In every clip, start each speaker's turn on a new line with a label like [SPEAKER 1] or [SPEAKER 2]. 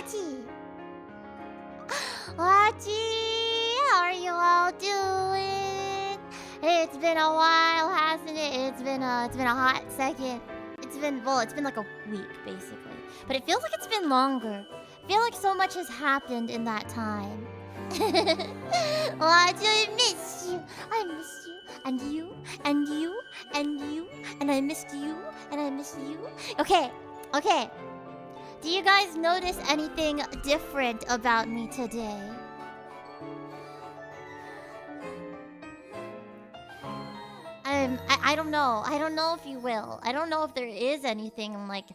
[SPEAKER 1] Wachi. Wachi, how are you all doing? It's been a while, hasn't it? It's been a hot second. It's been like a week basically, but it feels like it's been longer. I feel like so much has happened in that time. Wachi, I miss you. I miss you. And you. And you. And you. And I missed you. And I miss you. Okay. Do you guys notice anything different about me today? I don't know. I don't know if you will. I don't know if there is anything like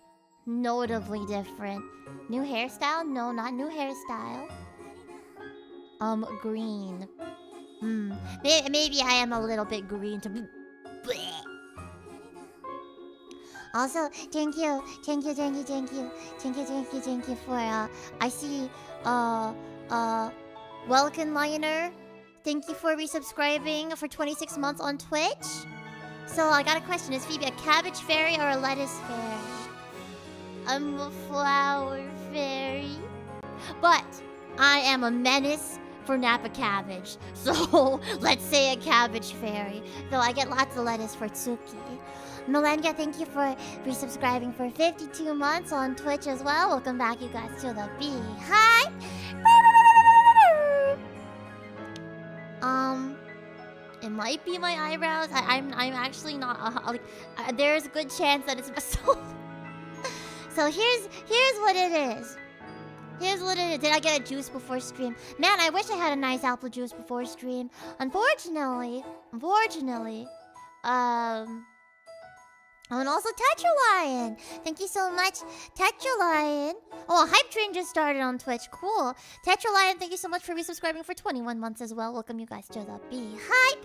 [SPEAKER 1] notably different. New hairstyle? No, not new hairstyle. Green. Maybe I am a little bit green to. Bleh. Also, thank you for I see Welcome Liner. Thank you for resubscribing for 26 months on Twitch. So I got a question. Is Phoebe a cabbage fairy or a lettuce fairy? I'm a flower fairy. But I am a menace for Napa cabbage. So let's say a cabbage fairy. Though I get lots of lettuce for Tsuki. Melenga, thank you for resubscribing for 52 months on Twitch as well. Welcome back, you guys, to the Beehive. It might be my eyebrows. I'm actually not there's a good chance that it's So here's what it is. Here's what it is. Did I get a juice before stream? Man, I wish I had a nice apple juice before stream. Unfortunately. And also Tetralion. Thank you so much, Tetralion. Oh, a hype train just started on Twitch. Cool. Tetralion, thank you so much for resubscribing for 21 months as well. Welcome you guys to the Beehive.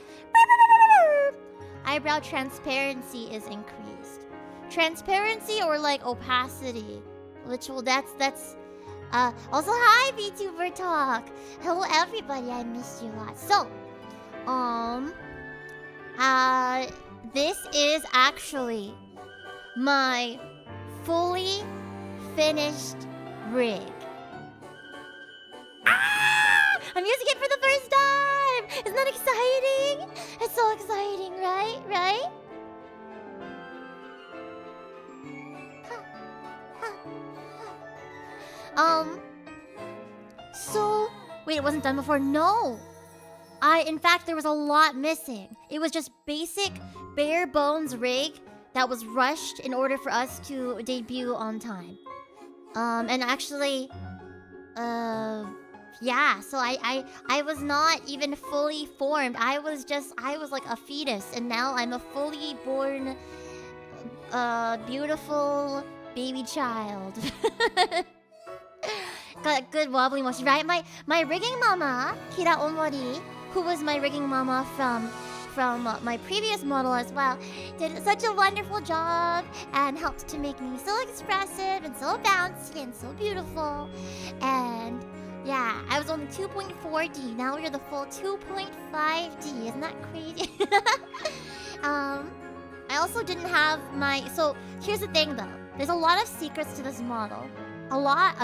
[SPEAKER 1] Eyebrow transparency is increased. Transparency or like opacity, which will that's also hi VTuber Talk. Hello everybody, I missed you a lot. So, this is actually my fully finished rig. I'm using it for the first time! Isn't that exciting? It's so exciting, right? So... Wait, it wasn't done before? No! In fact, there was a lot missing. It was just basic, bare bones rig that was rushed in order for us to debut on time. And actually, yeah, so I was not even fully formed. I was like a fetus, and now I'm a fully born, beautiful baby child. Got good wobbly motion, right? My rigging mama, Kira Omori, who was my rigging mama from my previous model as well, did such a wonderful job and helped to make me so expressive and so bouncy and so beautiful. And yeah, I was only 2.4D. Now we're the full 2.5D. Isn't that crazy? I also didn't have my... So here's the thing though. There's a lot of secrets to this model.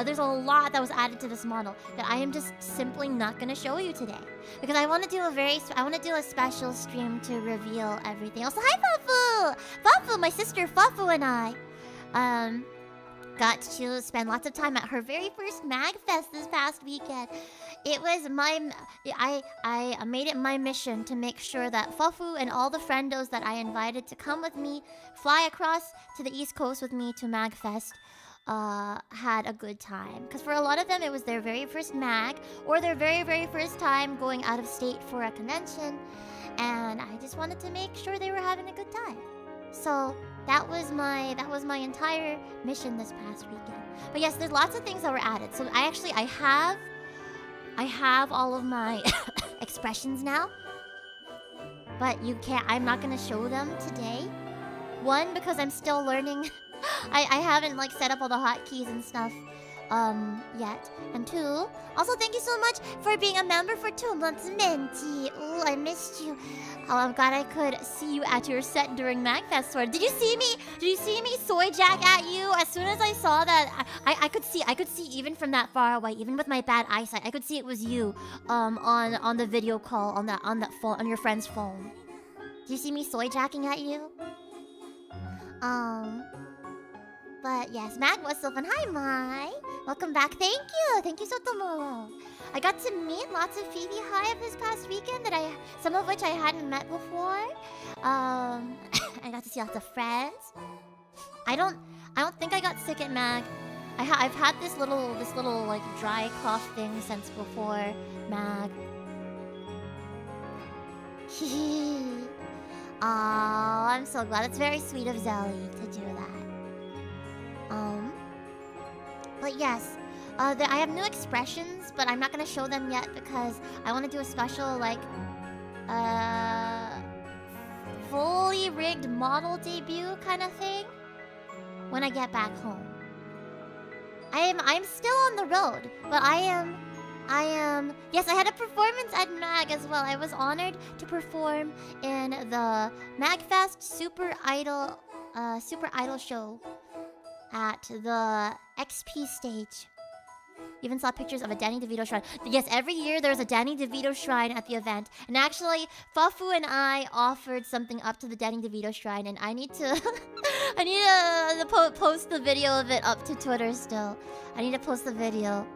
[SPEAKER 1] There's a lot that was added to this model that I am just simply not gonna show you today, because I want to do a special stream to reveal everything. Also, hi Fafu, my sister Fafu and I, got to spend lots of time at her very first MAGFest this past weekend. It was I made it my mission to make sure that Fafu and all the friendos that I invited to come with me, fly across to the East Coast with me to MAGFest, had a good time. Because for a lot of them, it was their very first MAG, or their very first time going out of state for a convention. And I just wanted to make sure they were having a good time. So that was my entire mission this past weekend. But yes, there's lots of things that were added. So I have all of my expressions now. But I'm not gonna show them today. One, because I'm still learning. I haven't like set up all the hotkeys and stuff yet. And two, also thank you so much for being a member for 2 months, Minty. Ooh, I missed you. Oh, I'm glad I could see you at your set during MAGFest, Sword. Did you see me? Did you see me soy jack at you. As soon as I saw that, I could see even from that far away, even with my bad eyesight, I could see it was you on the video call on that phone, on your friend's phone. Do you see me soy jacking at you? But yes, Mag was so fun. Hi, Mai. Welcome back. Thank you so much. I got to meet lots of FeebeeHive this past weekend some of which I hadn't met before. I got to see lots of friends. I don't think I got sick at Mag. I've had this little like dry cough thing since before Mag. Aw, I'm so glad. It's very sweet of Zelly to do that. But yes, I have new expressions, but I'm not gonna show them yet because I want to do a special like fully rigged model debut kind of thing when I get back home. I'm still on the road, but I am. Yes, I had a performance at Mag as well. I was honored to perform in the MAGFest Super Idol show at the XP stage. Even saw pictures of a Danny DeVito shrine. Yes, every year there's a Danny DeVito shrine at the event. And actually, Fafu and I offered something up to the Danny DeVito shrine, and I need to post the video of it up to Twitter still. I need to post the video.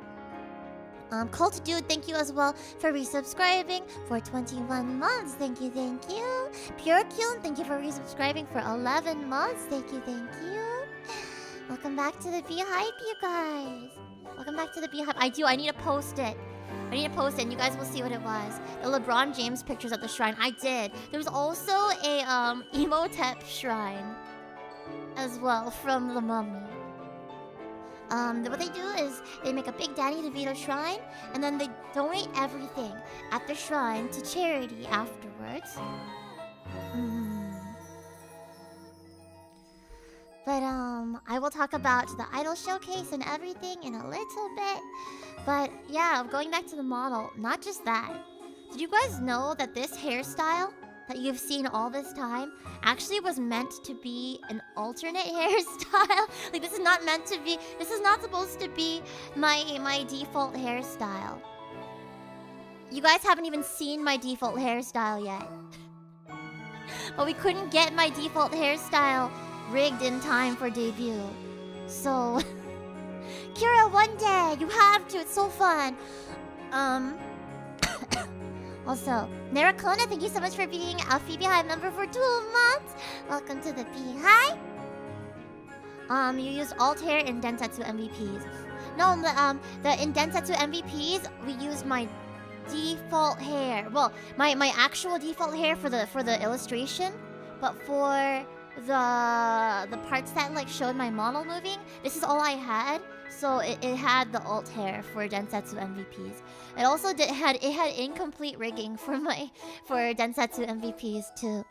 [SPEAKER 1] Cult Dude, thank you as well for resubscribing for 21 months. Thank you. Pure Kyun, thank you for resubscribing for 11 months. Thank you. Welcome back to the Beehive, you guys. Welcome back to the Beehive. I need to post it. And you guys will see what it was. The LeBron James pictures at the shrine. I did. There was also a Emotep shrine as well from the Mummy. What they do is they make a big Danny DeVito shrine, and then they donate everything at the shrine to charity afterwards. But I will talk about the idol showcase and everything in a little bit. But yeah, going back to the model, not just that. Did you guys know that this hairstyle that you've seen all this time actually was meant to be an alternate hairstyle? Like this is not supposed to be my default hairstyle. You guys haven't even seen my default hairstyle yet. But we couldn't get my default hairstyle rigged in time for debut. So Kira, one day you have to. It's so fun. Also, Narakona, thank you so much for being a FeebeeHive member for 2 months. Welcome to the Beehive. You used alt hair in Densetsu MVPs. No, in Densetsu MVPs, we used my default hair. Well, my actual default hair for the illustration, but for the parts that like showed my model moving, this is all I had. So it had the alt hair for Densetsu MVPs. It also had incomplete rigging for Densetsu MVPs too.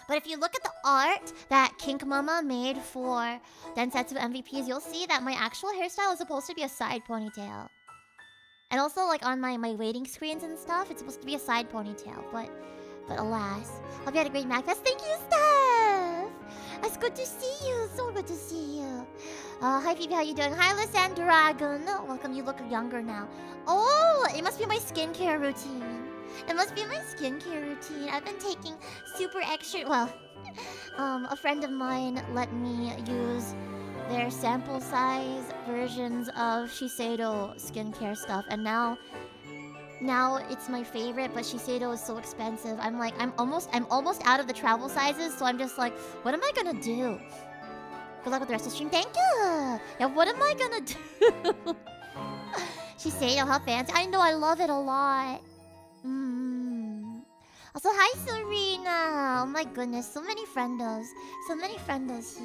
[SPEAKER 1] But if you look at the art that Kink Mama made for Densetsu MVPs, you'll see that my actual hairstyle is supposed to be a side ponytail. And also like on my waiting screens and stuff, it's supposed to be a side ponytail, but alas. Hope you had a great MAGFest. Thank you, Steph! It's good to see you. So good to see you. Hi, Phoebe. How you doing? Hi, Lysan Dragon. Welcome. You look younger now. Oh, it must be my skincare routine. I've been taking super extra... Well, a friend of mine let me use their sample size versions of Shiseido skincare stuff. And now it's my favorite, but Shiseido is so expensive. I'm almost out of the travel sizes, so I'm just like, what am I gonna do? Good luck with the rest of the stream. Thank you! Yeah, what am I gonna do? Shiseido, how fancy. I know, I love it a lot. Also, hi Serena! Oh my goodness, so many friendos.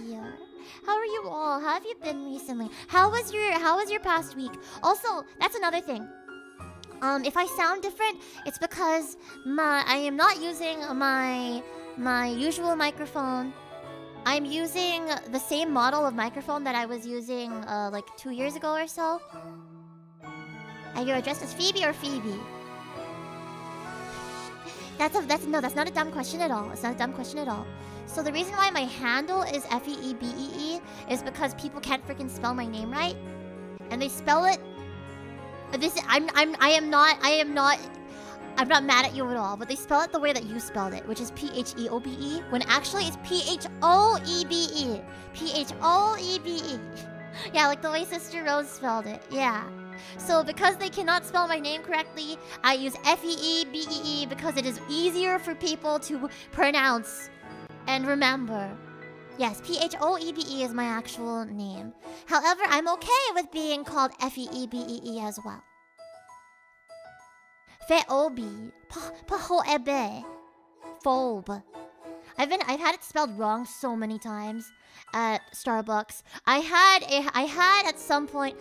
[SPEAKER 1] Here. How are you all? How have you been recently? How was your past week? Also, that's another thing. If I sound different, it's because I am not using my usual microphone. I'm using the same model of microphone that I was using like 2 years ago or so. Are you addressed as Phoebe or Phoebe? That's not a dumb question at all. It's not a dumb question at all. So the reason why my handle is FeebeE is because people can't freaking spell my name right, and they spell it. I am not mad at you at all, but they spell it the way that you spelled it, which is PHEOBE, when actually it's PHOEBE. PHOEBE. Yeah, like the way Sister Rose spelled it. Yeah. So because they cannot spell my name correctly, I use FeebeE because it is easier for people to pronounce and remember. Yes, PHOEBE is my actual name. However, I'm okay with being called FeebeE as well. Phoebe. Pahoebe. Phobe. I've had it spelled wrong so many times at Starbucks. I had at some point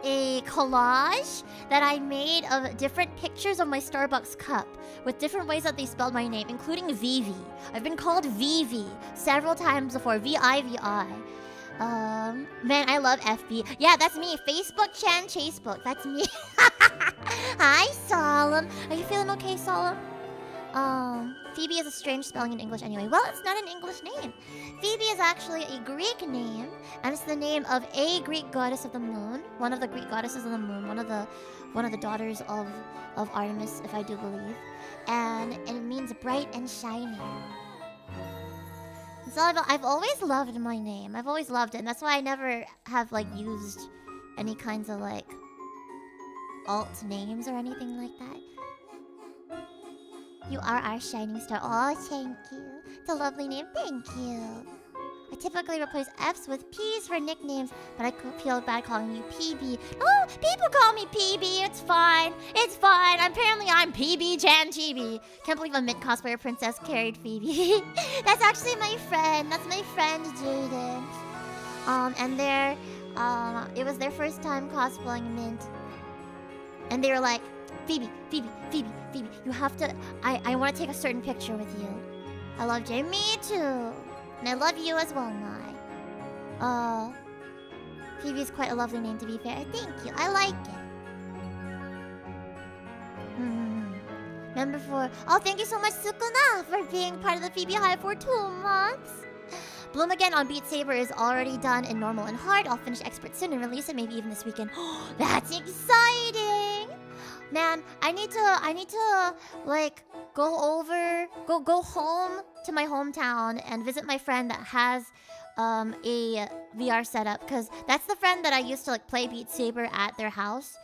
[SPEAKER 1] a collage that I made of different pictures of my Starbucks cup with different ways that they spelled my name, including Vivi. I've been called Vivi several times before. VIVI. Man, I love FB. Yeah, that's me. Facebook Chan Chasebook. That's me. Hi, Solemn. Are you feeling okay, Solemn? Phoebe is a strange spelling in English anyway. Well, it's not an English name. Phoebe is actually a Greek name, and it's the name of a Greek goddess of the moon. One of the Greek goddesses of the moon. One of the daughters of Artemis, if I do believe. And it means bright and shining. So I've always loved my name. I've always loved it, and that's why I never have like used any kinds of like alt names or anything like that. You are our shining star. Oh, thank you. It's a lovely name. Thank you. I typically replace F's with P's for nicknames, but I feel bad calling you PB. Oh, people call me PB. It's fine. It's fine. Apparently, I'm PB Chan Chibi. Can't believe a mid-cosplayer princess carried Phoebe. That's actually my friend. That's my friend, Jaden. And it was their first time cosplaying Mint. And they were like, Phoebe, you have to... I want to take a certain picture with you. I love Jay. Me too. And I love you as well, Mai. Phoebe is quite a lovely name, to be fair. Thank you. I like it. Number 4. Oh, thank you so much, Sukuna, for being part of the FeebeeHive for 2 months. Bloom again on Beat Saber is already done in normal and hard. I'll finish expert soon and release it, maybe even this weekend. That's exciting! Man, I need to like go home to my hometown and visit my friend that has a VR setup, because that's the friend that I used to like play Beat Saber at their house.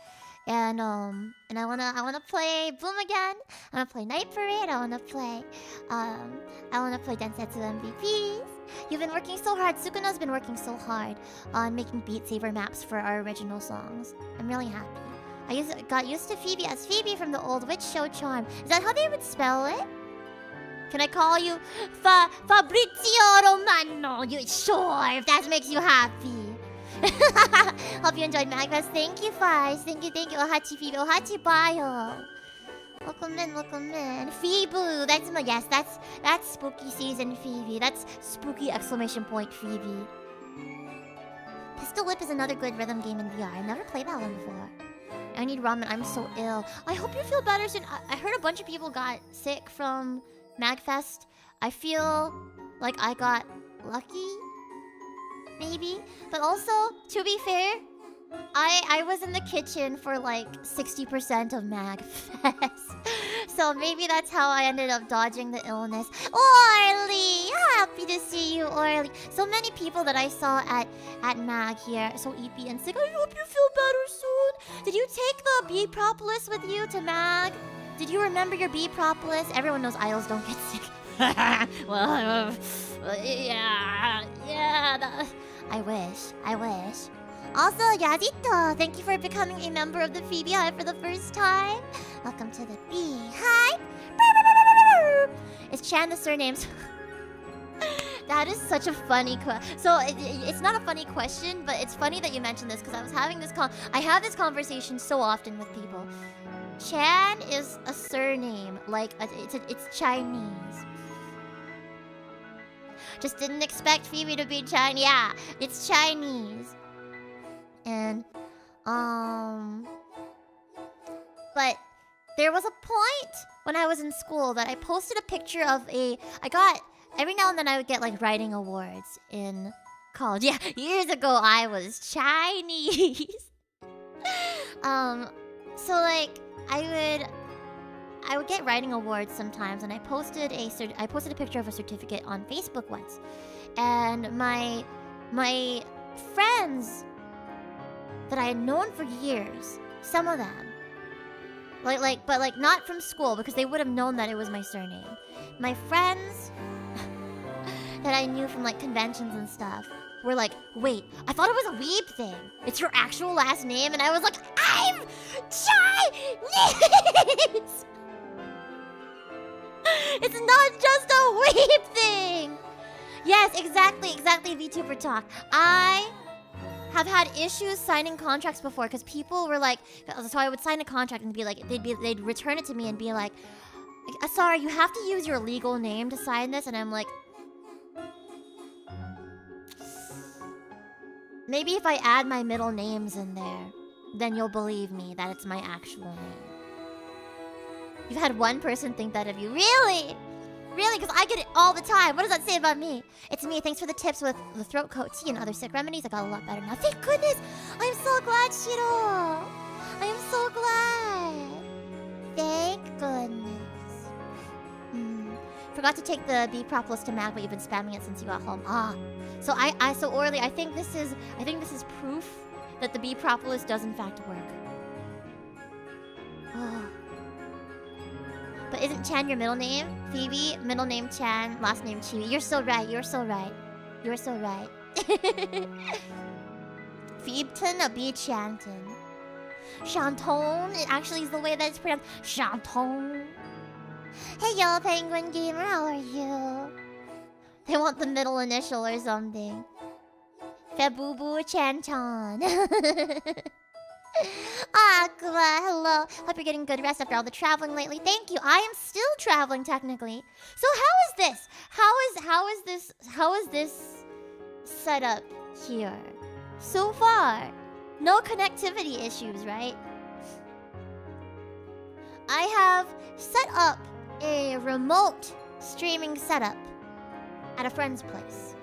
[SPEAKER 1] And I wanna play Bloom again. I wanna play Night Parade. I wanna play Densetsu MVPs. You've been working so hard. Sukuna's been working so hard on making Beat Saber maps for our original songs. I'm really happy. I got used to Phoebe as Phoebe from the old witch show Charm. Is that how they would spell it? Can I call you Fabrizio Romano? You sure, if that makes you happy. Hope you enjoyed MAGFest. Thank you, Faiz. Thank you. Ohachi Phoebe. Ohachi Bayo. Welcome in. Phoebe. That's spooky season Phoebe. That's spooky exclamation point Phoebe. Pistol Whip is another good rhythm game in VR. I've never played that one before. I need ramen. I'm so ill. I hope you feel better soon. I heard a bunch of people got sick from MAGFest. I feel like I got lucky, maybe. But also, to be fair, I was in the kitchen for like 60% of MAGFest. So maybe that's how I ended up dodging the illness. Orly! Happy to see you, Orly. So many people that I saw at MAG here. So EP and sick. I hope you feel better soon. Did you take the bee propolis with you to MAG? Did you remember your bee propolis? Everyone knows idols don't get sick. Well, yeah. I wish. Also, Yazito, thank you for becoming a member of the FeebeeHive for the first time. Welcome to the Beehive. Is Chan the surname? That is such a funny question. So it's not a funny question, but it's funny that you mentioned this, because I was having this I have this conversation so often with people. Chan is a surname, like it's Chinese. Just didn't expect Phoebe to be Chinese. Yeah, it's Chinese. And but there was a point when I was in school that I posted a picture of every now and then I would get like writing awards in college. Yeah, years ago I was Chinese. So like I would get writing awards sometimes, and I posted a picture of a certificate on Facebook once, and my friends that I had known for years, some of them, but not from school because they would have known that it was my surname. My friends that I knew from like conventions and stuff were like, wait, I thought it was a weeb thing. It's your actual last name? And I was like, I'm Chinese! It's not just a weeb thing! Yes, exactly, VTuber talk. I have had issues signing contracts before because people were like, so I would sign a contract and be like, they'd return it to me and be like, sorry, you have to use your legal name to sign this, and I'm like, maybe if I add my middle names in there, then you'll believe me that it's my actual name. You've had one person think that of you. Really? Really? Because I get it all the time. What does that say about me? It's me. Thanks for the tips with the throat coat tea and other sick remedies. I got a lot better now. Thank goodness. I'm so glad, Shiro. I am so glad. Thank goodness. Forgot to take the bee propolis to Mag, but you've been spamming it since you got home. So so Orly, I think this is proof that the bee propolis does in fact work. Oh. But isn't Chan your middle name? Phoebe, middle name Chan, last name Chibi. You're so right. You're so right. Phoebton, be Chanton. Chanton, it actually is the way that it's pronounced. Chanton. Hey y'all, Penguin Gamer, how are you? They want the middle initial or something. Febubu Chanton. Aqua, hello. Hope you're getting good rest after all the traveling lately. Thank you. I am still traveling technically. So how is this? How is this set up here? So far, no connectivity issues, right? I have set up a remote streaming setup at a friend's place.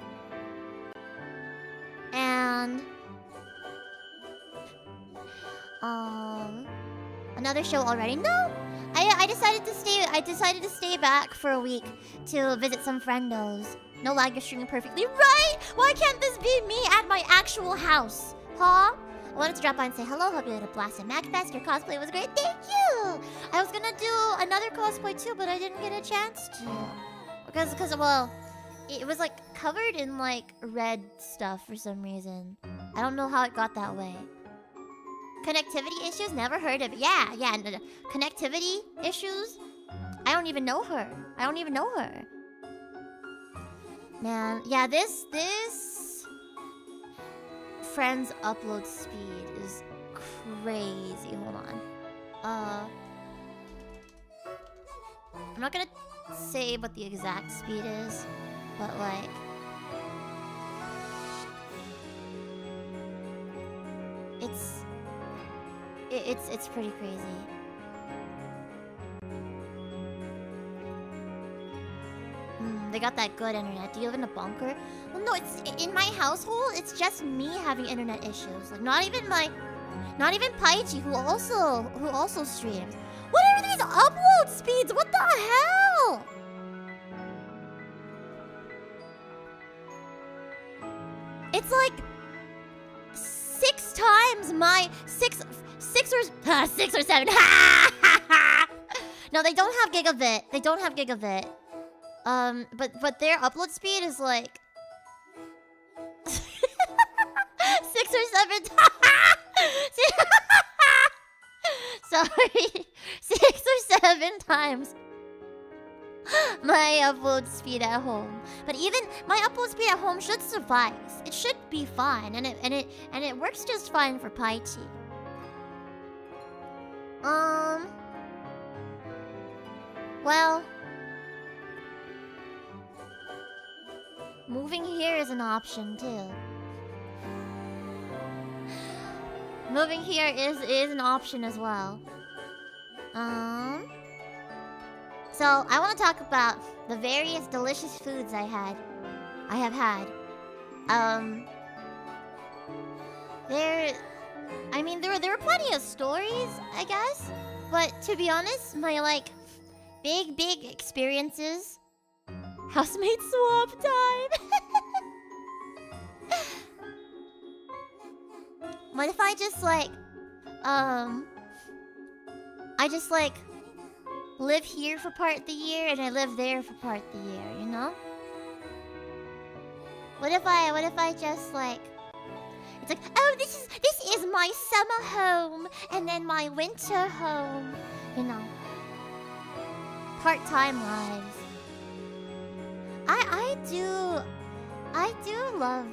[SPEAKER 1] And another show already? No! I decided to stay back for a week to visit some friendos. No lag, you're streaming perfectly. Right? Why can't this be me at my actual house? Huh? I wanted to drop by and say hello. Hope you had a blast at MAGFest. Your cosplay was great. Thank you! I was gonna do another cosplay too, but I didn't get a chance to. Because well, it was like covered in like red stuff for some reason. I don't know how it got that way. Connectivity issues? Never heard of it. Yeah. Connectivity issues? I don't even know her. Man, yeah, this friend's upload speed is crazy. Hold on. I'm not gonna say what the exact speed is, but like it's pretty crazy. They got that good internet. Do you live in a bunker? Well, no, it's in my household. It's just me having internet issues. Like not even Paichi, who also streams. What are these upload speeds? What the hell? It's like 6 times my six or 7. No, they don't have gigabit. But their upload speed is like 6 or 7 times. Sorry, 6 or 7 times my upload speed at home. But even my upload speed at home should suffice. It should be fine, and it works just fine for Paichi. Well, moving here is an option too. Moving here is an option as well. So I want to talk about the various delicious foods I have had. There were plenty of stories, I guess. But to be honest, my like big experiences. Housemate swap time. What if I just like I just like live here for part of the year and I live there for part of the year, you know? What if I just like it's like, oh, this is my summer home and then my winter home, you know. Part-time lives. I do love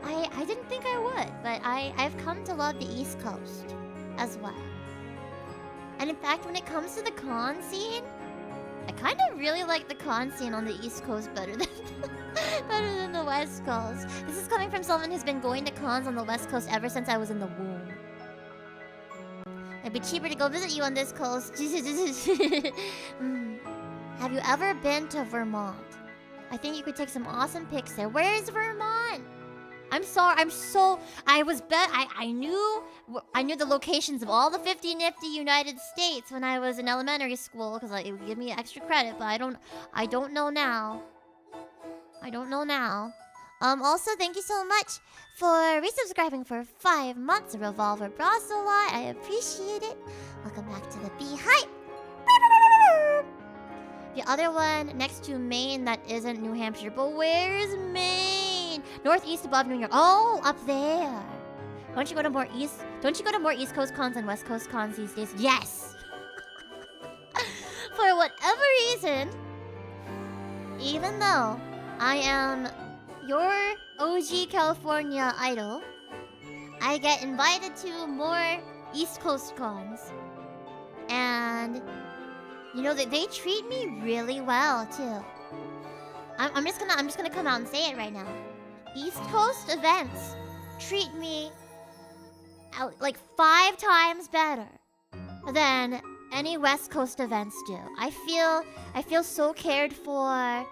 [SPEAKER 1] I didn't think I would, but I've come to love the East Coast as well. And in fact, when it comes to the con scene, I kind of really like the con scene on the East Coast better than the West Coast. This is coming from someone who's been going to cons on the West Coast ever since I was in the womb. It'd be cheaper to go visit you on this coast. Have you ever been to Vermont? I think you could take some awesome pics there. Where's Vermont? I'm sorry. I knew the locations of all the 50 nifty United States when I was in elementary school because it would give me extra credit, but I don't know now. Also, thank you so much for resubscribing for 5 months, Revolver Brosselot. I appreciate it. Welcome back to the Beehive. The other one next to Maine that isn't New Hampshire, but where's Maine? Northeast above New York. Oh, up there. Don't you go to more East Coast cons and West Coast cons these days? Yes. For whatever reason, even though I am your OG California idol, I get invited to more East Coast cons. And you know that they treat me really well too. I'm just gonna come out and say it right now. East Coast events treat me like 5 times better than any West Coast events do. I feel so cared for,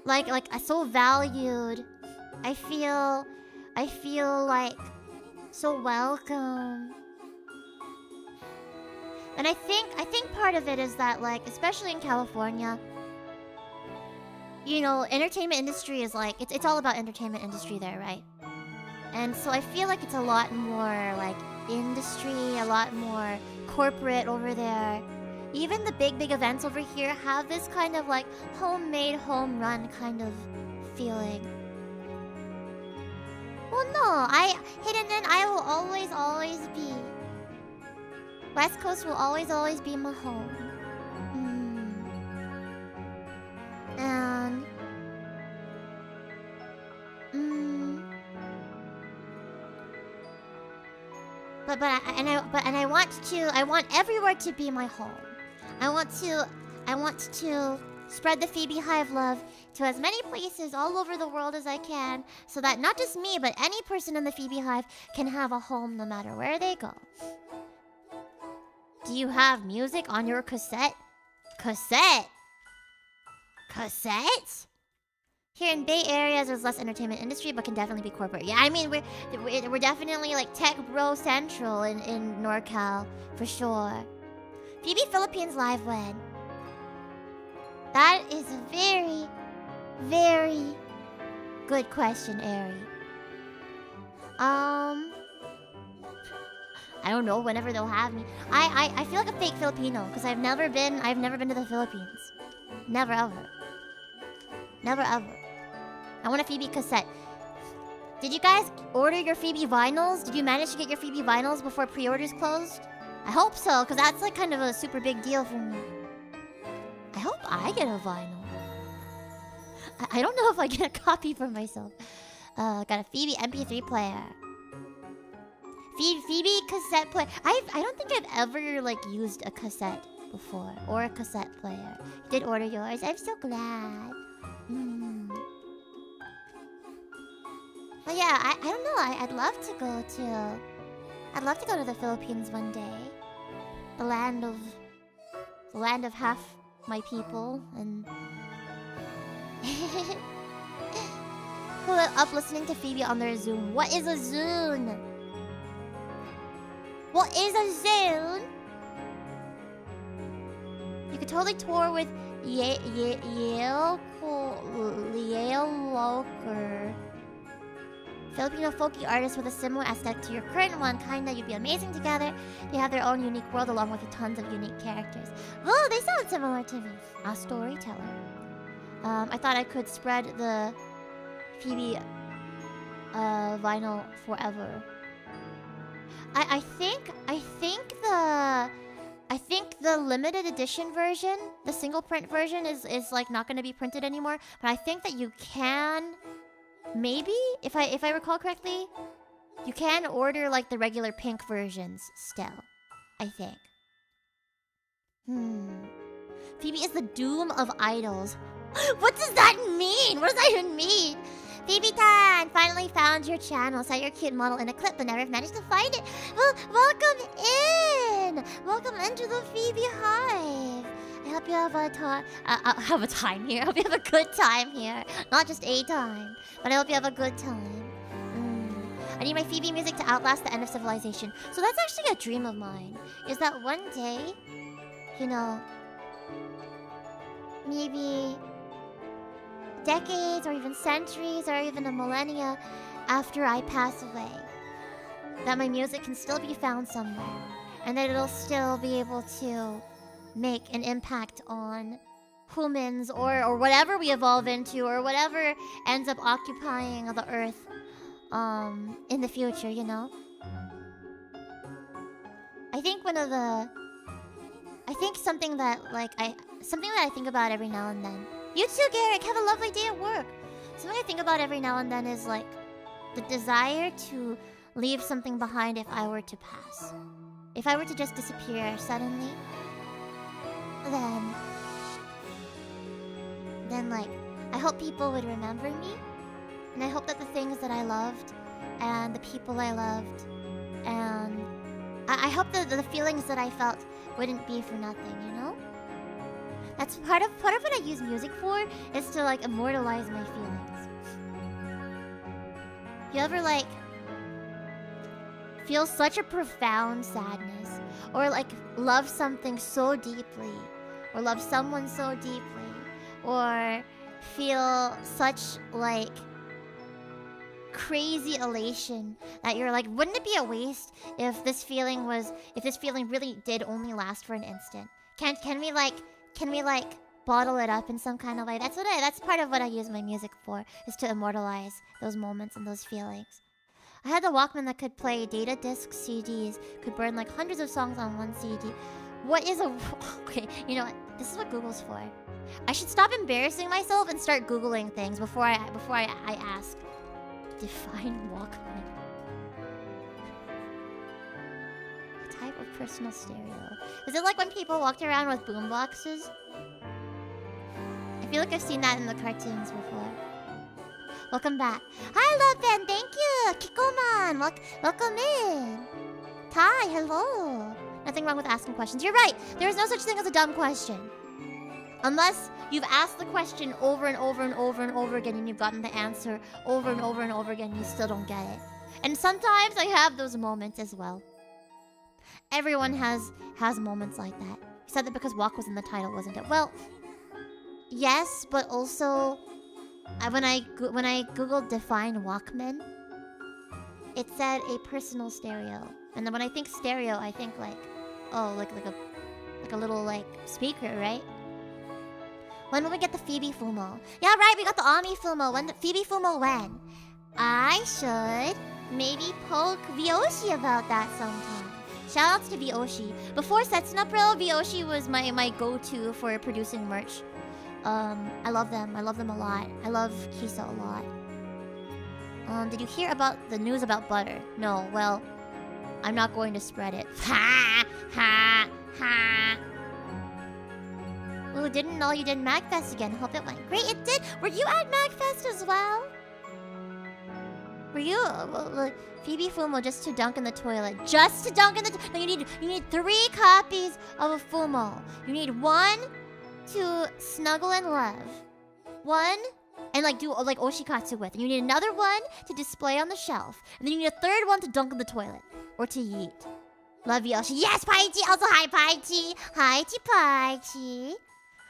[SPEAKER 1] like so valued. I feel like so welcome. And I think part of it is that, like, especially in California, you know, entertainment industry is like it's all about entertainment industry there, right? And so I feel like it's a lot more like industry, a lot more corporate over there. Even the big events over here have this kind of like homemade, home run kind of feeling. Well, no, Hidden I will always be. West Coast will always be my home. And I want everywhere to be my home. I want to spread the FeebeeHive love to as many places all over the world as I can, so that not just me, but any person in the FeebeeHive can have a home no matter where they go. Do you have music on your cassette? Cassettes? Here in Bay Areas, there's less entertainment industry, but can definitely be corporate. Yeah, I mean, we're definitely like tech bro central in NorCal, for sure. Phoebe Philippines live when? That is a very, very good question, Ari. I don't know, whenever they'll have me. I feel like a fake Filipino because I've never been to the Philippines. Never ever. I want a Phoebe cassette. Did you guys order your Phoebe vinyls? Did you manage to get your Phoebe vinyls before pre-orders closed? I hope so, because that's like kind of a super big deal for me. I hope I get a vinyl. I don't know if I get a copy for myself. Got a Phoebe MP3 player. Phoebe cassette player. I don't think I've ever like used a cassette before, or a cassette player. You did order yours. I'm so glad. But yeah, I don't know. I'd love to go to the Philippines one day. The land of the land of half my people, and who are up listening to Phoebe on their Zoom. What is a Zune? What is a Zune? You could totally tour with Yale Loker. Filipino folky artists with a similar aesthetic to your current one, kinda. You'd be amazing together. They have their own unique world along with tons of unique characters. Oh, they sound similar to me. A storyteller. I thought I could spread the Phoebe vinyl forever. I think the limited edition version, the single print version, is like not gonna be printed anymore. But I think that you can, maybe, if I recall correctly, you can order like the regular pink versions still. I think. Phoebe is the doom of idols. What does that mean? What does that even mean? Phoebe Tan finally found your channel. Saw your cute model in a clip, but never managed to find it. Well, welcome in. Welcome into the Phoebe Hive. I hope you have a time here. I hope you have a good time here. Not just a time, but I hope you have a good time. I need my Phoebe music to outlast the end of civilization. So that's actually a dream of mine. Is that one day, you know, maybe decades or even centuries or even a millennia after I pass away, that my music can still be found somewhere, and that it'll still be able to make an impact on humans or whatever we evolve into, or whatever ends up occupying the earth in the future, you know? I think something that I think about every now and then. You too, Garrick. Have a lovely day at work. Something I think about every now and then is like the desire to leave something behind if I were to pass. If I were to just disappear suddenly, then like I hope people would remember me, and I hope that the things that I loved and the people I loved, and I hope that the feelings that I felt wouldn't be for nothing, you know? That's part of what I use music for, is to like immortalize my feelings. You ever like feel such a profound sadness, or like love something so deeply, or love someone so deeply, or feel such like crazy elation that you're like, wouldn't it be a waste if this feeling really did only last for an instant? Can we bottle it up in some kind of way? That's part of what I use my music for, is to immortalize those moments and those feelings. I had the Walkman that could play data disc CDs, could burn like hundreds of songs on one CD. What is a... Okay, you know what? This is what Google's for. I should stop embarrassing myself and start Googling things before I ask. Define Walkman. A type of personal stereo. Is it like when people walked around with boomboxes? I feel like I've seen that in the cartoons before. Welcome back. Hi, Lopen. Thank you. Kikoman. Welcome in. Tai, hello. Nothing wrong with asking questions. You're right. There is no such thing as a dumb question. Unless you've asked the question over and over and over and over again, and you've gotten the answer over and over and over again, and you still don't get it. And sometimes I have those moments as well. Everyone has moments like that. You said that because walk was in the title, wasn't it? Well, yes, but also when I googled define Walkman, it said a personal stereo. And then when I think stereo, I think like, oh, like a little like speaker, right? When will we get the Phoebe Fumo? Yeah, right, we got the Ami Fumo. When the Phoebe Fumo when? I should maybe poke Vyoshi about that sometime. Shoutouts to Vyoshi. Before Setsunapril, Vyoshi was my go-to for producing merch. I love them. I love them a lot. I love Kisa a lot. Did you hear about the news about butter? No, well, I'm not going to spread it. Ha! Ha! Ha! Ooh, didn't know you did MAGFest again. Hope it went great. It did. Were you at MAGFest as well? Were you Phoebe Fumo just to dunk in the toilet? Just to dunk in the no, you need 3 copies of a Fumo. You need 1 to snuggle and love. 1 and like do like oshikatsu with. And you need another 1 to display on the shelf. And then you need a 3rd one to dunk in the toilet or to yeet. Love you, Yoshi. Yes, Paichi. Also, hi, Paichi. Hi, Paichi.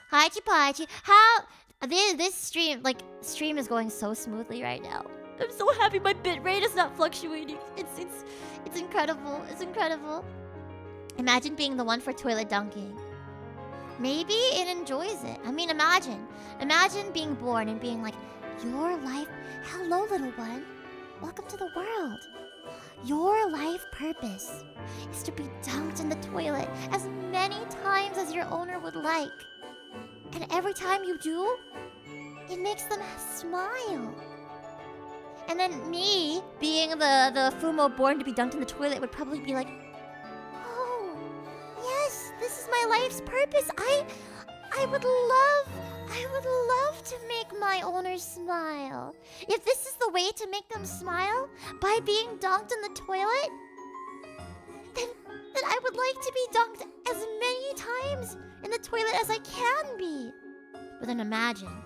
[SPEAKER 1] Hi, Paichi. How this stream is going so smoothly right now. I'm so happy my bitrate is not fluctuating. It's incredible. It's incredible. Imagine being the one for toilet dunking. Maybe it enjoys it. I mean, imagine being born and being like, your life. Hello, little one. Welcome to the world. Your life purpose is to be dunked in the toilet as many times as your owner would like. And every time you do, it makes them smile. And then me, being the Fumo born to be dunked in the toilet, would probably be like, oh, yes, this is my life's purpose. I would love to make my owners smile. If this is the way to make them smile, by being dunked in the toilet, then I would like to be dunked as many times in the toilet as I can be. But then imagine,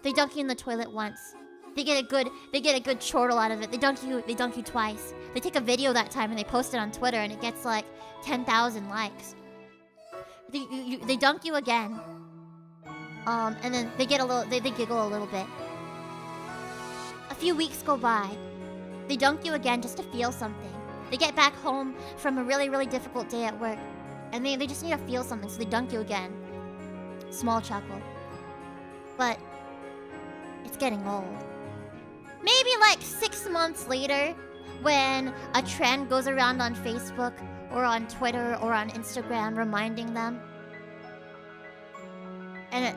[SPEAKER 1] they dunk you in the toilet once. They get a good chortle out of it. They dunk you twice. They take a video that time and they post it on Twitter and it gets like 10,000 likes. They dunk you again. And then they giggle a little bit. A few weeks go by. They dunk you again just to feel something. They get back home from a really, really difficult day at work. And they just need to feel something, so they dunk you again. Small chuckle. But it's getting old. Maybe like 6 months later, when a trend goes around on Facebook or on Twitter or on Instagram reminding them. And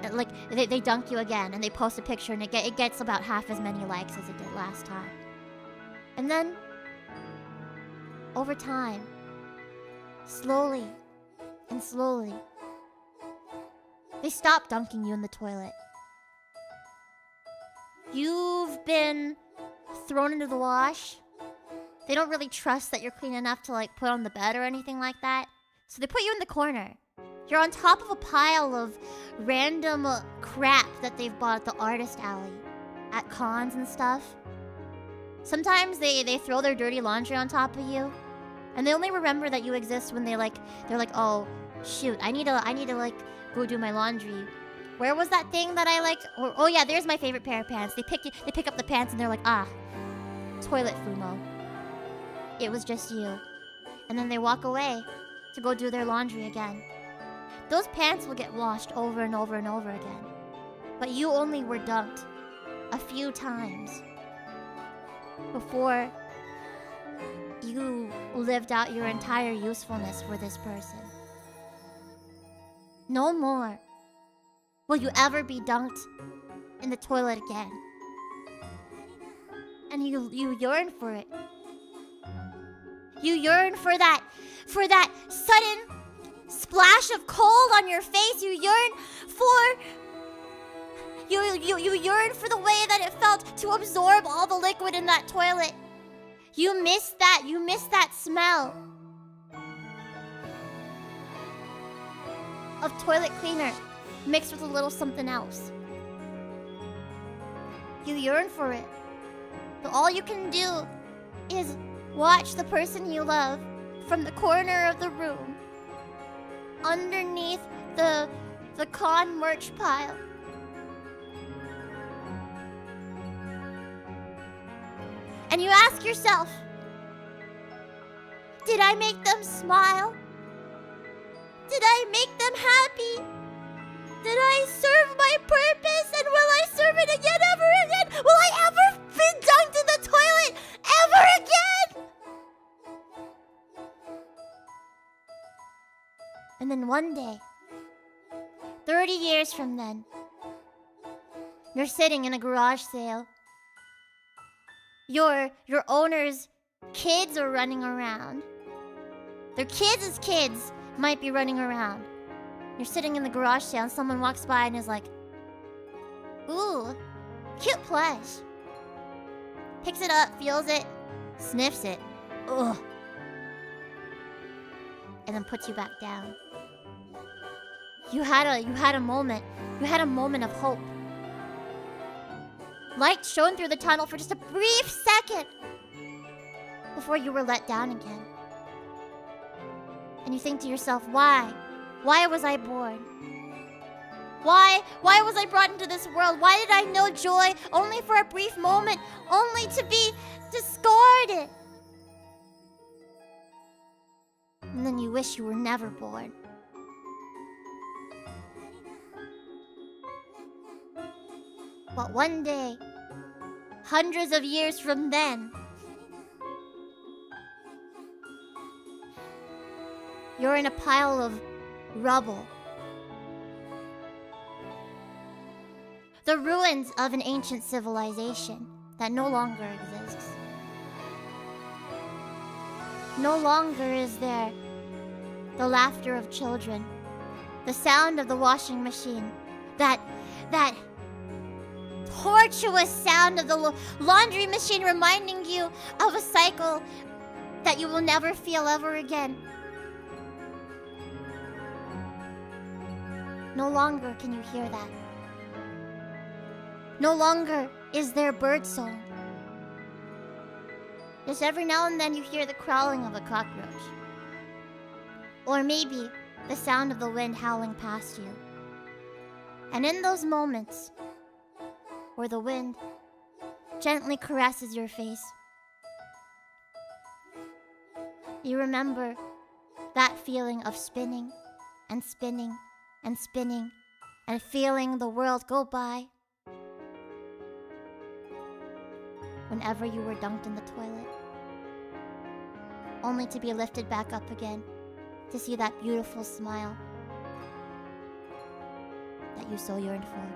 [SPEAKER 1] they dunk you again and they post a picture and it gets about half as many likes as it did last time. And then, over time, slowly and slowly, they stop dunking you in the toilet. You've been thrown into the wash. They don't really trust that you're clean enough to like put on the bed or anything like that. So they put you in the corner. You're on top of a pile of random crap that they've bought at the artist alley. At cons and stuff. Sometimes they throw their dirty laundry on top of you. And they only remember that you exist when they're like, oh, shoot, I need to like go do my laundry. Where was that thing that I liked? Oh yeah, there's my favorite pair of pants. They pick up the pants and they're like, ah, toilet Fumo. It was just you. And then they walk away to go do their laundry again. Those pants will get washed over and over and over again. But you only were dunked a few times before you lived out your entire usefulness for this person. No more will you ever be dunked in the toilet again. And you yearn for it. You yearn for that sudden splash of cold on your face. You yearn for you yearn for the way that it felt to absorb all the liquid in that toilet. You miss that smell of toilet cleaner mixed with a little something else. You yearn for it. But all you can do is watch the person you love from the corner of the room underneath the con merch pile. And you ask yourself, did I make them smile? Did I make them happy? Did I serve my purpose? And will I serve it again, ever again? Will I ever be dunked in the toilet ever again? And then one day, 30 years from then, you're sitting in a garage sale. Your owner's kids are running around. Their kids might be running around. You're sitting in the garage sale and someone walks by and is like, ooh, cute plush. picks it up, feels it, sniffs it. Ugh. And then puts you back down. You had a moment. You had a moment of hope. Light shone through the tunnel for just a brief second before you were let down again. And you think to yourself, why? Why was I born? Why was I brought into this world? Why did I know joy only for a brief moment, only to be discarded? And then you wish you were never born. But one day, hundreds of years from then, you're in a pile of rubble. The ruins of an ancient civilization that no longer exists. No longer is there the laughter of children, the sound of the washing machine, that tortuous sound of the laundry machine reminding you of a cycle that you will never feel ever again. No longer can you hear that. No longer is there birdsong. Just every now and then you hear the crawling of a cockroach. Or maybe the sound of the wind howling past you. And in those moments where the wind gently caresses your face, you remember that feeling of spinning and spinning and spinning and feeling the world go by whenever you were dunked in the toilet, only to be lifted back up again to see that beautiful smile that you so yearned for.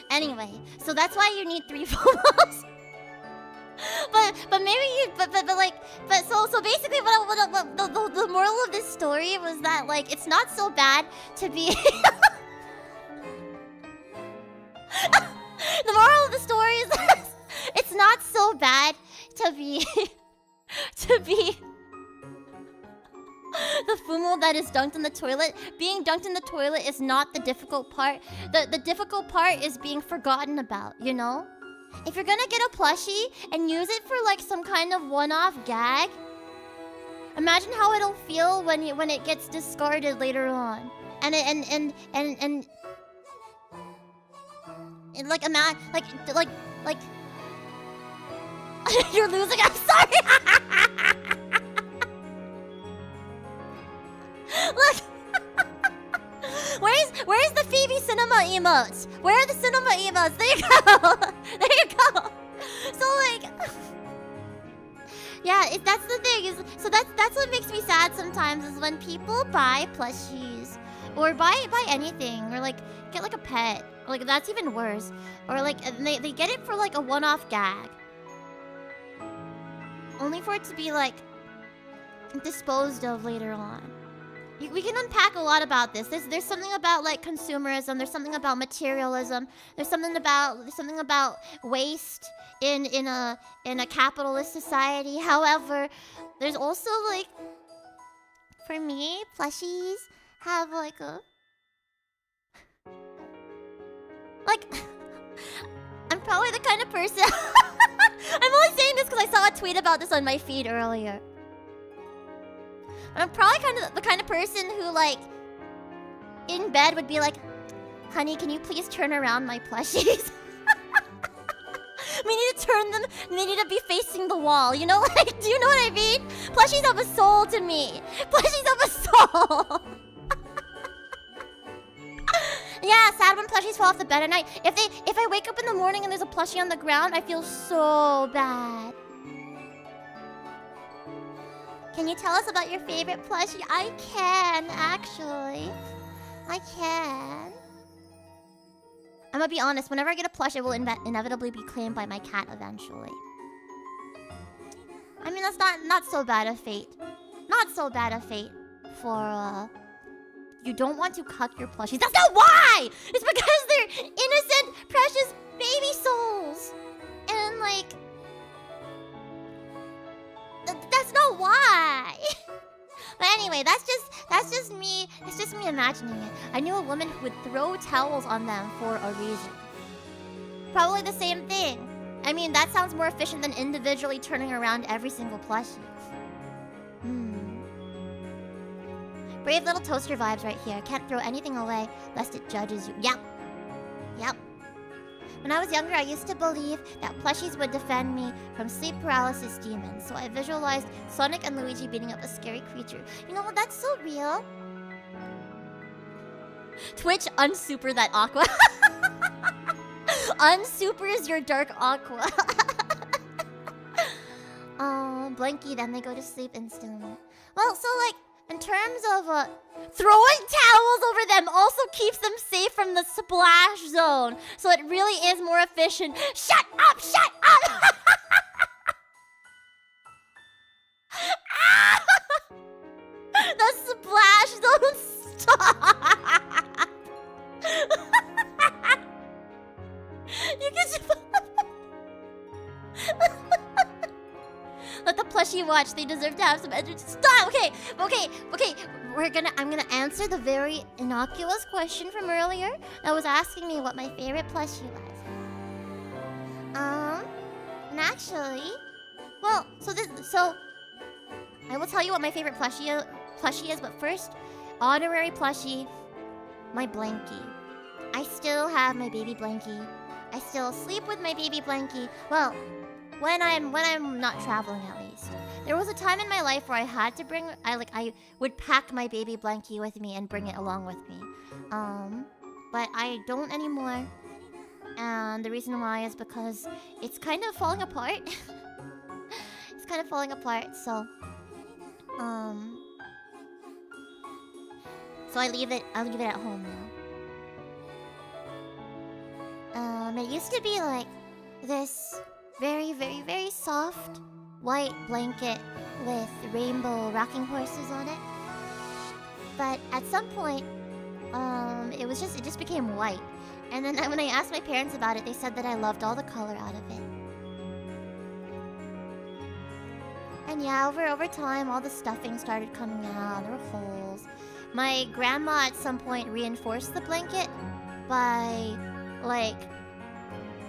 [SPEAKER 1] Anyway, so that's why you need 3 FOMOs. So basically the moral of this story was that, like, it's not so bad to be the moral of the story is that it's not so bad to be the FOMO that is dunked in the toilet. Being dunked in the toilet is not the difficult part. The difficult part is being forgotten about, you know? If you're gonna get a plushie and use it for like some kind of one-off gag, imagine how it'll feel when it gets discarded later on. And like you're losing. I'm sorry. Look. Where's the Phoebe cinema emotes? Where are the cinema emotes? There you go. There you go. So like, yeah, that's the thing is. So that's what makes me sad sometimes is when people buy plushies or buy anything or like get like a pet. Or, like that's even worse. Or like they get it for like a one-off gag, only for it to be like disposed of later on. We can unpack a lot about this. There's something about like consumerism. There's something about materialism. There's something about waste in a capitalist society. However, there's also like, for me, plushies have like a I'm probably the kind of person. I'm only saying this because I saw a tweet about this on my feed earlier. I'm probably the kind of person who, like, in bed would be like, honey, can you please turn around my plushies? We need to turn them, they need to be facing the wall, you know? Like, do you know what I mean? Plushies have a soul to me. Plushies have a soul. Yeah, sad when plushies fall off the bed at night. If I wake up in the morning and there's a plushie on the ground, I feel so bad. Can you tell us about your favorite plushie? I can, actually. I can. I'm gonna be honest, whenever I get a plush, it will inevitably be claimed by my cat eventually. I mean, that's not so bad a fate. Not so bad a fate for you don't want to cuck your plushies. That's not why! It's because they're innocent, precious baby souls. And like that's not why. But anyway, that's just me. It's just me imagining it. I knew a woman who would throw towels on them for a reason. Probably the same thing. I mean, that sounds more efficient than individually turning around every single plushie. Brave little toaster vibes right here. Can't throw anything away lest it judges you. Yep. Yep. When I was younger, I used to believe that plushies would defend me from sleep paralysis demons. So I visualized Sonic and Luigi beating up a scary creature. You know what? That's so real. Twitch, unsuper that aqua. Unsupers your dark aqua. Blanky, then they go to sleep instantly. Well, so like, in terms of throwing towels over them also keeps them safe from the splash zone. So it really is more efficient. Shut up! Shut up! The splash zone, stop! You can just... Let the plushie watch. They deserve to have some energy. Stop! Okay. I'm gonna answer the very innocuous question from earlier that was asking me what my favorite plushie was. And actually, well, so I will tell you what my favorite plushie is, but first, honorary plushie, my blankie. I still have my baby blankie. I still sleep with my baby blankie. Well, when I'm not traveling, at least. There was a time in my life where I had to bring I would pack my baby blankie with me and bring it along with me. But I don't anymore. And the reason why is because it's kind of falling apart. It's kind of falling apart, so I leave it at home now. It used to be like this very, very, very soft white blanket with rainbow rocking horses on it. But at some point, it just became white. And then when I asked my parents about it, they said that I loved all the color out of it. And yeah, over time, all the stuffing started coming out. There were holes. My grandma at some point reinforced the blanket by like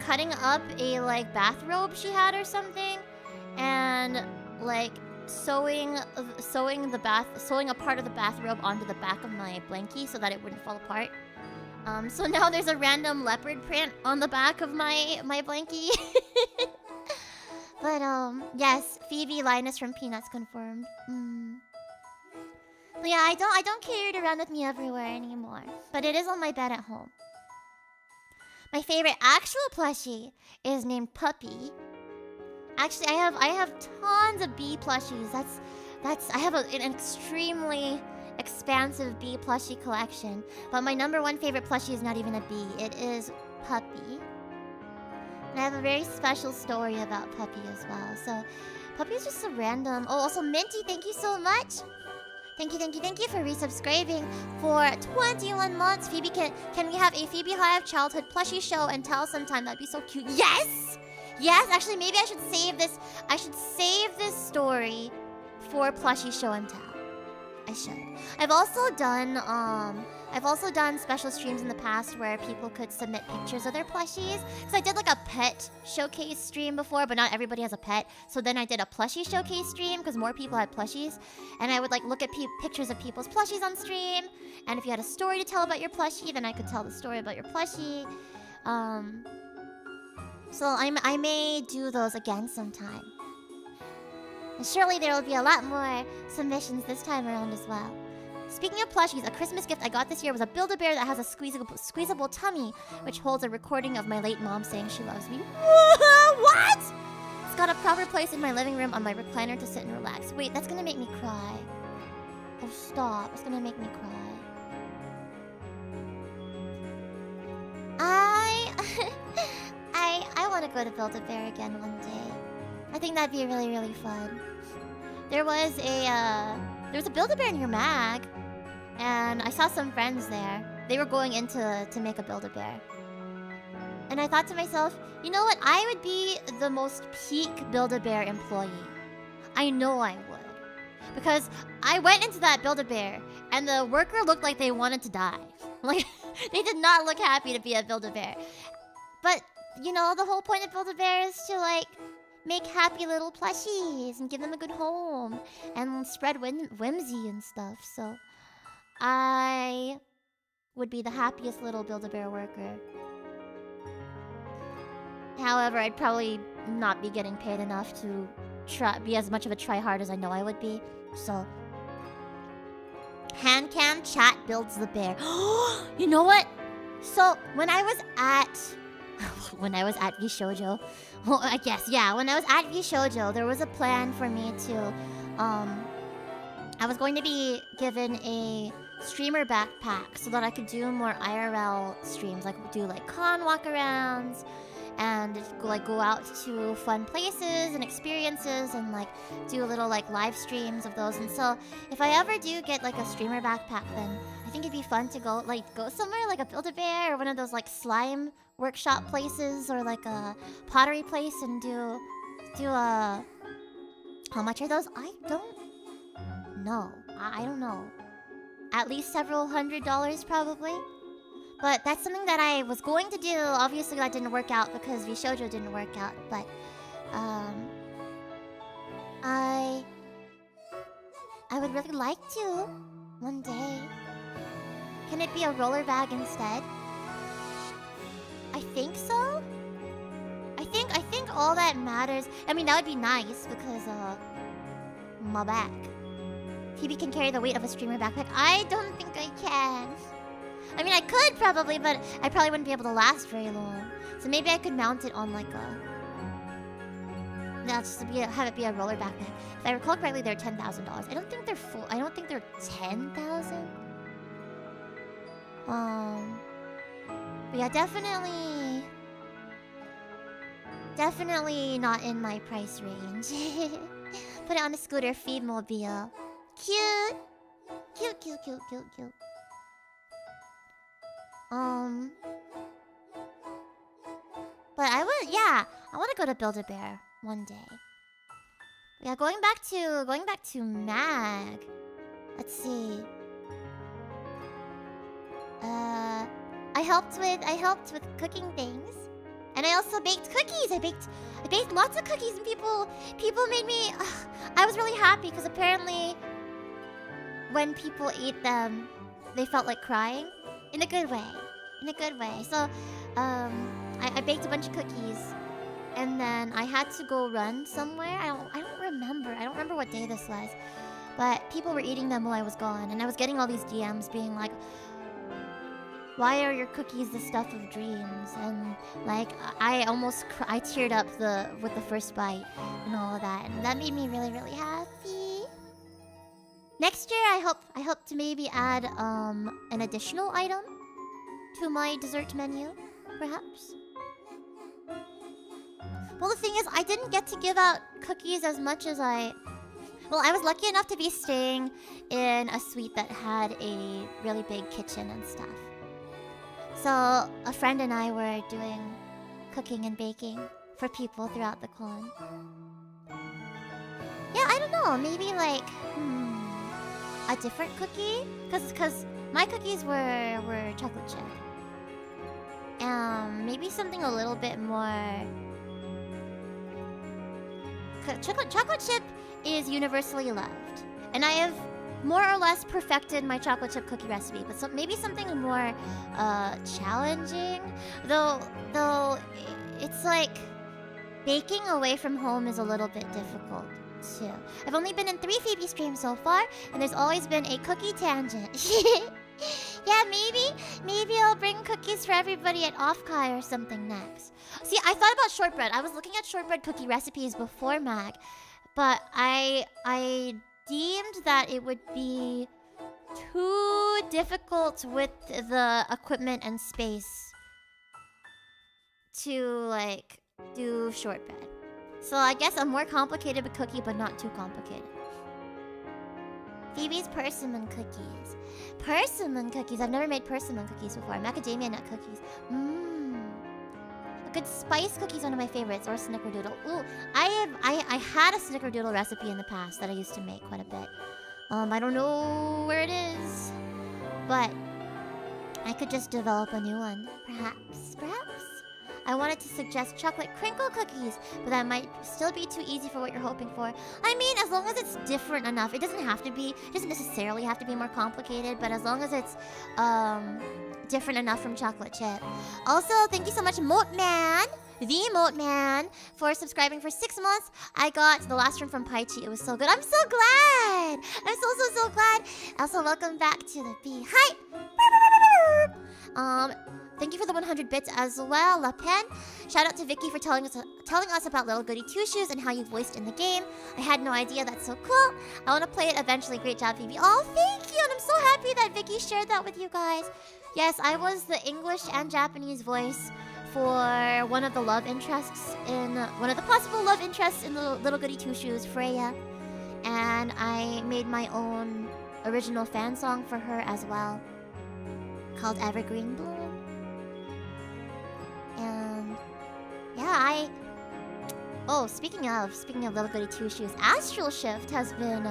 [SPEAKER 1] cutting up a like bathrobe she had or something, and like sewing a part of the bathrobe onto the back of my blankie so that it wouldn't fall apart. So now there's a random leopard print on the back of my blankie. But yes, Phoebe Linus from Peanuts confirmed. But yeah, I don't carry it around with me everywhere anymore. But it is on my bed at home. My favorite actual plushie is named Puppy. Actually, I have tons of bee plushies. I have an extremely expansive bee plushie collection. But my number one favorite plushie is not even a bee. It is Puppy. And I have a very special story about Puppy as well. So Puppy is just so random. Oh, also Minty, thank you so much. Thank you for resubscribing for 21 months. Phoebe, can we have a FeebeeHive childhood plushie show and tell sometime? That'd be so cute. Yes! Yes, actually maybe I should save this. I should save this story for plushie show and tell. I should. I've also done special streams in the past where people could submit pictures of their plushies. So I did like a pet showcase stream before, but not everybody has a pet. So then I did a plushie showcase stream because more people had plushies. And I would like look at pictures of people's plushies on stream. And if you had a story to tell about your plushie, then I could tell the story about your plushie. So I may do those again sometime. And surely there will be a lot more submissions this time around as well. Speaking of plushies, a Christmas gift I got this year was a Build-A-Bear that has a squeezable tummy, which holds a recording of my late mom saying she loves me. What? It's got a proper place in my living room on my recliner to sit and relax. Wait, that's gonna make me cry. Oh, stop. It's gonna make me cry. I want to go to Build-A-Bear again one day. I think that'd be really, really fun. There was a Build-A-Bear near Mag, and I saw some friends there. They were going in to make a Build-A-Bear. And I thought to myself, you know what? I would be the most peak Build-A-Bear employee. I know I would. Because I went into that Build-A-Bear, and the worker looked like they wanted to die. Like, they did not look happy to be a Build-A-Bear. But, you know, the whole point of Build-A-Bear is to, like, make happy little plushies and give them a good home and spread whimsy and stuff. So, I would be the happiest little Build-A-Bear worker. However, I'd probably not be getting paid enough to be as much of a try-hard as I know I would be. So, hand cam chat builds the bear. You know what? So, when I was at VShoujo, well, I guess, yeah, when I was at VShoujo, there was a plan for me to, I was going to be given a streamer backpack so that I could do more IRL streams, like do like con walkarounds, and like go out to fun places and experiences and like do little like live streams of those. And so if I ever do get like a streamer backpack, then I think it'd be fun to go somewhere like a Build-A-Bear or one of those like slime workshop places or like a pottery place and do a how much are those? I don't know. I don't know. At least several $100s probably. But that's something that I was going to do. Obviously, that didn't work out because VShoujo didn't work out. But, I would really like to one day. Can it be a roller bag instead? I think so. I think all that matters. I mean, that would be nice because, my back. Phoebe can carry the weight of a streamer backpack. I don't think I can. I mean, I could probably, but I probably wouldn't be able to last very long. So maybe I could mount it on like a... No, just have it be a roller backpack. If I recall correctly, they're $10,000. I don't think they're full. I don't think they're 10,000. But yeah, definitely not in my price range. Put it on a scooter, feed mobile. Cute. Cute. But I want to go to Build-A-Bear one day. Yeah, going back to Mag. Let's see. I helped with cooking things, and I also baked cookies. I baked lots of cookies, and people made me. I was really happy because apparently, when people eat them, they felt like crying. In a good way. So, I baked a bunch of cookies, and then I had to go run somewhere. I don't remember what day this was, but people were eating them while I was gone, and I was getting all these DMs being like, "Why are your cookies the stuff of dreams?" And like, I teared up with the first bite and all of that, and that made me really, really happy. Next year, I hope to maybe add an additional item to my dessert menu, perhaps. Well, the thing is, I didn't get to give out cookies as much as I was lucky enough to be staying in a suite that had a really big kitchen and stuff. So a friend and I were doing cooking and baking for people throughout the con. Yeah, I don't know, maybe like a different cookie, because my cookies were chocolate chip. Maybe something a little bit more. Chocolate chip is universally loved, and I have more or less perfected my chocolate chip cookie recipe. But maybe something more challenging, though it's like baking away from home is a little bit difficult too. I've only been in 3 Phoebe streams so far, and there's always been a cookie tangent. Yeah, maybe I'll bring cookies for everybody at Offkai or something next. See, I thought about shortbread. I was looking at shortbread cookie recipes before Mag, but I deemed that it would be too difficult with the equipment and space to like do shortbread. So I guess a more complicated cookie, but not too complicated. Phoebe's persimmon cookies. Persimmon cookies. I've never made persimmon cookies before. Macadamia nut cookies. A good spice cookie is one of my favorites, or snickerdoodle. Ooh, I had a snickerdoodle recipe in the past that I used to make quite a bit. I don't know where it is, but I could just develop a new one. Perhaps. I wanted to suggest chocolate crinkle cookies, but that might still be too easy for what you're hoping for. I mean, as long as it's different enough. It doesn't necessarily have to be more complicated, but as long as it's different enough from chocolate chip. Also, thank you so much, Moatman, the Moatman, for subscribing for 6 months. I got the last one from Paichi. It was so good. I'm so glad. I'm so glad. Also, welcome back to the Beehive. Thank you for the 100 bits as well, La Pen. Shout out to Vicky for telling us about Little Goody Two Shoes and how you voiced in the game. I had no idea. That's so cool. I want to play it eventually. Great job, Phoebe. Oh, thank you. And I'm so happy that Vicky shared that with you guys. Yes, I was the English and Japanese voice for one of the love interests in one of the possible love interests in the Little Goody Two Shoes, Freya. And I made my own original fan song for her as well, called Evergreen Bloom. And yeah, speaking of Little Goody Two Shoes, Astral Shift has been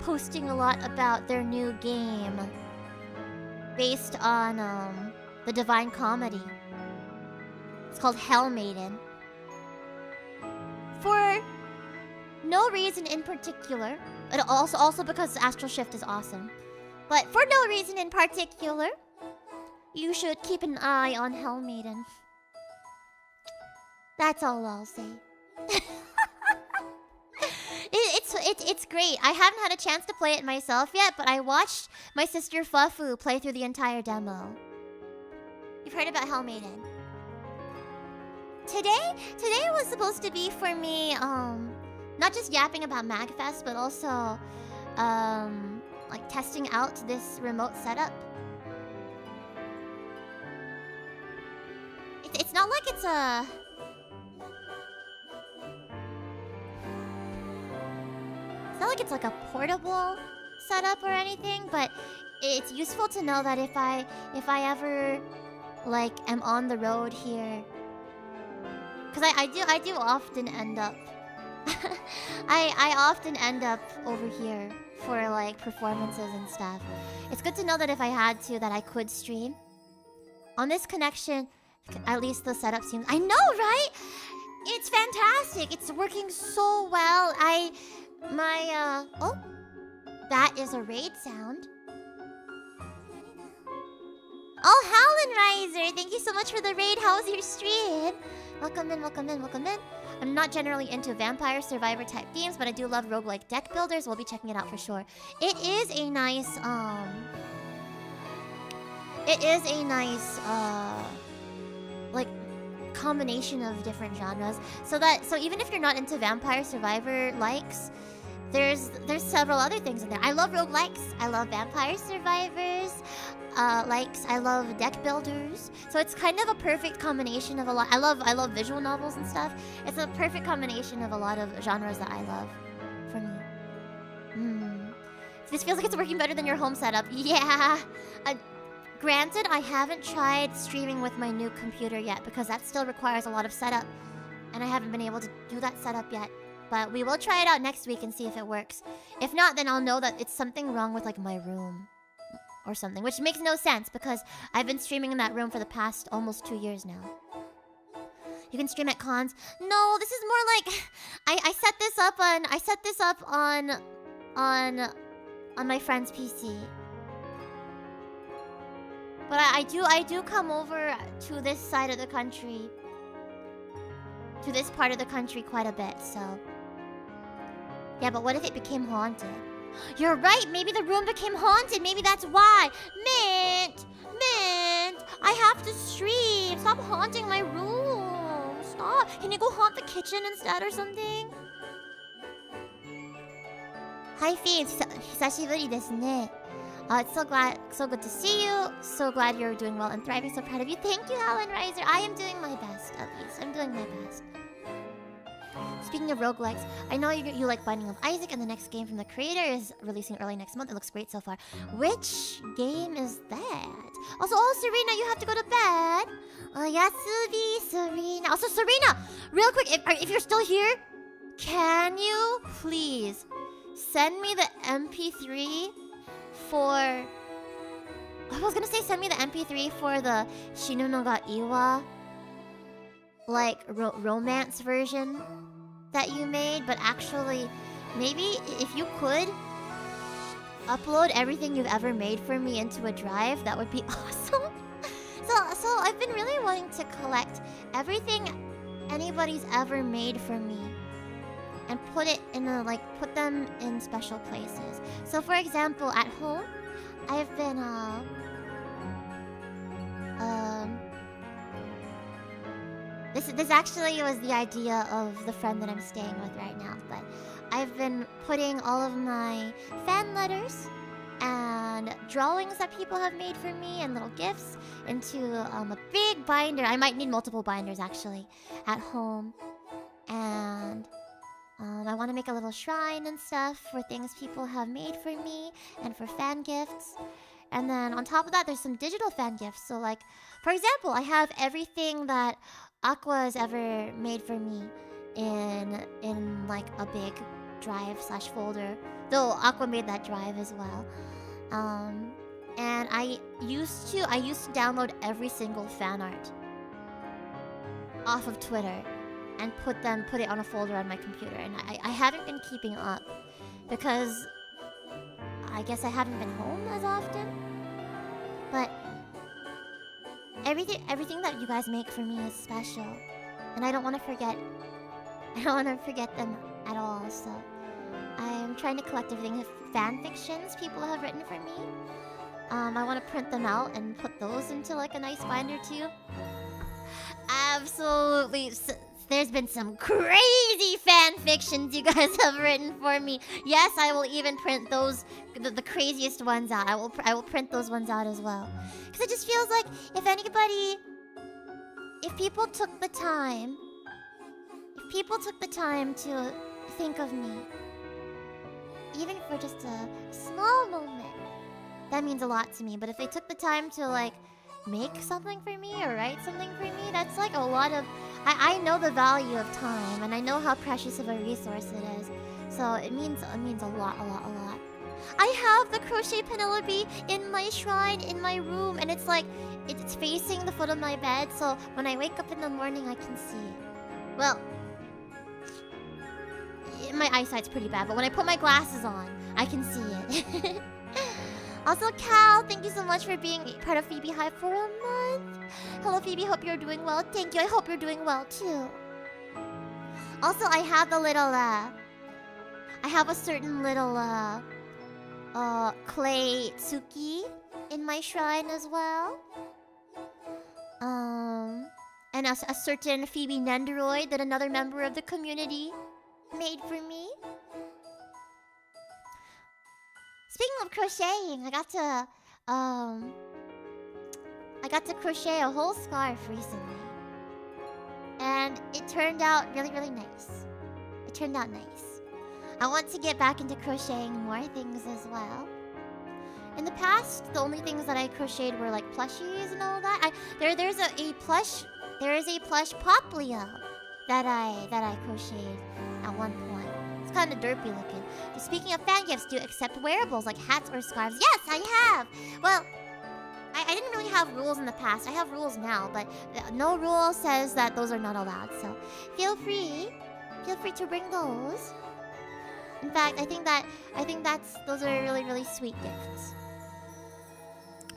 [SPEAKER 1] posting a lot about their new game based on the Divine Comedy. It's called Hell Maiden. For no reason in particular, and also because Astral Shift is awesome. But for no reason in particular, you should keep an eye on Hell Maiden. That's all I'll say. It's great. I haven't had a chance to play it myself yet, but I watched my sister Fufu play through the entire demo. You've heard about Hell Maiden. Today was supposed to be for me, not just yapping about MAGFest, but also, like testing out this remote setup. It's not like it's a... It's not like it's like a portable setup or anything, but it's useful to know that if I ever like am on the road here, because I do often end up I often end up over here for like performances and stuff. It's good to know that if I had to, that I could stream on this connection. At least the setup seems... I know, right? It's fantastic. It's working so well. Oh, that is a raid sound. Oh, Howlin' Riser, thank you so much for the raid. How was your stream? Welcome in. I'm not generally into Vampire Survivor type themes, but I do love roguelike deck builders. We'll be checking it out for sure. It is a nice, like combination of different genres. So even if you're not into Vampire Survivor likes, there's several other things in there. I love roguelikes. I love Vampire Survivors. Likes. I love deck builders. So it's kind of a perfect combination of a lot. I love visual novels and stuff. It's a perfect combination of a lot of genres that I love. For me. This feels like it's working better than your home setup. Yeah. Granted, I haven't tried streaming with my new computer yet because that still requires a lot of setup, and I haven't been able to do that setup yet. But we will try it out next week and see if it works. If not, then I'll know that it's something wrong with like my room or something, which makes no sense because I've been streaming in that room for the past almost 2 years now. You can stream at cons. No, this is more like I set this up on my friend's PC. But I do come over to this side of the country, to this part of the country quite a bit, so... Yeah, but what if it became haunted? You're right, maybe the room became haunted, maybe that's why! Mint! I have to stream! Stop haunting my room! Stop! Can you go haunt the kitchen instead or something? Hi, Phoebe. 久しぶりですね. It's so good to see you. So glad you're doing well and thriving. So proud of you. Thank you, Alan Riser. I am doing my best, at least. I'm doing my best. Speaking of roguelikes, I know you like Binding of Isaac, and the next game from the creator is releasing early next month. It looks great so far. Which game is that? Also, oh, Serena, you have to go to bed. Yasubi, Serena. Also, Serena, real quick, if you're still here, can you please send me the MP3 for... I was gonna say send me the MP3 for the Shinu no ga Iwa, like, romance version that you made, but actually, maybe if you could upload everything you've ever made for me into a drive, that would be awesome. So I've been really wanting to collect everything anybody's ever made for me and put it in put them in special places. So for example, at home, I've been This actually was the idea of the friend that I'm staying with right now, but I've been putting all of my fan letters and drawings that people have made for me and little gifts into a big binder. I might need multiple binders actually at home. And I want to make a little shrine and stuff for things people have made for me and for fan gifts. And then on top of that, there's some digital fan gifts. So like, for example, I have everything that Aqua has ever made for me in like a big drive/folder. Though Aqua made that drive as well. And I used to download every single fan art off of Twitter and put it on a folder on my computer. And I haven't been keeping up because I guess I haven't been home as often. But everything that you guys make for me is special, and I don't want to forget them at all. So I'm trying to collect everything, fan fictions people have written for me. I want to print them out and put those into like a nice binder too. Absolutely. There's been some crazy fan fictions you guys have written for me. Yes, I will even print those, the craziest ones out. I will print those ones out as well. Because it just feels like if people took the time to think of me, even for just a small moment, that means a lot to me. But if they took the time to like make something for me or write something for me, that's like a lot of... I know the value of time, and I know how precious of a resource it is. So it means a lot. I have the crochet Penelope in my shrine in my room, and it's like it's facing the foot of my bed, so when I wake up in the morning I can see it. Well, my eyesight's pretty bad, but when I put my glasses on, I can see it. Also, Cal, thank you so much for being part of FeebeeHive for a month. Hello, Phoebe. Hope you're doing well. Thank you. I hope you're doing well, too. Also, I have the little, I have a certain little, clay Tsuki in my shrine as well. And a certain Phoebe Nendoroid that another member of the community made for me. Speaking of crocheting, I got to crochet a whole scarf recently. And it turned out really, really nice. It turned out nice. I want to get back into crocheting more things as well. In the past, the only things that I crocheted were like plushies and all that. There is a plush Pop Leo that I crocheted at one point. It's kind of derpy looking. But speaking of fan gifts, do you accept wearables like hats or scarves? Yes, I have. Well, I didn't really have rules in the past. I have rules now, but no rule says that those are not allowed. So feel free to bring those. In fact, I think those are really, really sweet gifts.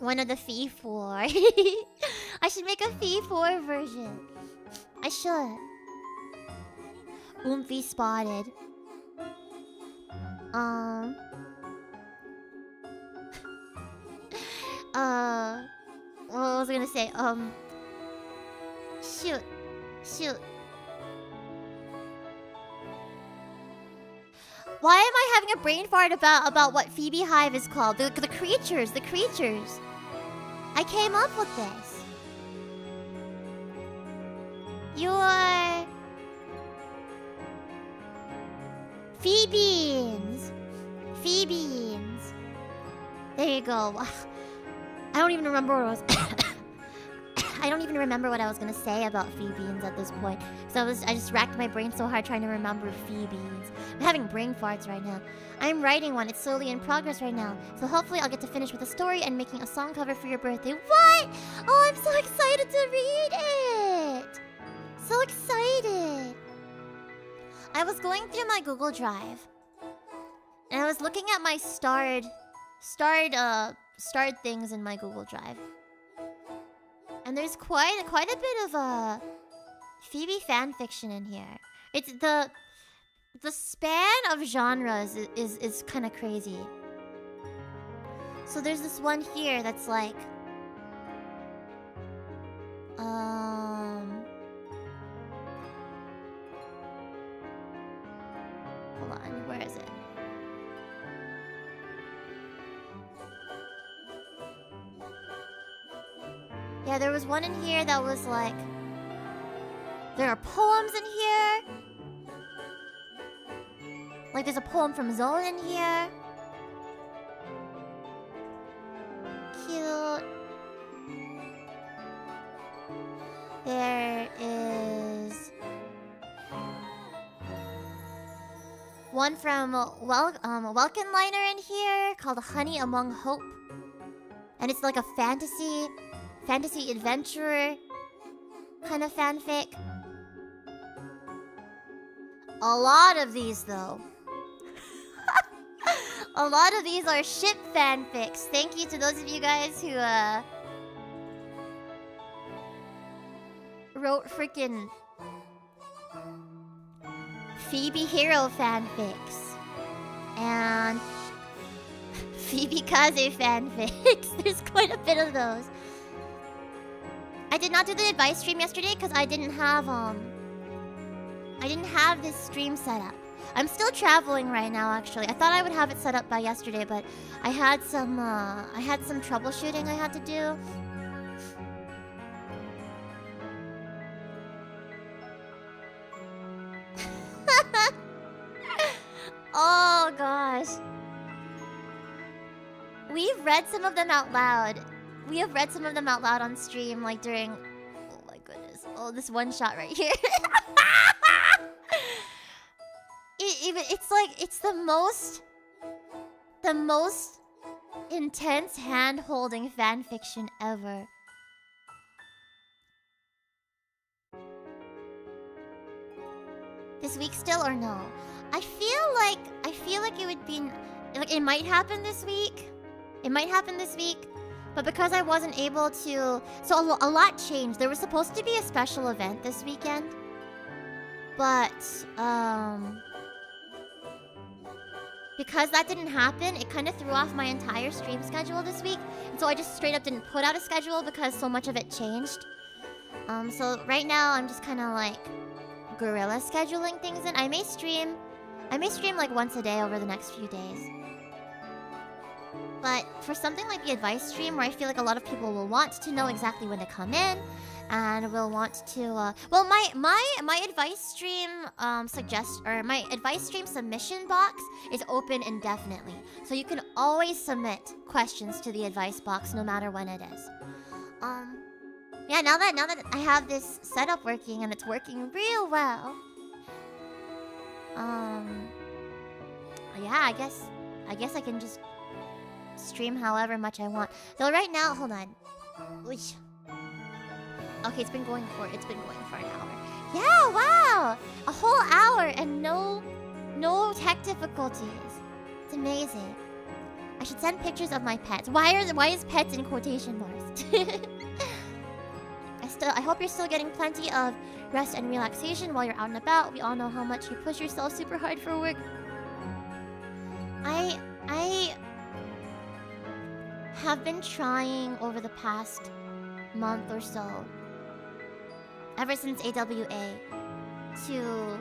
[SPEAKER 1] One of the Fee 4. I should make a Fee 4 version. I should. Oomphy spotted. What was I gonna say? Shoot. Why am I having a brain fart about what FeebeeHive is called? The creatures. I came up with this. Phoebeans. There you go. I don't even remember what I was... I don't even remember what I was gonna say about Phoebeans at this point. So I just racked my brain so hard trying to remember Phoebeans. I'm having brain farts right now. I'm writing one. It's slowly in progress right now. So hopefully I'll get to finish with a story and making a song cover for your birthday. What? Oh, I'm so excited to read it. So excited. I was going through my Google Drive. And I was looking at my starred things in my Google Drive. And there's quite a bit of Phoebe fanfiction in here. It's the span of genres is kind of crazy. So there's this one here that's like hold on, where is it? Yeah, there was one in here that was like... There are poems in here. Like there's a poem from Zone in here. Cute. There is... one from Welkenliner in here called Honey Among Hope. And it's like a fantasy adventurer kind of fanfic. A lot of these though. A lot of these are ship fanfics. Thank you to those of you guys who wrote freaking Phoebe hero fanfics and Phoebe Kaze fanfics. There's quite a bit of those. I did not do the advice stream yesterday because I didn't have this stream set up. I'm still traveling right now actually. I thought I would have it set up by yesterday, but I had some troubleshooting I had to do. Oh gosh. We've read some of them out loud. We have read some of them out loud on stream, like during... Oh my goodness. Oh, this one shot right here. It's like, it's the most intense hand-holding fanfiction ever. This week still or no? I feel like it would be... Like, it might happen this week. It might happen this week. But because I wasn't able to... So a lot changed. There was supposed to be a special event this weekend. But, because that didn't happen, it kind of threw off my entire stream schedule this week. And so I just straight up didn't put out a schedule because so much of it changed. So right now I'm just kind of like guerrilla scheduling things in. I may stream like once a day over the next few days. But for something like the advice stream, where I feel like a lot of people will want to know exactly when to come in, and will want to, well, my advice stream my advice stream submission box is open indefinitely, so you can always submit questions to the advice box, no matter when it is. Yeah, now that I have this setup working and it's working real well, yeah, I guess I can just stream however much I want. Though right now, hold on. Oosh. Okay, it's been going for an hour. Yeah, wow! A whole hour and no tech difficulties. It's amazing. I should send pictures of my pets. Why is pets in quotation marks? I hope you're still getting plenty of rest and relaxation while you're out and about. We all know how much you push yourself super hard for work. I have been trying over the past month or so, ever since AWA, to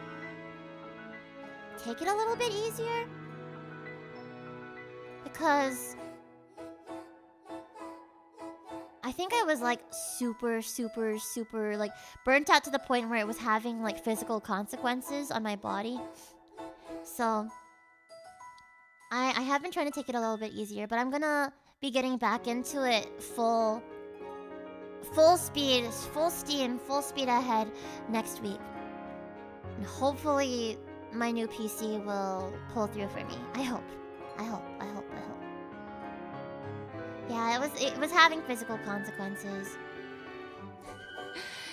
[SPEAKER 1] take it a little bit easier, because I think I was like super like burnt out to the point where it was having like physical consequences on my body. So I have been trying to take it a little bit easier, but I'm gonna be getting back into it full speed, full steam, full speed ahead next week. And hopefully my new PC will pull through for me. I hope. Yeah, it was having physical consequences.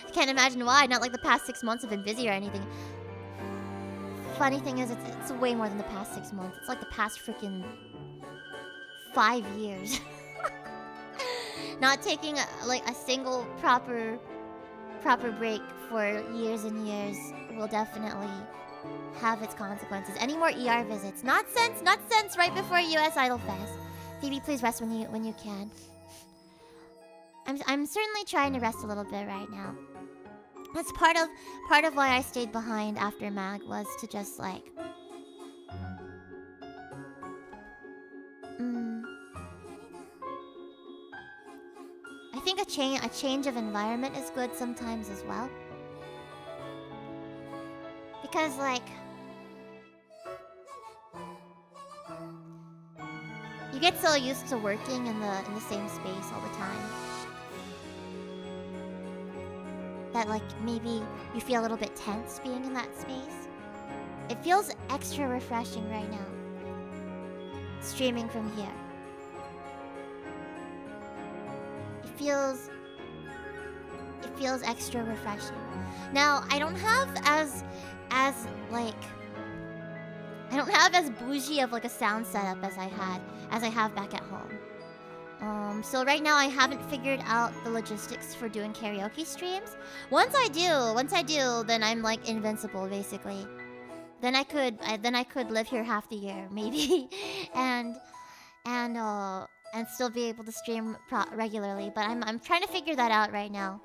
[SPEAKER 1] I can't imagine why. Not like the past 6 months have been busy or anything. Funny thing is, it's way more than the past 6 months. It's like the past freaking 5 years. Not taking a single proper break for years and years will definitely have its consequences. Any more ER visits? Not since right before US Idol Fest. Phoebe, please rest when you can. I'm certainly trying to rest a little bit right now. That's part of why I stayed behind after Mag, was to just like I think a change of environment is good sometimes as well. Because like you get so used to working in the same space all the time that like maybe you feel a little bit tense being in that space. It feels extra refreshing right now, streaming from here. It feels extra refreshing. Now, I don't have as bougie of like a sound setup as I have back at home. So right now I haven't figured out the logistics for doing karaoke streams. Once I do, then I'm like invincible basically. Then I could live here half the year maybe, and still be able to stream regularly. But I'm trying to figure that out right now.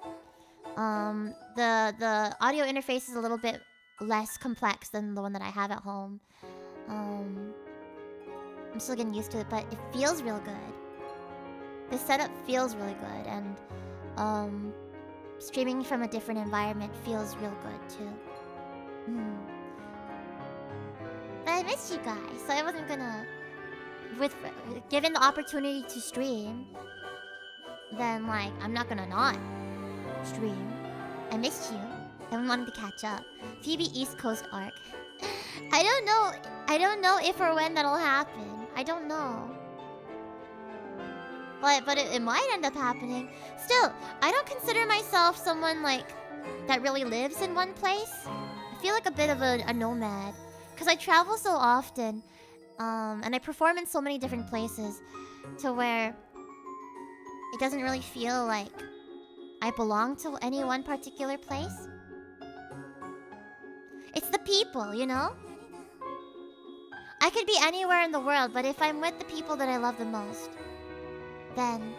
[SPEAKER 1] The audio interface is a little bit less complex than the one that I have at home. I'm still getting used to it, but it feels real good. The setup feels really good, and streaming from a different environment feels real good too. But I missed you guys, so I wasn't gonna. Given the opportunity to stream, then like I'm not gonna not stream. I missed you. I wanted to catch up. Phoebe East Coast arc. I don't know if or when that'll happen. I don't know. But it might end up happening. Still, I don't consider myself someone like that really lives in one place. I feel like a bit of a nomad, because I travel so often, and I perform in so many different places, to where it doesn't really feel like I belong to any one particular place. It's the people, you know? I could be anywhere in the world, but if I'm with the people that I love the most, then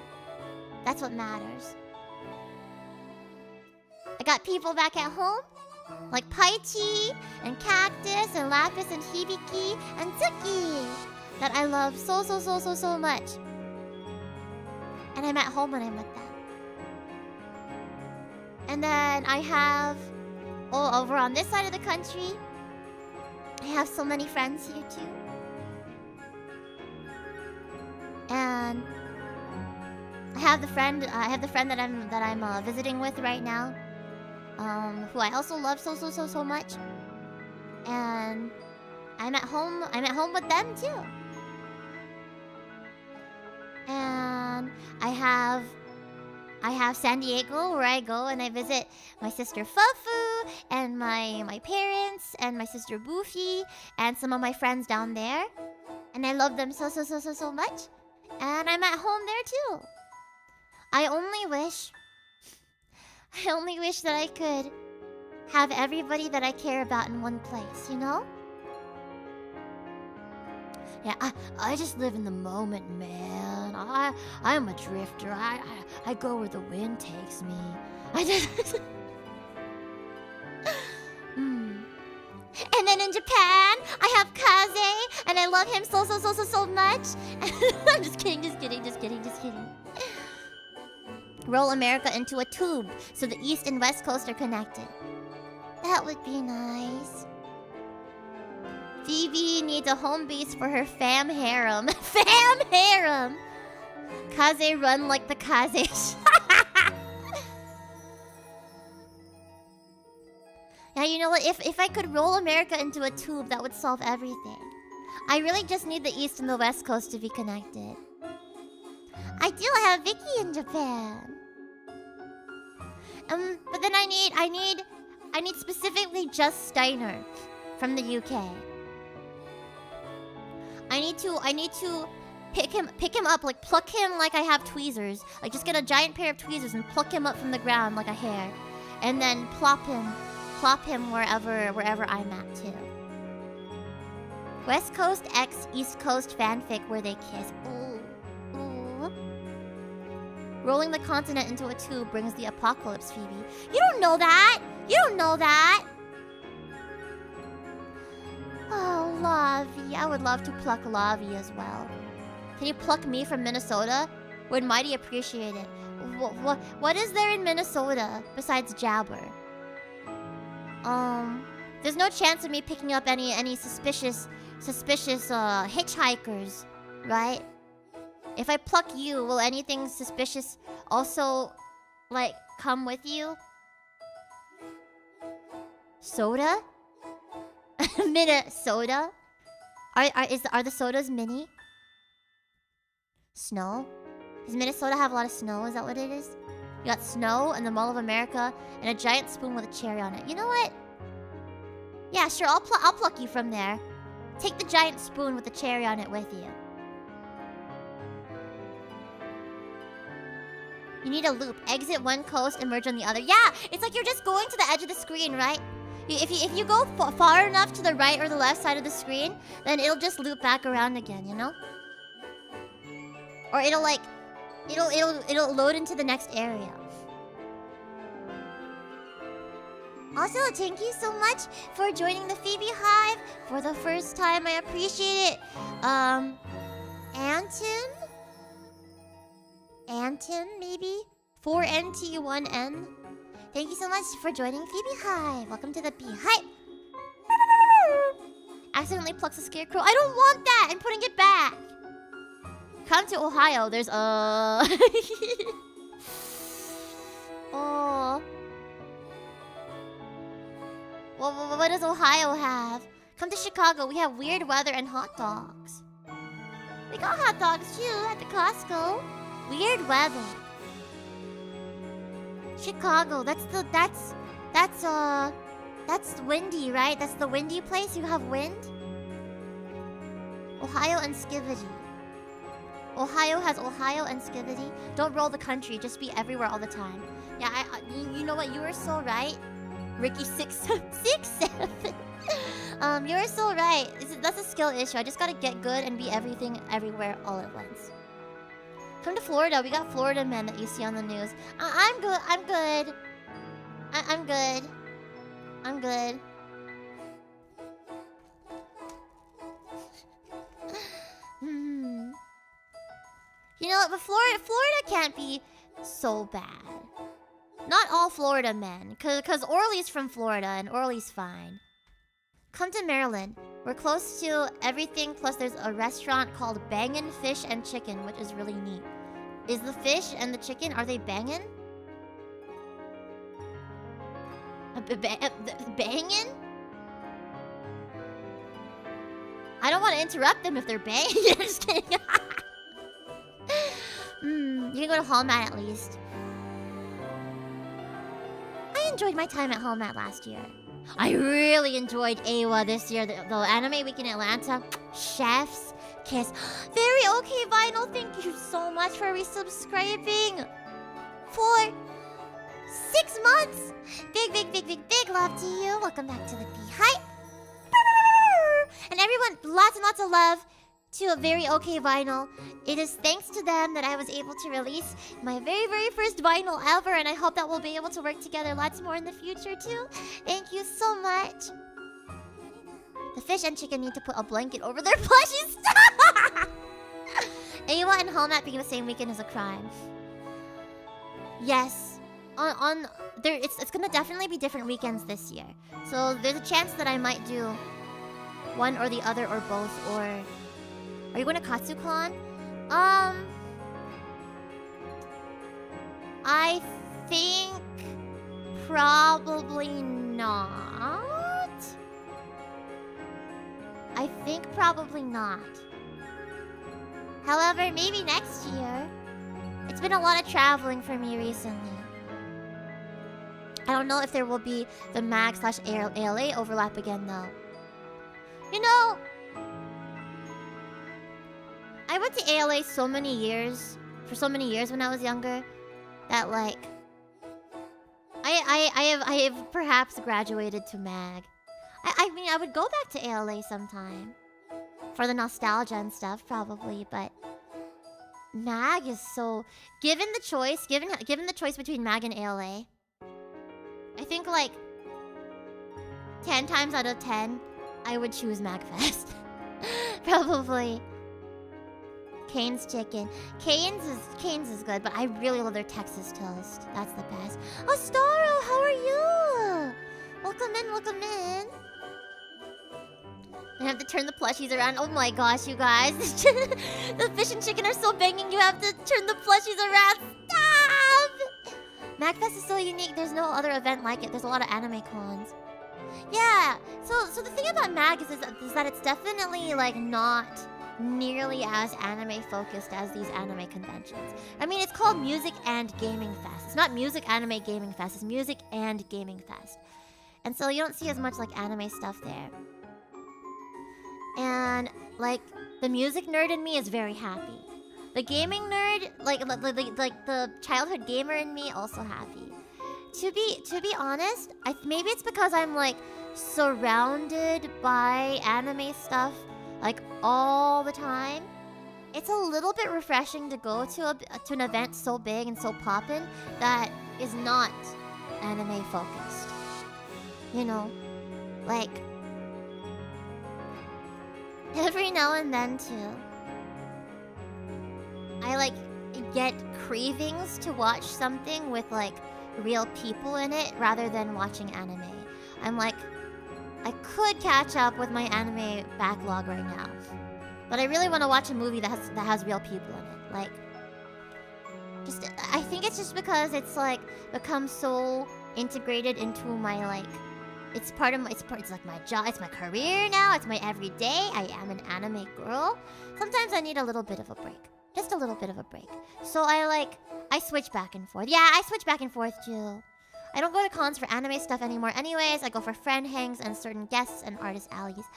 [SPEAKER 1] that's what matters. I got people back at home, like Paichi, and Cactus, and Lapis, and Hibiki, and Tsuki, that I love so much. And I'm at home when I'm with them. And then I have, over on this side of the country, I have so many friends here too. And I have the friend that I'm visiting with right now, who I also love so much. And I'm at home with them too. And I have San Diego, where I go and I visit my sister Fufu and my parents and my sister Boofy and some of my friends down there. And I love them so much. And I'm at home there too. I only wish that I could have everybody that I care about in one place, you know? Yeah, I just live in the moment, man. I'm a drifter. I go where the wind takes me. I just And then in Japan, I have Kaze, and I love him so much. I'm just kidding. Roll America into a tube so the East and West Coast are connected. That would be nice. Phoebe needs a home base for her fam harem. Fam harem! Kaze run like the Kaze. Yeah, you know what? If I could roll America into a tube, that would solve everything. I really just need the East and the West Coast to be connected. I do have Vicky in Japan. But then I need specifically just Steiner from the UK. I need to pick him up, like pluck him like I have tweezers. Like just get a giant pair of tweezers and pluck him up from the ground like a hair. And then plop him wherever I'm at too. West Coast X East Coast fanfic where they kiss. Ooh. Ooh. Rolling the continent into a tube brings the apocalypse, Phoebe. You don't know that! You don't know that! Oh, Lavi. I would love to pluck Lavi as well. Can you pluck me from Minnesota? Would mighty appreciate it. What is there in Minnesota besides Jabber? There's no chance of me picking up any suspicious hitchhikers, right? If I pluck you, will anything suspicious also, like, come with you? Soda? Minnesota? Are the sodas mini? Snow? Does Minnesota have a lot of snow? Is that what it is? You got snow and the Mall of America and a giant spoon with a cherry on it. You know what? Yeah, sure. I'll pluck you from there. Take the giant spoon with the cherry on it with you. You need a loop. Exit one coast, emerge on the other. Yeah, it's like you're just going to the edge of the screen, right? If you go far enough to the right or the left side of the screen, then it'll just loop back around again, you know? Or it'll like it'll load into the next area. Also, thank you so much for joining the Phoebe Hive for the first time. I appreciate it. Anton, maybe? 4NT, 1N. Thank you so much for joining Phoebe Hive. Welcome to the Beehive. Accidentally plucks a scarecrow. I don't want that! I'm putting it back. Come to Ohio. There's oh. Well, what does Ohio have? Come to Chicago. We have weird weather and hot dogs. We got hot dogs too at the Costco. Weird weather. Chicago. That's windy, right? That's the windy place. You have wind. Ohio and Skivity. Ohio has Ohio and Skivity. Don't roll the country. Just be everywhere all the time. Yeah, you know what? You were so right. Ricky 667. You were so right. That's a skill issue. I just gotta get good and be everything everywhere all at once. Come to Florida. We got Florida men that you see on the news. I'm good. I'm good. I'm good. I'm good. You know, but Florida can't be so bad. Not all Florida men, cause Orly's from Florida and Orly's fine. Come to Maryland. We're close to everything, plus there's a restaurant called Bangin' Fish and Chicken, which is really neat. Is the fish and the chicken, are they bangin'? Bangin'? I don't want to interrupt them if they're banging. Just kidding. You can go to Hallmat at least. I enjoyed my time at Hallmat last year. I really enjoyed AWA this year. The Anime Week in Atlanta. Chef's Kiss. Very okay, Vinyl. Thank you so much for resubscribing. For 6 months. Big love to you. Welcome back to the Beehive. And everyone, lots and lots of love to a very okay vinyl. It is thanks to them that I was able to release my very first vinyl ever, and I hope that we'll be able to work together lots more in the future too. Thank you so much. The fish and chicken need to put a blanket over their plushies. AWA and Hallmat being the same weekend is a crime. Yes. It's gonna definitely be different weekends this year. So there's a chance that I might do one or the other or both, or are you going to Katsucon? I think probably not. I think probably not. However, maybe next year. It's been a lot of traveling for me recently. I don't know if there will be the MAG/ALA overlap again though. You know, I went to ALA for so many years when I was younger that like I have perhaps graduated to MAG. I mean I would go back to ALA sometime for the nostalgia and stuff probably, but MAG is so given the choice between MAG and ALA, I think like 10 times out of 10 I would choose MAGFest. Probably. Cane's chicken. Cane's is good, but I really love their Texas toast. That's the best. Oh, Starro, how are you? Welcome in. I have to turn the plushies around. Oh my gosh, you guys. The fish and chicken are so banging, you have to turn the plushies around. Stop! MAGFest is so unique. There's no other event like it. There's a lot of anime cons. Yeah, so the thing about MAG is that it's definitely like not nearly as anime focused as these anime conventions. I mean, it's called Music and Gaming Fest. It's not Music Anime Gaming Fest, it's Music and Gaming Fest. And so you don't see as much like anime stuff there. And like the music nerd in me is very happy. The gaming nerd, like the childhood gamer in me, also happy. To be honest, maybe it's because I'm like surrounded by anime stuff like all the time. It's a little bit refreshing to go to an event so big and so poppin' that is not anime focused. You know, like every now and then too, I like get cravings to watch something with like real people in it rather than watching anime. I'm like, I could catch up with my anime backlog right now, but I really want to watch a movie that has real people in it. Like, just I think it's just because it's like become so integrated into my like, it's like my job, it's my career now, it's my everyday. I am an anime girl. Sometimes I need a little bit of a break, just a little bit of a break. So I switch back and forth. Yeah, I switch back and forth too. I don't go to cons for anime stuff anymore anyways. I go for friend hangs and certain guests and artist alleys.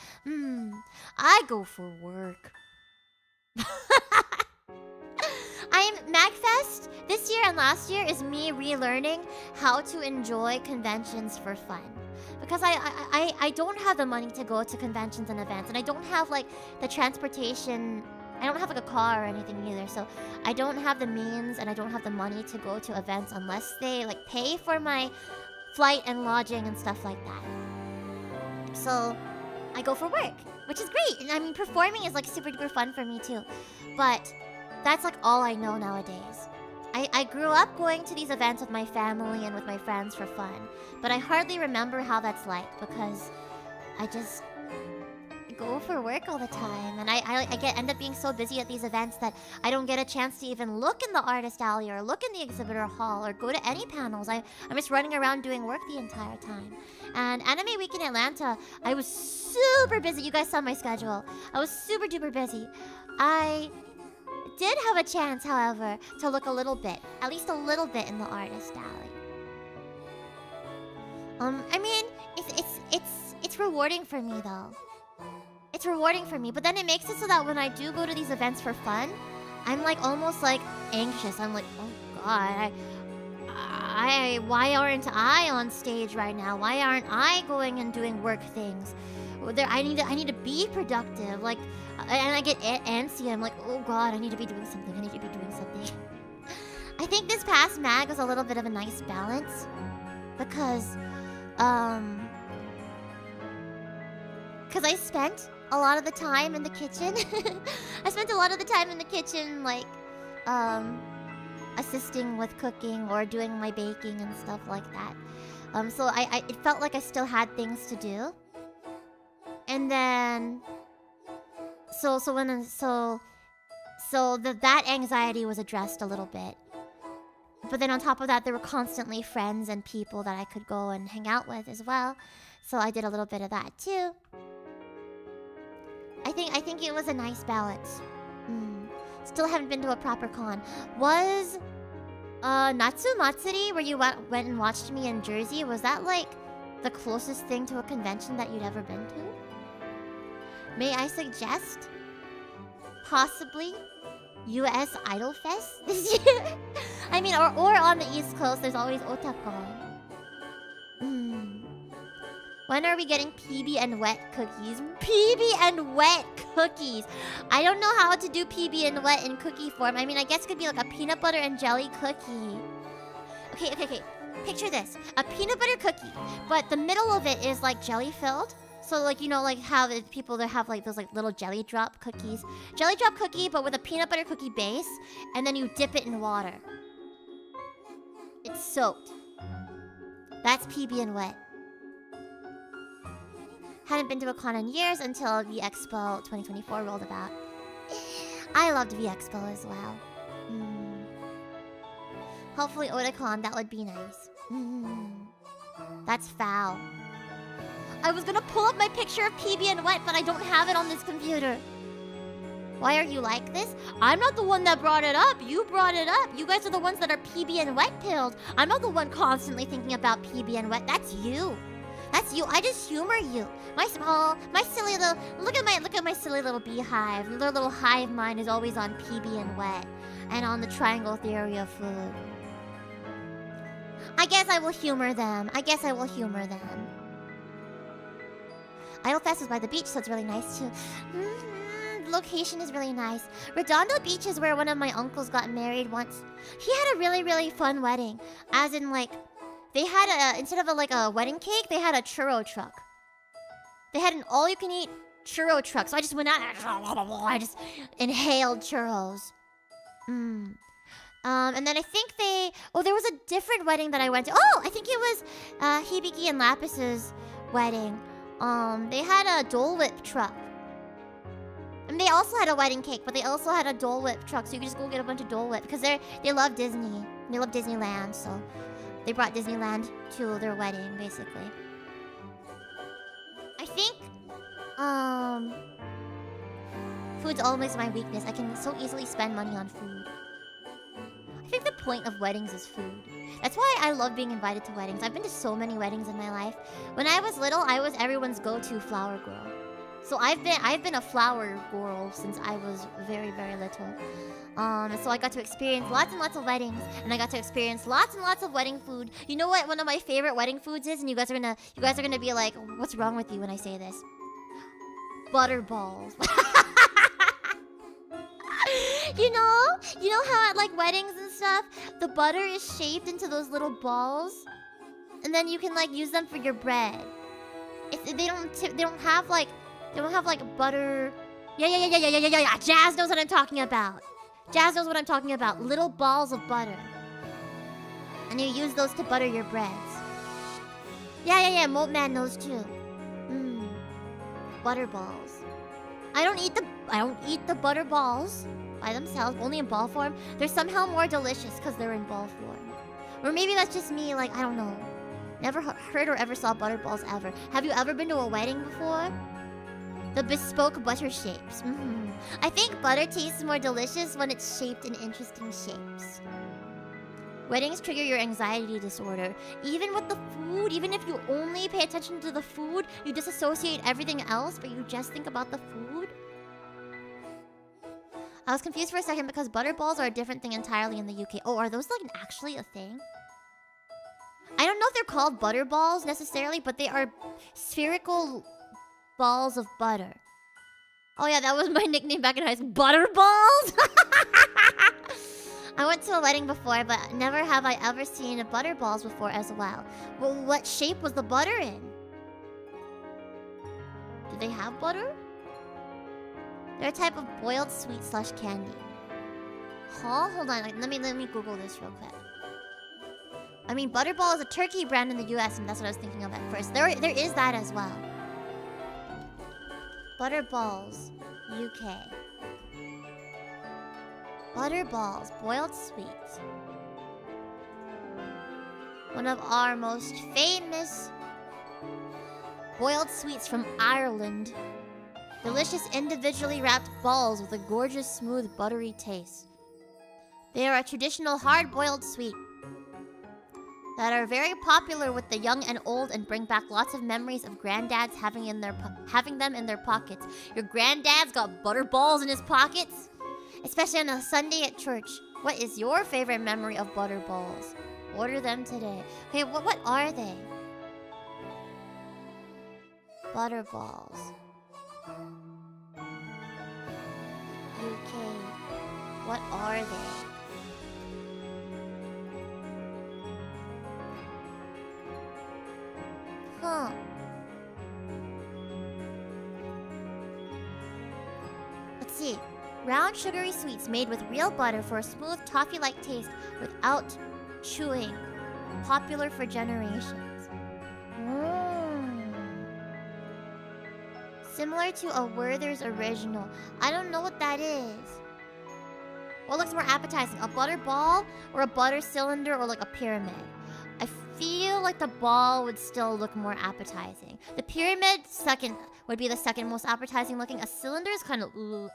[SPEAKER 1] I go for work. MAGFest this year and last year is me relearning how to enjoy conventions for fun. Because I don't have the money to go to conventions and events, and I don't have like the transportation. I don't have like a car or anything either, so I don't have the means and I don't have the money to go to events unless they like pay for my flight and lodging and stuff like that. So I go for work, which is great. And I mean, performing is like super duper fun for me too. But that's like all I know nowadays. I grew up going to these events with my family and with my friends for fun, but I hardly remember how that's like because I just go for work all the time, and I end up being so busy at these events that I don't get a chance to even look in the artist alley or look in the exhibitor hall or go to any panels. I'm just running around doing work the entire time. And Anime Week in Atlanta, I was super busy. You guys saw my schedule. I was super duper busy. I did have a chance, however, to look a little bit, at least a little bit, in the artist alley. I mean, it's rewarding for me though. It's rewarding for me, but then it makes it so that when I do go to these events for fun, I'm like almost like anxious. I'm like, oh god, why aren't I on stage right now? Why aren't I going and doing work things? I need to be productive. Like, and I get antsy. I'm like, oh god, I need to be doing something. I think this past MAG was a little bit of a nice balance because I spent a lot of the time in the kitchen. I spent a lot of the time in the kitchen, like, assisting with cooking or doing my baking and stuff like that. So it felt like I still had things to do. And then that anxiety was addressed a little bit. But then on top of that, there were constantly friends and people that I could go and hang out with as well. So I did a little bit of that too. I think it was a nice balance. Still haven't been to a proper con. Was Natsu Matsuri, where you went and watched me in Jersey, was that like the closest thing to a convention that you'd ever been to? May I suggest possibly US Idol Fest this year? I mean, or on the East Coast, there's always Otakon. When are we getting PB and wet cookies? PB and wet cookies! I don't know how to do PB and wet in cookie form. I mean, I guess it could be like a peanut butter and jelly cookie. Okay. Picture this. A peanut butter cookie, but the middle of it is like jelly filled. So like, you know, like how the people that have like those like little jelly drop cookies. Jelly drop cookie, but with a peanut butter cookie base. And then you dip it in water. It's soaked. That's PB and wet. Hadn't been to a con in years until V-Expo 2024 rolled about. I loved V-Expo as well. Hopefully Otakon, that would be nice. That's foul. I was gonna pull up my picture of PB and wet, but I don't have it on this computer. Why are you like this? I'm not the one that brought it up. You brought it up. You guys are the ones that are PB and wet pilled. I'm not the one constantly thinking about PB and wet. That's you. That's you. I just humor you. My silly little... Look at my silly little beehive. Their little hive mind is always on PB and wet. And on the triangle theory of food. I guess I will humor them. Idolfest was by the beach, so it's really nice too. The location is really nice. Redondo Beach is where one of my uncles got married once. He had a really, really fun wedding. As in, like... They had instead of a wedding cake, they had a churro truck. They had an all-you-can-eat churro truck. So I just went out and I just inhaled churros. And then I think there was a different wedding that I went to. Oh, I think it was Hibiki and Lapis's wedding. They had a Dole Whip truck. And they also had a wedding cake, but they also had a Dole Whip truck. So you could just go get a bunch of Dole Whip because they love Disney. They love Disneyland, so... They brought Disneyland to their wedding, basically. I think, food's always my weakness. I can so easily spend money on food. I think the point of weddings is food. That's why I love being invited to weddings. I've been to so many weddings in my life. When I was little, I was everyone's go-to flower girl. So I've been a flower girl since I was very, very little. So I got to experience lots and lots of weddings, and I got to experience lots and lots of wedding food. You know what one of my favorite wedding foods is? And you guys are gonna be like, what's wrong with you when I say this? Butterballs. You know how at like weddings and stuff, the butter is shaped into those little balls, and then you can like use them for your bread. They don't have like butter. Yeah. Jazz knows what I'm talking about. Little balls of butter. And you use those to butter your breads. Yeah. Molt Man knows too. Butter balls. I don't eat the butter balls by themselves, only in ball form. They're somehow more delicious because they're in ball form. Or maybe that's just me, like, I don't know. Never heard or ever saw butter balls ever. Have you ever been to a wedding before? The bespoke butter shapes. I think butter tastes more delicious when it's shaped in interesting shapes. Weddings trigger your anxiety disorder. Even with the food, even if you only pay attention to the food, you disassociate everything else, but you just think about the food. I was confused for a second because butter balls are a different thing entirely in the UK. Oh, are those like actually a thing? I don't know if they're called butter balls necessarily, but they are spherical balls of butter. Oh yeah, that was my nickname back in high school. Butter balls? I went to a wedding before, but never have I ever seen butter balls before as well. Well, what shape was the butter in? Did they have butter? They're a type of boiled sweet slush candy. Huh? Hold on, let me Google this real quick. I mean, Butterball is a turkey brand in the US, and that's what I was thinking of at first. There is that as well. Butterballs, UK. Butterballs, boiled sweets. One of our most famous boiled sweets from Ireland. Delicious individually wrapped balls with a gorgeous, smooth, buttery taste. They are a traditional hard-boiled sweet that are very popular with the young and old and bring back lots of memories of granddads having them in their pockets. Your granddad's got butterballs in his pockets? Especially on a Sunday at church. What is your favorite memory of butterballs? Order them today. Okay, what are they? Butterballs. UK. What are they? Huh. Let's see. Round sugary sweets made with real butter for a smooth toffee-like taste without chewing. Popular for generations. Similar to a Werther's original. I don't know what that is. What looks more appetizing? A butter ball or a butter cylinder or like a pyramid? I feel like the ball would still look more appetizing. The pyramid would be the second most appetizing looking. A cylinder is kind of ooh.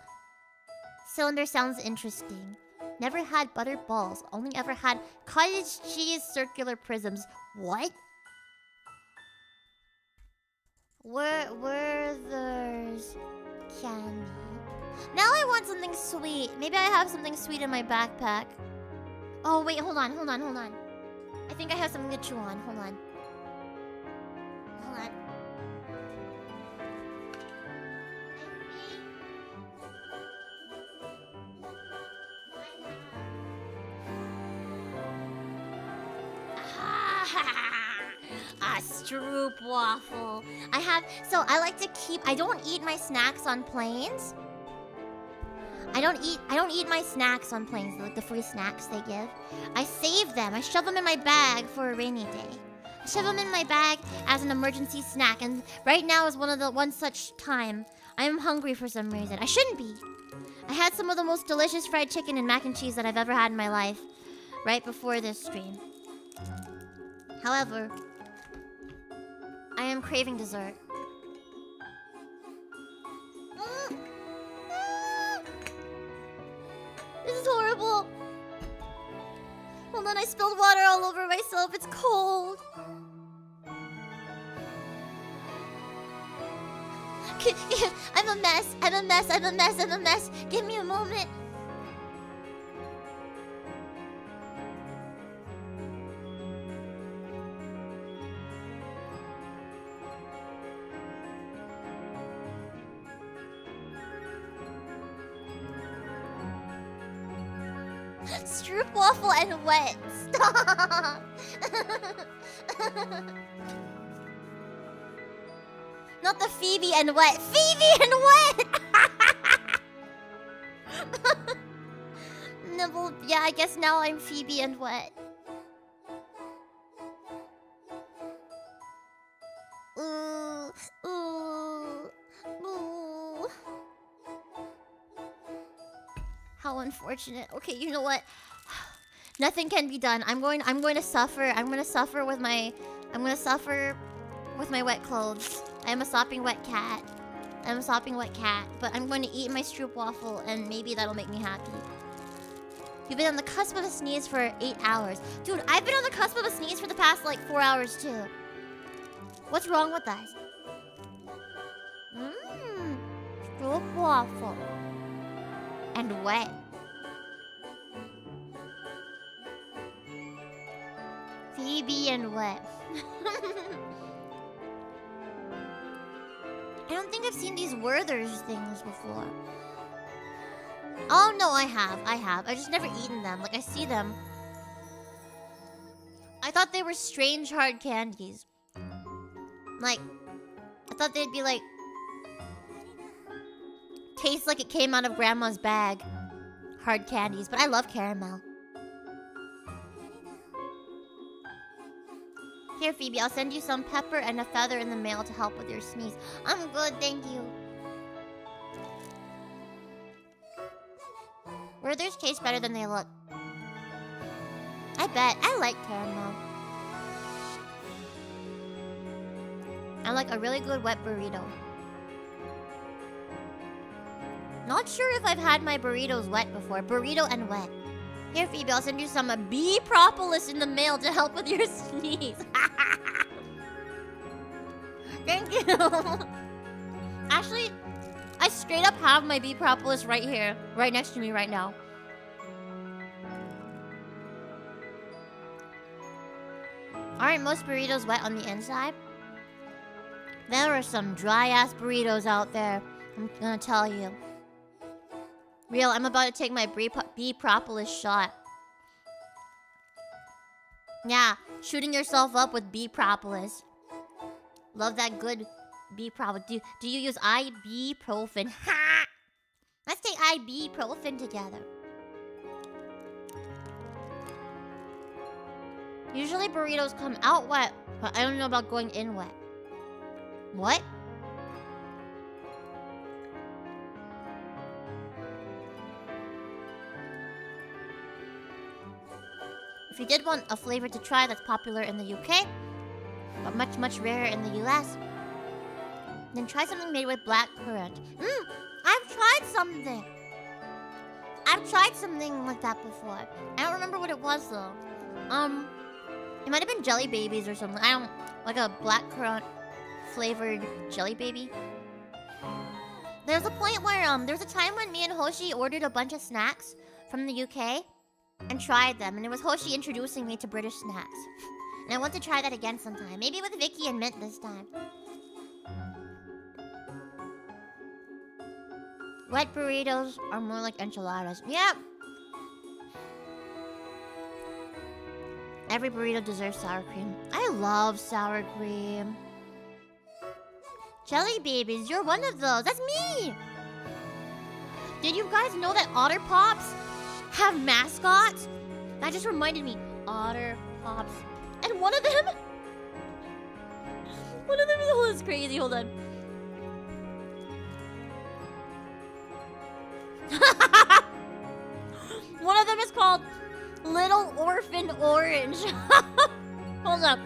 [SPEAKER 1] Cylinder sounds interesting. Never had butter balls. Only ever had cottage cheese circular prisms. What? Werther's candy. Now I want something sweet. Maybe I have something sweet in my backpack. Oh wait, hold on. I think I have something to chew on. Hold on. A stroopwafel. I like to I don't eat my snacks on planes. I don't eat my snacks on planes, like the free snacks they give. I save them. I shove them in my bag for a rainy day. I shove them in my bag as an emergency snack, and right now is one such time. I am hungry for some reason. I shouldn't be. I had some of the most delicious fried chicken and mac and cheese that I've ever had in my life right before this stream. However, I am craving dessert. This is horrible. Hold on, I spilled water all over myself. It's cold. I'm a mess. Give me a moment. Stroopwafel and wet. Stop. Not the Phoebe and wet. Phoebe and wet. No, well, yeah, I guess now I'm Phoebe and wet. Ooh. How unfortunate. Okay, you know what? Nothing can be done. I'm going to suffer. I'm gonna suffer with my wet clothes. I am a sopping wet cat. But I'm going to eat my stroopwafel and maybe that'll make me happy. You've been on the cusp of a sneeze for 8 hours. Dude, I've been on the cusp of a sneeze for the past like 4 hours too. What's wrong with us? Stroopwafel. And wet. Phoebe and wet. I don't think I've seen these Werther's things before. Oh no, I have. I've just never eaten them. Like, I see them. I thought they were strange hard candies. Like, I thought they'd be like... taste like it came out of grandma's bag. Hard candies, but I love caramel. Here, Phoebe, I'll send you some pepper and a feather in the mail to help with your sneeze. I'm good, thank you. Burgers taste better than they look. I bet. I like caramel. I like a really good wet burrito. Not sure if I've had my burritos wet before. Burrito and wet. Here, Phoebe, I'll send you some bee propolis in the mail to help with your sneeze. Thank you. Actually, I straight up have my bee propolis right here. Right next to me right now. Aren't most burritos wet on the inside? There are some dry-ass burritos out there. I'm gonna tell you. Real, I'm about to take my bee propolis shot. Yeah, shooting yourself up with bee propolis. Love that good bee propolis. Do you use ibuprofen? Ha! Let's take ibuprofen together. Usually burritos come out wet, but I don't know about going in wet. What? If you did want a flavor to try that's popular in the UK, but much, much rarer in the US, then try something made with blackcurrant. I've tried something. I've tried something like that before. I don't remember what it was though. It might have been Jelly Babies or something. Like a blackcurrant flavored Jelly Baby. There's a point where there's a time when me and Hoshi ordered a bunch of snacks from the UK and tried them, and it was Hoshi introducing me to British snacks. And I want to try that again sometime. Maybe with Vicky and Mint this time. Wet burritos are more like enchiladas. Yep. Every burrito deserves sour cream. I love sour cream. Jelly Babies, you're one of those. That's me! Did you guys know that Otter Pops have mascots? That just reminded me. Otter Pops. And one of them... Oh, this is crazy. Hold on. One of them is called Little Orphan Orange. Hold up.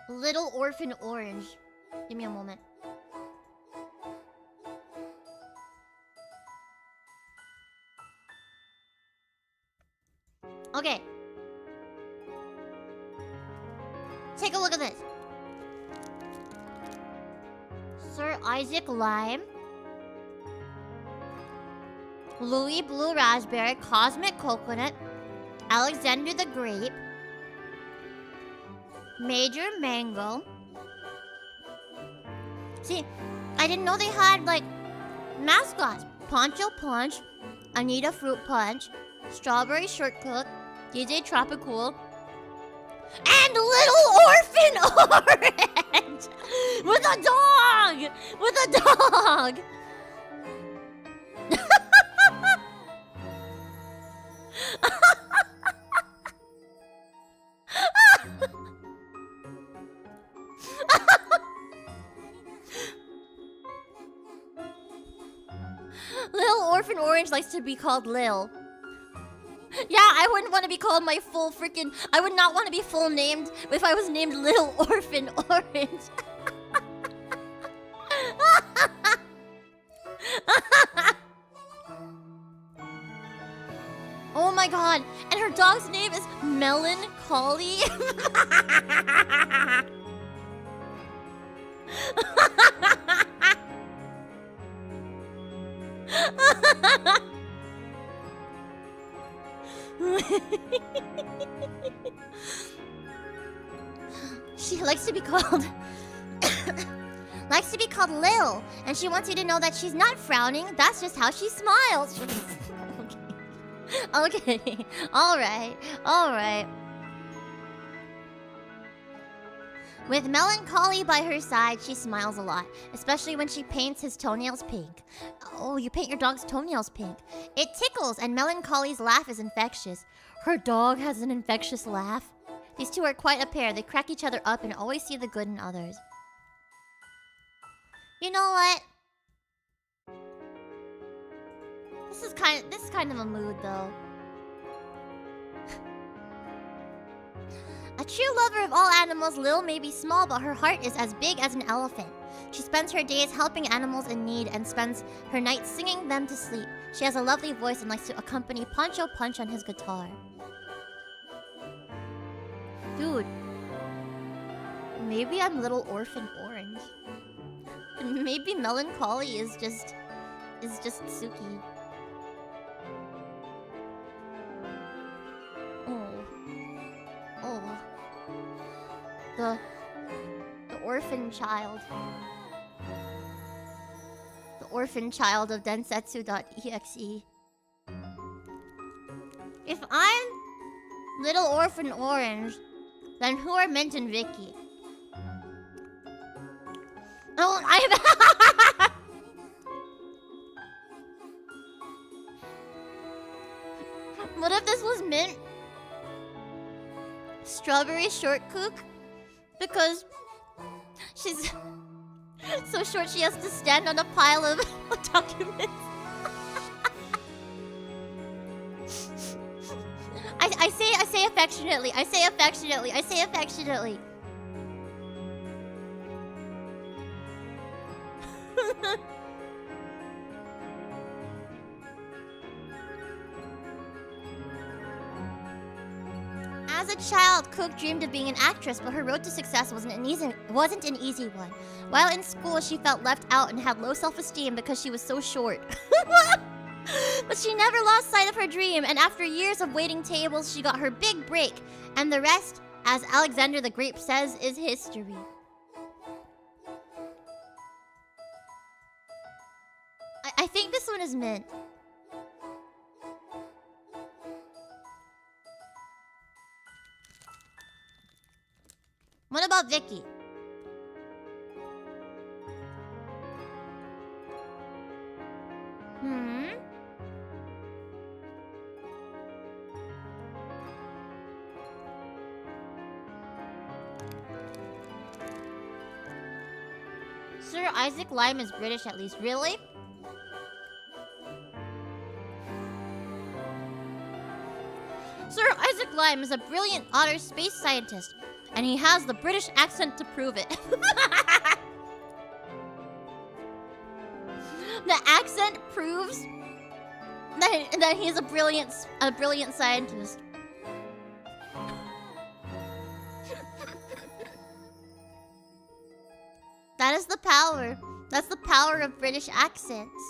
[SPEAKER 1] Little Orphan Orange. Give me a moment. Okay. Take a look at this. Sir Isaac Lime. Louis Blue Raspberry. Cosmic Coconut. Alexander the Grape. Major Mango. See, I didn't know they had, like, mascots. Poncho Punch. Anita Fruit Punch. Strawberry Shortcook. DJ Tropicool. And Little Orphan Orange! With a dog! With a dog! Little Orphan Orange likes to be called Lil. Yeah, I wouldn't want to be called my full freaking... I would not want to be full named if I was named Little Orphan Orange. Oh my god. And her dog's name is Melancholy. She likes to be called Lil, and she wants you to know that she's not frowning. That's just how she smiles. Okay. All right. With melancholy by her side, she smiles a lot, especially when she paints his toenails pink. Oh, you paint your dog's toenails pink. It tickles, and melancholy's laugh is infectious. Her dog has an infectious laugh. These two are quite a pair. They crack each other up and always see the good in others. You know what? This is kind of a mood, though. A true lover of all animals, Lil may be small, but her heart is as big as an elephant. She spends her days helping animals in need and spends her nights singing them to sleep. She has a lovely voice and likes to accompany Poncho Punch on his guitar. Dude, maybe I'm Little Orphan Orange. Maybe melancholy is just Suki. Oh. The orphan child. The orphan child of Densetsu.EXE. If I'm Little Orphan Orange, then who are Mint and Vicky? Oh, What if this was Mint? Strawberry Shortcook? Because she's so short she has to stand on a pile of documents. I say affectionately. I say affectionately. I say affectionately. As a child, Cook dreamed of being an actress, but her road to success wasn't an easy one. While in school, she felt left out and had low self-esteem because she was so short. But she never lost sight of her dream, and after years of waiting tables, she got her big break. And the rest, as Alexander the Grape says, is history. I think this one is Mint. What about Vicky? Sir Isaac Lime is British at least. Really? Sir Isaac Lime is a brilliant outer space scientist, and he has the British accent to prove it. The accent proves that he's a brilliant scientist. That is the power. That's the power of British accents.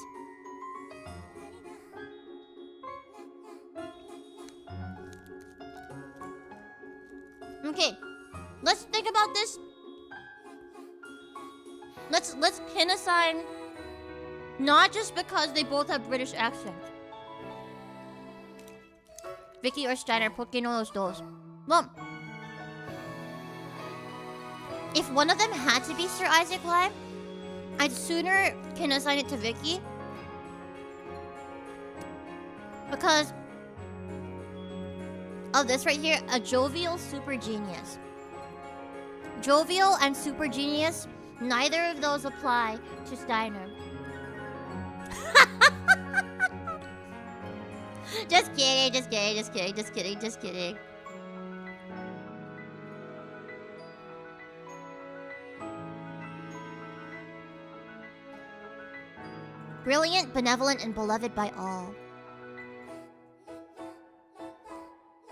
[SPEAKER 1] Okay, let's think about this. Let's pin assign, not just because they both have British accents. Vicky or Steiner, ¿por qué no los dos? Well, if one of them had to be Sir Isaac Lime, I'd sooner can assign it to Vicky. Because of this right here, a jovial super genius. Jovial and super genius, neither of those apply to Steiner. Just kidding. Brilliant, benevolent, and beloved by all.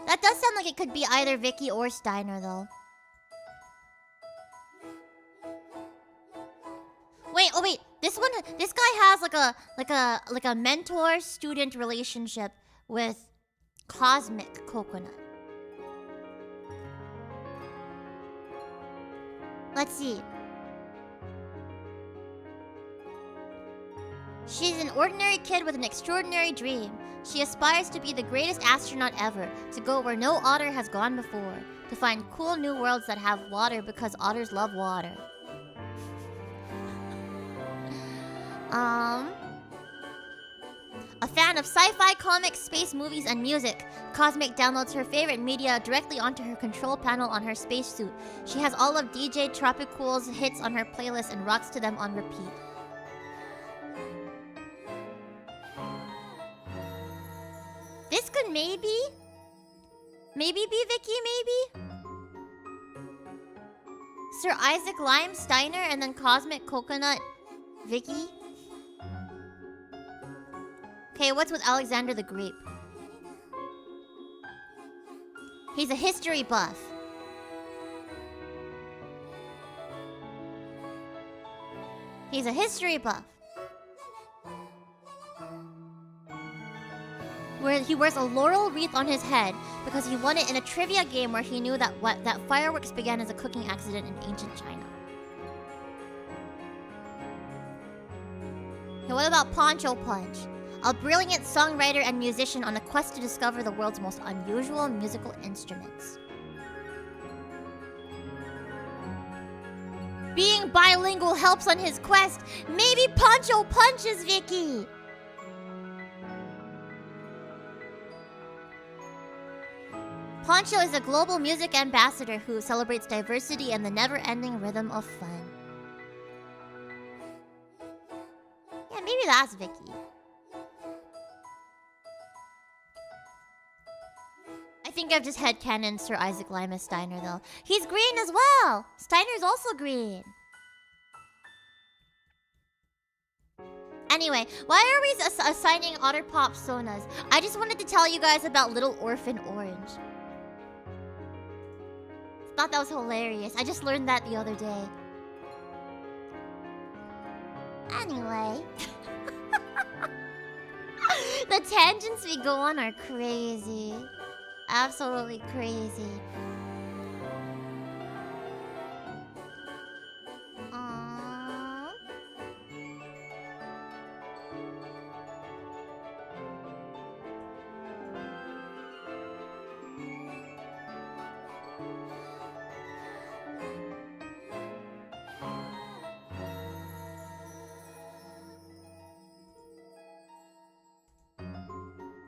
[SPEAKER 1] That does sound like it could be either Vicky or Steiner, though. Wait. This guy has like a mentor-student relationship with Cosmic Coconut. Let's see. She's an ordinary kid with an extraordinary dream. She aspires to be the greatest astronaut ever, to go where no otter has gone before, to find cool new worlds that have water because otters love water. A fan of sci-fi, comics, space movies, and music, Cosmic downloads her favorite media directly onto her control panel on her spacesuit. She has all of DJ Tropicool's hits on her playlist and rocks to them on repeat. This could maybe be Vicky, maybe? Sir Isaac Lime Steiner and then Cosmic Coconut Vicky? Okay, what's with Alexander the Grape? He's a history buff. He's a history buff. Where he wears a laurel wreath on his head because he won it in a trivia game where he knew that fireworks began as a cooking accident in ancient China. Okay, what about Poncho Punch? A brilliant songwriter and musician on a quest to discover the world's most unusual musical instruments. Being bilingual helps on his quest. Maybe Poncho punches Vicky. Poncho is a global music ambassador who celebrates diversity and the never-ending rhythm of fun. Yeah, maybe that's Vicky. I think I've just headcanoned Sir Isaac Lima Steiner, though. He's green as well! Steiner's also green. Anyway, why are we assigning Otter Pop Sonas? I just wanted to tell you guys about Little Orphan Orange. Thought that was hilarious. I just learned that the other day. Anyway. The tangents we go on are crazy. Absolutely crazy.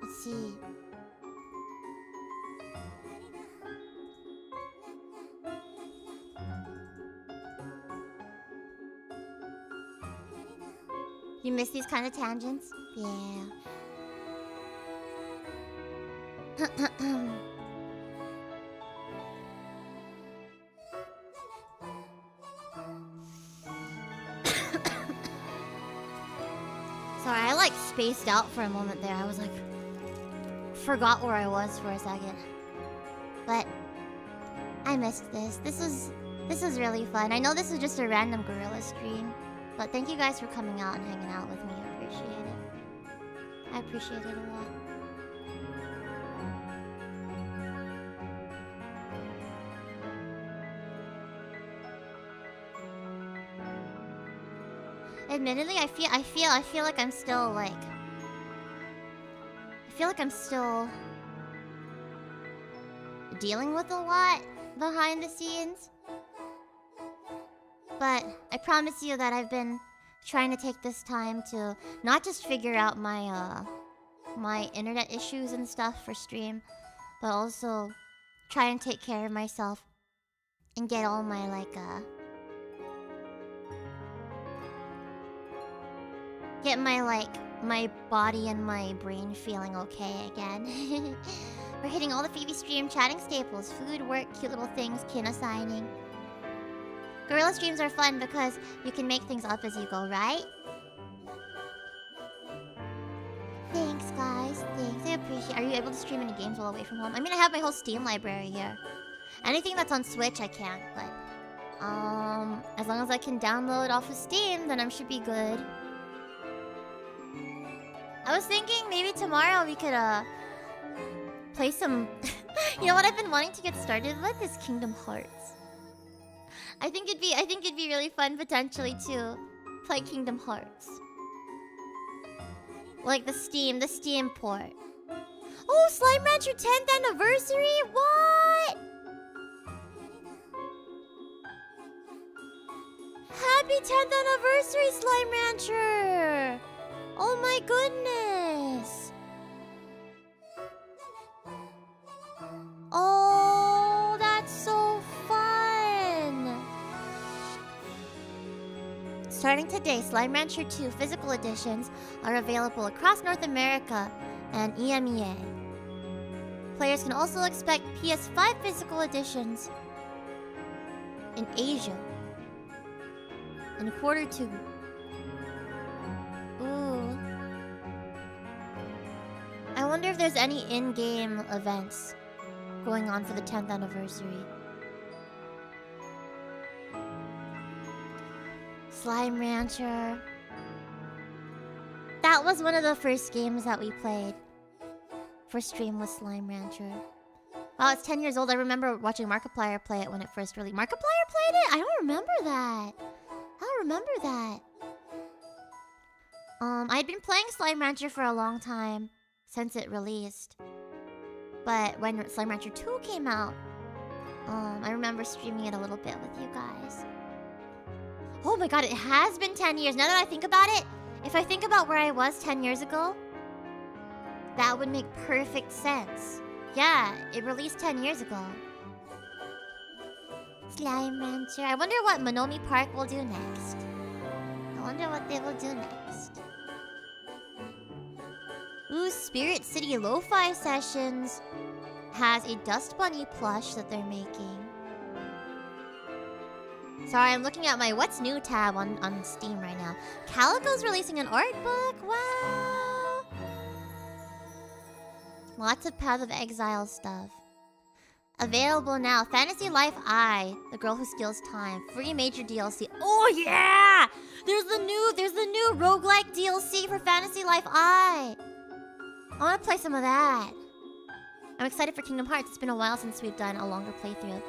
[SPEAKER 1] Let's see. You miss these kind of tangents? Yeah. Sorry, I like spaced out for a moment there. I was like, forgot where I was for a second. But I missed this. This was really fun. I know this is just a random gorilla stream. But thank you guys for coming out and hanging out with me. I appreciate it. I appreciate it a lot. Admittedly, I feel like I'm still like... I feel like I'm still... dealing with a lot behind the scenes. But I promise you that I've been trying to take this time to not just figure out my my internet issues and stuff for stream, but also try and take care of myself and get all my get my body and my brain feeling okay again. We're hitting all the Phoebe stream chatting staples: food, work, cute little things, kin assigning. Gorilla streams are fun because you can make things up as you go, right? Thanks, guys. Thanks. I appreciate. Are you able to stream any games while away from home? I mean, I have my whole Steam library here. Anything that's on Switch, I can't. But as long as I can download off of Steam, then I should be good. I was thinking maybe tomorrow we could play some. You know what I've been wanting to get started with is Kingdom Hearts. I think it'd be really fun potentially to play Kingdom Hearts. Like the Steam port. Oh, Slime Rancher 10th anniversary? What? Happy 10th anniversary, Slime Rancher! Oh my goodness! Oh, that's so fun! Starting today, Slime Rancher 2 physical editions are available across North America and EMEA. Players can also expect PS5 physical editions in Asia in Q2. Ooh. I wonder if there's any in-game events going on for the 10th anniversary. Slime Rancher. That was one of the first games that we played. First stream was Slime Rancher. Wow, it's 10 years old. I remember watching Markiplier play it when it first released. Markiplier played it? I don't remember that. I'd been playing Slime Rancher for a long time since it released. But when Slime Rancher 2 came out, I remember streaming it a little bit with you guys. Oh my god, it has been 10 years. Now that I think about it, if I think about where I was 10 years ago, that would make perfect sense. Yeah, it released 10 years ago. Slime Rancher. I wonder what Monomi Park will do next. I wonder what they will do next. Ooh, Spirit City Lo-Fi Sessions has a Dust Bunny plush that they're making. Sorry, I'm looking at my What's New tab on Steam right now. Calico's releasing an art book. Wow. Lots of Path of Exile stuff. Available now. Fantasy Life I, The Girl Who Steals Time. Free major DLC. Oh yeah! There's the new roguelike DLC for Fantasy Life I. I want to play some of that. I'm excited for Kingdom Hearts. It's been a while since we've done a longer playthrough.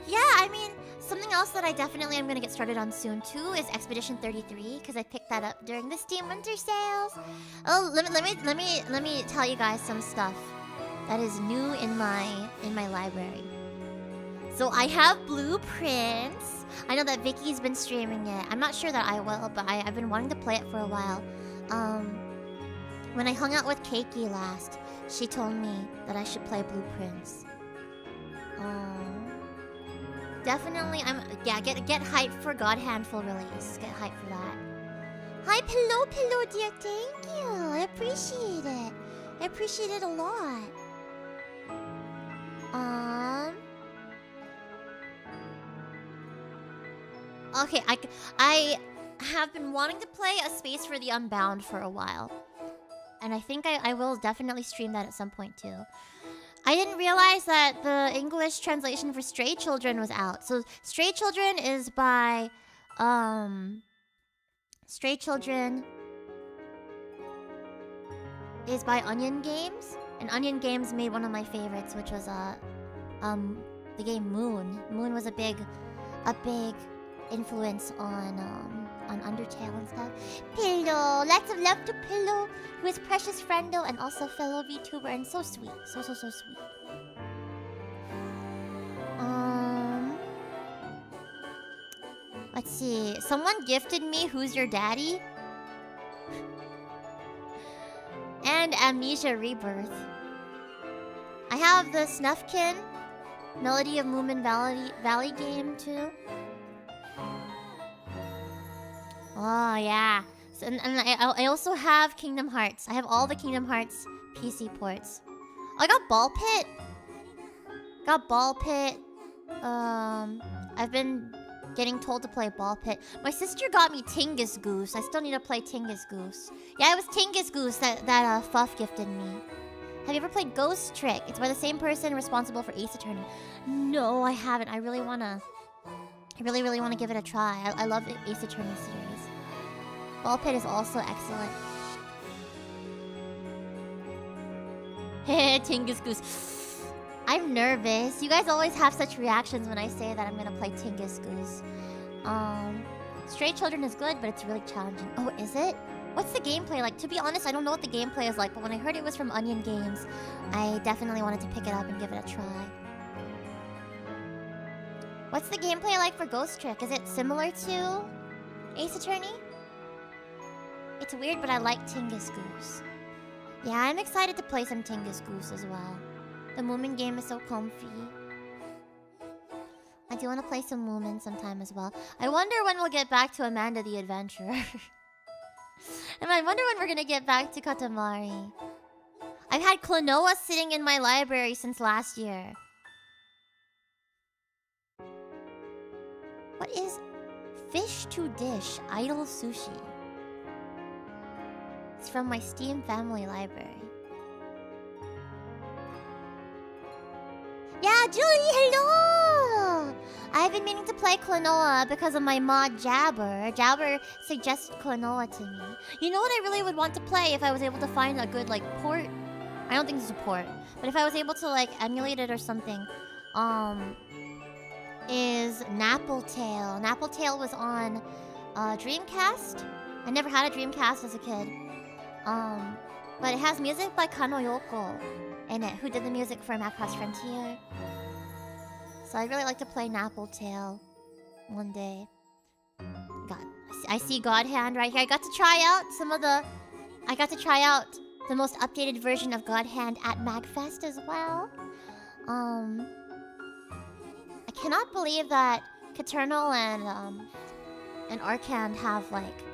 [SPEAKER 1] Yeah, I mean, something else that I definitely am gonna get started on soon too is Expedition 33, because I picked that up during the Steam Winter Sales. Oh, let me tell you guys some stuff that is new in my library. So I have Blueprints. I know that Vicky's been streaming it. I'm not sure that I will, but I've been wanting to play it for a while. When I hung out with Keiki last, she told me that I should play Blueprints. Definitely, get hyped for God Handful release. Get hyped for that. Hi, Pillow, dear. Thank you. I appreciate it. I appreciate it a lot. Okay, I have been wanting to play A Space for the Unbound for a while. And I think I will definitely stream that at some point too. I didn't realize that the English translation for Stray Children was out. So Stray Children is by Onion Games. And Onion Games made one of my favorites, which was the game Moon. Moon was a big influence on Undertale and stuff. Pillow, lots of love to Pillow, who is precious friendo and also fellow VTuber and so sweet, so sweet. Let's see. Someone gifted me Who's Your Daddy? And Amnesia Rebirth. I have the Snufkin Melody of Moomin Valley game too. Oh yeah. So, and I also have Kingdom Hearts. I have all the Kingdom Hearts PC ports. Oh, I got Ball Pit. I've been getting told to play Ball Pit. My sister got me Tingus Goose. I still need to play Tingus Goose. Yeah, it was Tingus Goose that Fuff gifted me. Have you ever played Ghost Trick? It's by the same person responsible for Ace Attorney. No, I haven't. I really wanna give it a try. I love the Ace Attorney series. Ball Pit is also excellent. Heh, Tingus Goose. I'm nervous. You guys always have such reactions when I say that I'm gonna play Tingus Goose. Stray Children is good, but it's really challenging. Oh, is it? What's the gameplay like? To be honest, I don't know what the gameplay is like, but when I heard it was from Onion Games, I definitely wanted to pick it up and give it a try. What's the gameplay like for Ghost Trick? Is it similar to Ace Attorney? It's weird, but I like Tingus Goose. Yeah, I'm excited to play some Tingus Goose as well. The Moomin game is so comfy. I do want to play some Moomin sometime as well. I wonder when we'll get back to Amanda the Adventurer. And I wonder when we're gonna get back to Katamari. I've had Klonoa sitting in my library since last year. What is Fish to Dish Idle Sushi? It's from my Steam family library. Yeah, Julie, hello! I've been meaning to play Klonoa because of my mod Jabber. Jabber suggested Klonoa to me. You know what I really would want to play if I was able to find a good, like, port? I don't think this is a port. But if I was able to, like, emulate it or something, is Nappletail. Nappletail was on Dreamcast. I never had a Dreamcast as a kid. But it has music by Kano Yoko in it, who did the music for Macross Frontier. So I'd really like to play Nappletail one day. God, I see God Hand right here. I got to try out the most updated version of God Hand at MAGFest as well. I cannot believe that Caternal and Arcand have like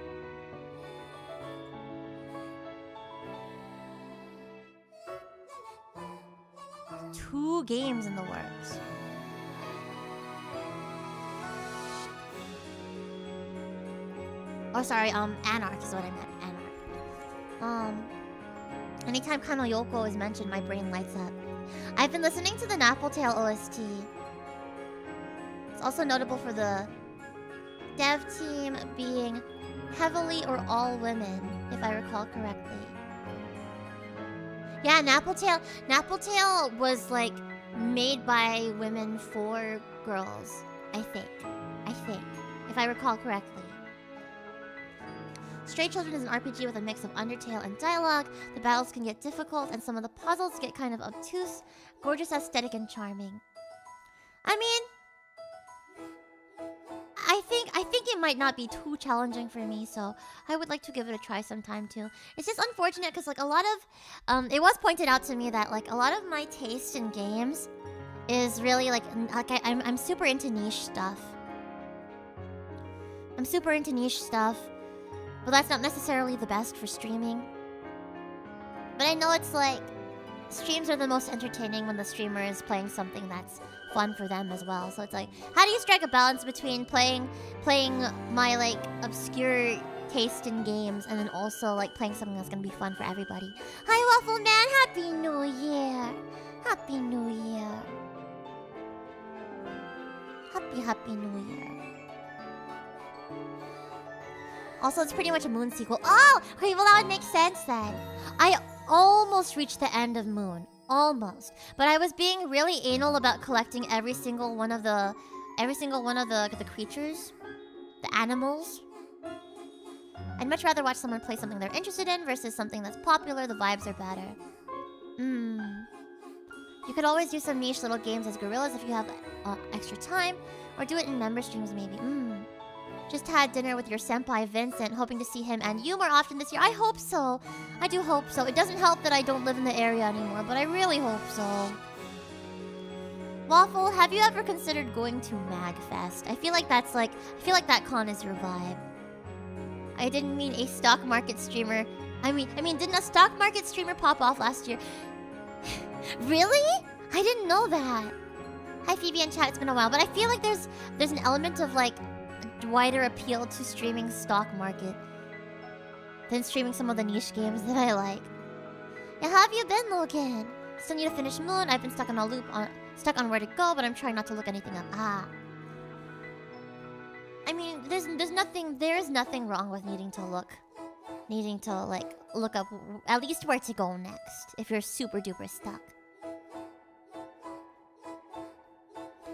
[SPEAKER 1] two games in the works. Oh, sorry, Anarch is what I meant. Anarch. Anytime Kano Yoko is mentioned, my brain lights up. I've been listening to the Nappletail OST. It's also notable for the dev team being heavily or all women, if I recall correctly. Yeah, Nappletail was like made by women for girls, I think, if I recall correctly. Stray Children is an RPG with a mix of Undertale and dialogue. The battles can get difficult, and some of the puzzles get kind of obtuse. Gorgeous aesthetic and charming. I mean, I think it might not be too challenging for me, so I would like to give it a try sometime too. It's just unfortunate because like a lot of, it was pointed out to me that like a lot of my taste in games is really like I'm super into niche stuff. But that's not necessarily the best for streaming. But I know it's like streams are the most entertaining when the streamer is playing something that's fun for them as well. So it's like, how do you strike a balance between playing my like obscure taste in games and then also like playing something that's gonna be fun for everybody? Hi Waffle Man, Happy New Year! Happy New Year! Happy New Year. Also, it's pretty much a Moon sequel. Oh! Okay, well that would make sense then. I almost reached the end of Moon. Almost. But I was being really anal about collecting every single one of the creatures. The animals. I'd much rather watch someone play something they're interested in versus something that's popular. The vibes are better. You could always do some niche little games as gorillas if you have extra time. Or do it in member streams maybe. Just had dinner with your senpai Vincent, hoping to see him and you more often this year. I hope so. I do hope so. It doesn't help that I don't live in the area anymore, but I really hope so. Waffle, have you ever considered going to MAGFest? I feel like that con is your vibe. I didn't mean a stock market streamer. I mean, didn't a stock market streamer pop off last year? Really? I didn't know that. Hi Phoebe and chat, it's been a while, but I feel like there's an element of like wider appeal to streaming stock market than streaming some of the niche games that I like. Yeah, how have you been, Logan? Still need to finish Moon. I've been stuck on a loop, stuck on where to go, but I'm trying not to look anything up. I mean, there is nothing wrong with needing to look up at least where to go next if you're super duper stuck.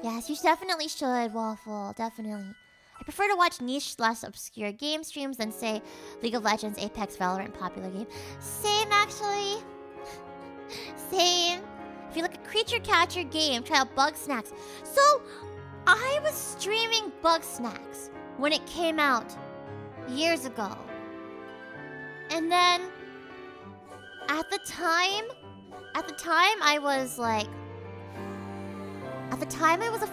[SPEAKER 1] Yes, you definitely should, Waffle. Definitely. I prefer to watch niche less obscure game streams than say League of Legends, Apex, Valorant, popular game. Same actually. Same. If you look at creature catcher game, try out Bug Snacks. So I was streaming Bug Snacks when it came out years ago. And then at the time I was like, at the time I was a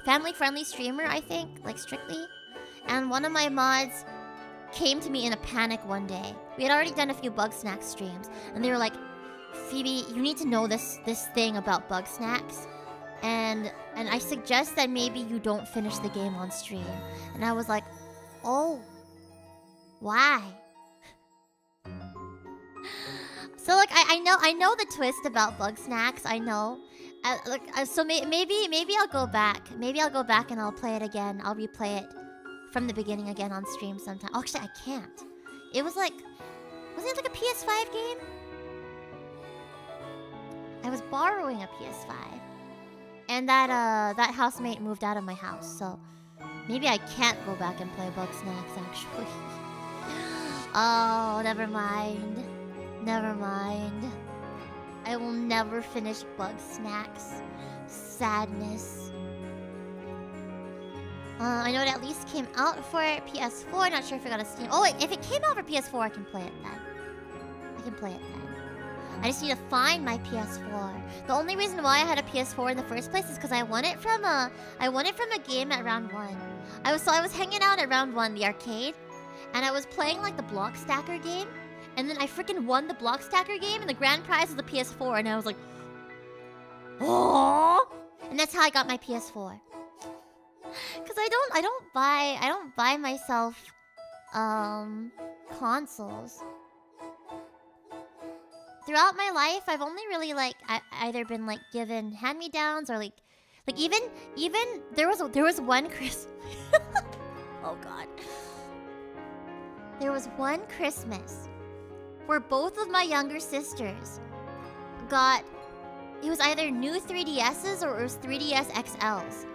[SPEAKER 1] family-friendly streamer, I think, like strictly. And one of my mods came to me in a panic one day. We had already done a few Bug Snacks streams, and they were like, Phoebe, you need to know this thing about Bug Snacks. And I suggest that maybe you don't finish the game on stream. And I was like, oh, why? So like I know the twist about Bug Snacks. I know. So maybe I'll go back. Maybe I'll go back and I'll play it again. I'll replay it from the beginning again on stream sometime. Oh, actually, I can't. It was like, wasn't it like a PS5 game? I was borrowing a PS5, and that housemate moved out of my house, so maybe I can't go back and play Bug Snacks actually. Oh, never mind. Never mind. I will never finish Bug Snacks. Sadness. I know it at least came out for PS4. Not sure if it got a Steam. Oh wait, if it came out for PS4, I can play it then. I can play it then. I just need to find my PS4. The only reason why I had a PS4 in the first place is because I won it from a game at round 1. I was hanging out at round 1, the arcade, and I was playing like the block stacker game. And then I freaking won the block stacker game, and the grand prize was the PS4, and I was like, oh! And that's how I got my PS4. Cause I don't buy myself consoles. Throughout my life, I've only really like either been like given hand-me-downs or like even there was one Christmas. Oh god. There was one Christmas where both of my younger sisters got, it was either new 3DSs or it was 3DS XLs.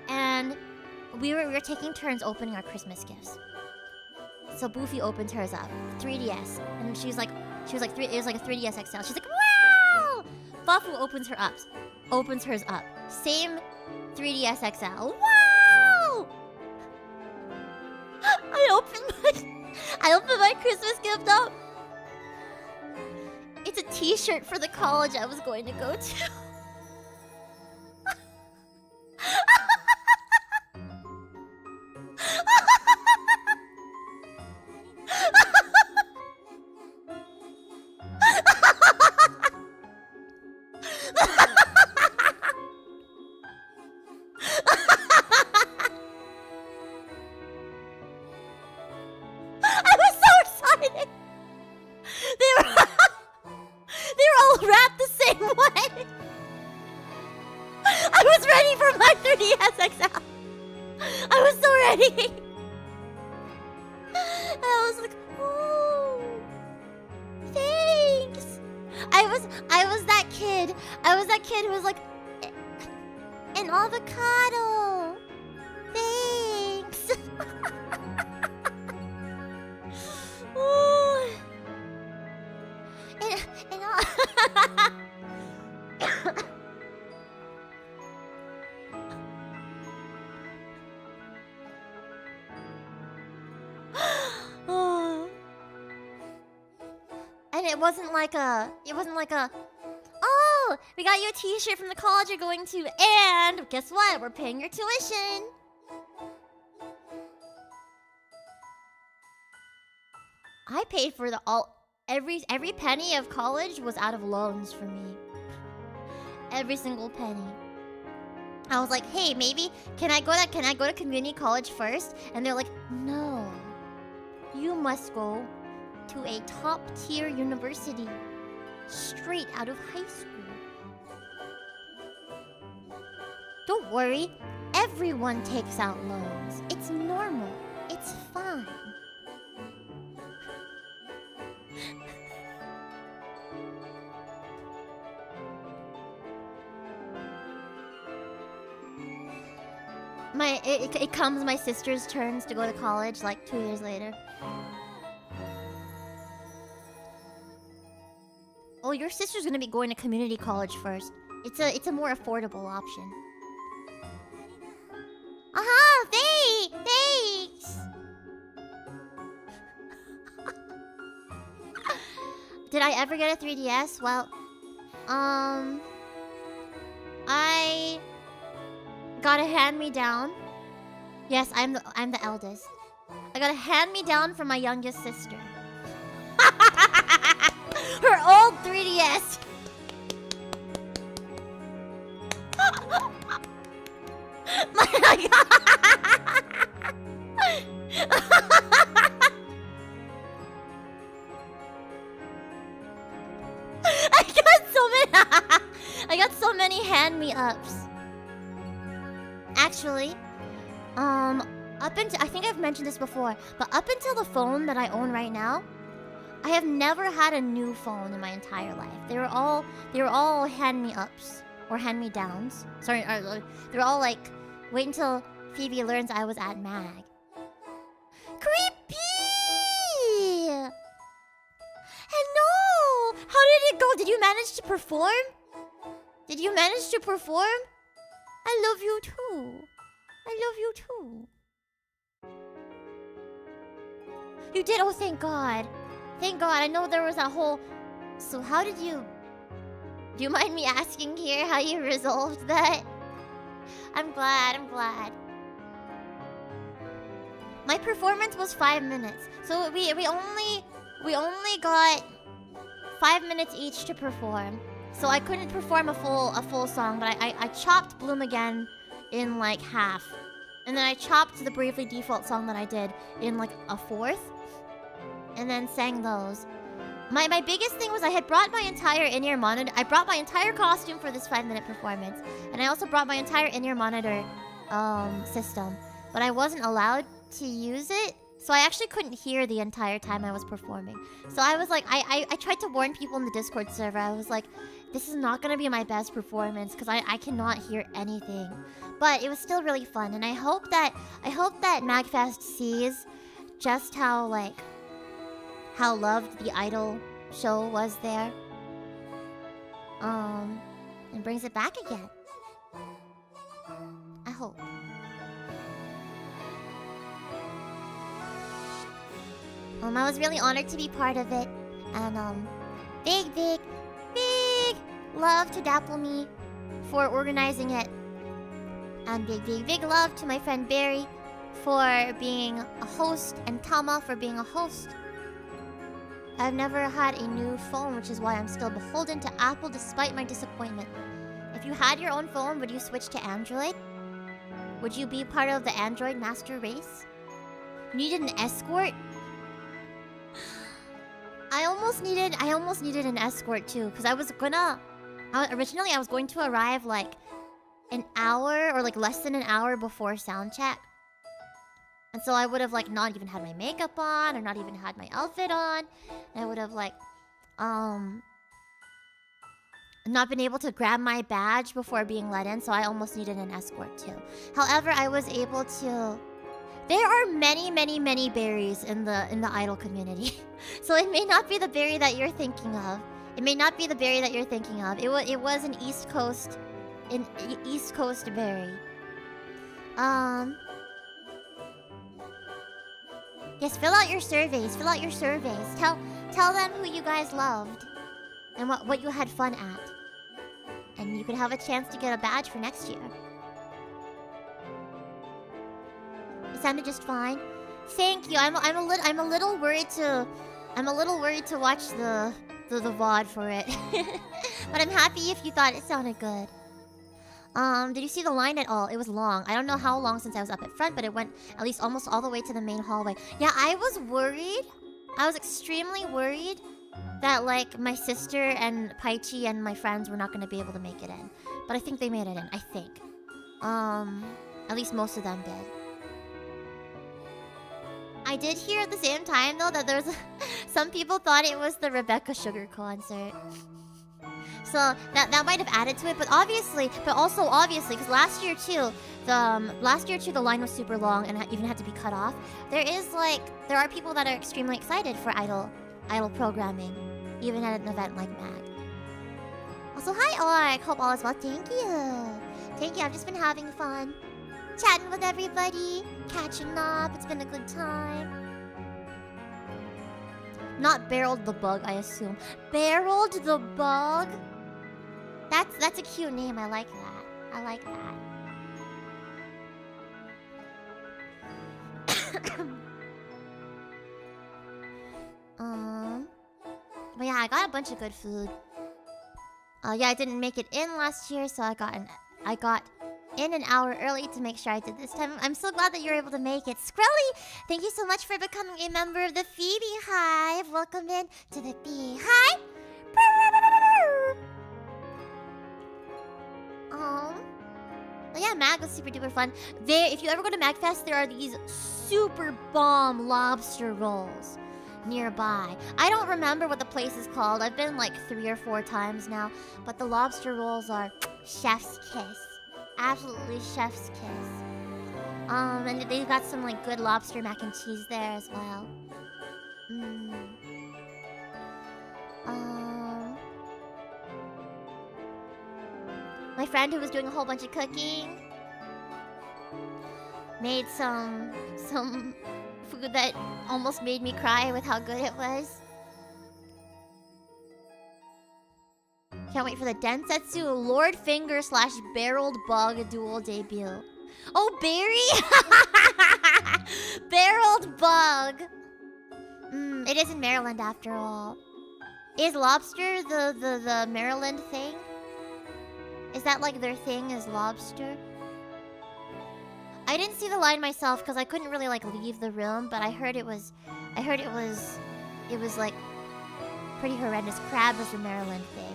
[SPEAKER 1] And we were taking turns opening our Christmas gifts. So Boofy opened hers up, 3DS, and she was like it was like a 3DS XL. She's like, wow! Bafu opens hers up, same 3DS XL. Wow! I opened my Christmas gift up. It's a t-shirt for the college I was going to go to. It wasn't like a, oh, we got you a t-shirt from the college you're going to, and guess what? We're paying your tuition. I paid for every penny of college was out of loans for me. Every single penny. I was like, hey, maybe can I go to community college first? And they're like, no. You must go to a top-tier university straight out of high school. Don't worry, everyone takes out loans. It's normal. It's fine. it comes my sister's turns to go to college like 2 years later. Oh, your sister's gonna be going to community college first. It's a more affordable option. Thanks. Did I ever get a 3DS? Well, I got a hand-me-down. Yes, I'm the eldest. I got a hand-me-down from my youngest sister. Her old 3DS. My God. I got so many hand-me-ups. Actually, up until, I think I've mentioned this before, but up until the phone that I own right now, I have never had a new phone in my entire life. They were all hand-me-ups or hand-me-downs. Sorry, they were all like, wait until Phoebe learns I was at MAG. Creepy! Hello! How did it go? Did you manage to perform? Did you manage to perform? I love you too. I love you too. You did? Oh, thank God. Thank God. I know there was a whole... So how did you... Do you mind me asking here how you resolved that? I'm glad. My performance was 5 minutes. So we only got 5 minutes each to perform. So I couldn't perform a full song, but I chopped Bloom Again in like half. And then I chopped the Bravely Default song that I did in like a fourth. And then sang those. My biggest thing was I had brought my entire in-ear monitor. I brought my entire costume for this 5-minute performance. And I also brought my entire in-ear monitor system. But I wasn't allowed to use it. So I actually couldn't hear the entire time I was performing. So I was like, I tried to warn people in the Discord server. I was like, this is not gonna be my best performance because I cannot hear anything. But it was still really fun, and I hope that MAGFest sees just how loved the idol show was there. And brings it back again. I hope. I was really honored to be part of it. And big love to Dapple Me for organizing it. And big love to my friend Barry for being a host, and Tama for being a host. I've never had a new phone, which is why I'm still beholden to Apple despite my disappointment. If you had your own phone, would you switch to Android? Would you be part of the Android master race? You needed an escort? I almost needed an escort too, because originally I was going to arrive like an hour or like less than an hour before soundcheck. And so I would have like not even had my makeup on or not even had my outfit on. And I would have like not been able to grab my badge before being let in, so I almost needed an escort too. However, I was able to... There are many berries in the idol community. So it may not be the berry that you're thinking of. It was an East Coast berry. Yes, fill out your surveys. Tell them who you guys loved and what you had fun at. And you could have a chance to get a badge for next year. It sounded just fine. Thank you. I'm a little worried to watch the VOD for it. But I'm happy if you thought it sounded good. Did you see the line at all? It was long. I don't know how long since I was up at front, but it went at least almost all the way to the main hallway. Yeah, I was worried. I was extremely worried that like my sister and Paichi and my friends were not going to be able to make it in. But I think they made it in, I think. At least most of them did. I did hear at the same time though that there was some people thought it was the Rebecca Sugar concert. So that might have added to it, but also obviously, because last year too, the line was super long and even had to be cut off. There are people that are extremely excited for idol programming, even at an event like MAG. Also, hi Orc, hope all is well. Thank you. I've just been having fun, chatting with everybody, catching up. It's been a good time. Not barreled the bug, I assume. Barreled the bug? That's a cute name. I like that. But yeah, I got a bunch of good food. Yeah, I didn't make it in last year, so I got in an hour early to make sure I did this time. I'm so glad that you were able to make it. Skrelly, thank you so much for becoming a member of the FeebeeHive. Welcome in to the Beehive. But yeah, MAG was super duper fun. If you ever go to MAGFest, there are these super bomb lobster rolls nearby. I don't remember what the place is called. I've been like 3 or 4 times now, but the lobster rolls are chef's kiss. Absolutely chef's kiss. And they've got some like good lobster mac and cheese there as well. My friend who was doing a whole bunch of cooking made some food that almost made me cry with how good it was. Can't wait for the Densetsu Lord Finger / Barreled Bug dual debut. Oh, Barry! Barreled Bug! It is in Maryland after all. Is lobster the Maryland thing? Is that like their thing is lobster? I didn't see the line myself because I couldn't really like leave the room, but I heard it was like pretty horrendous. Crab is the Maryland thing.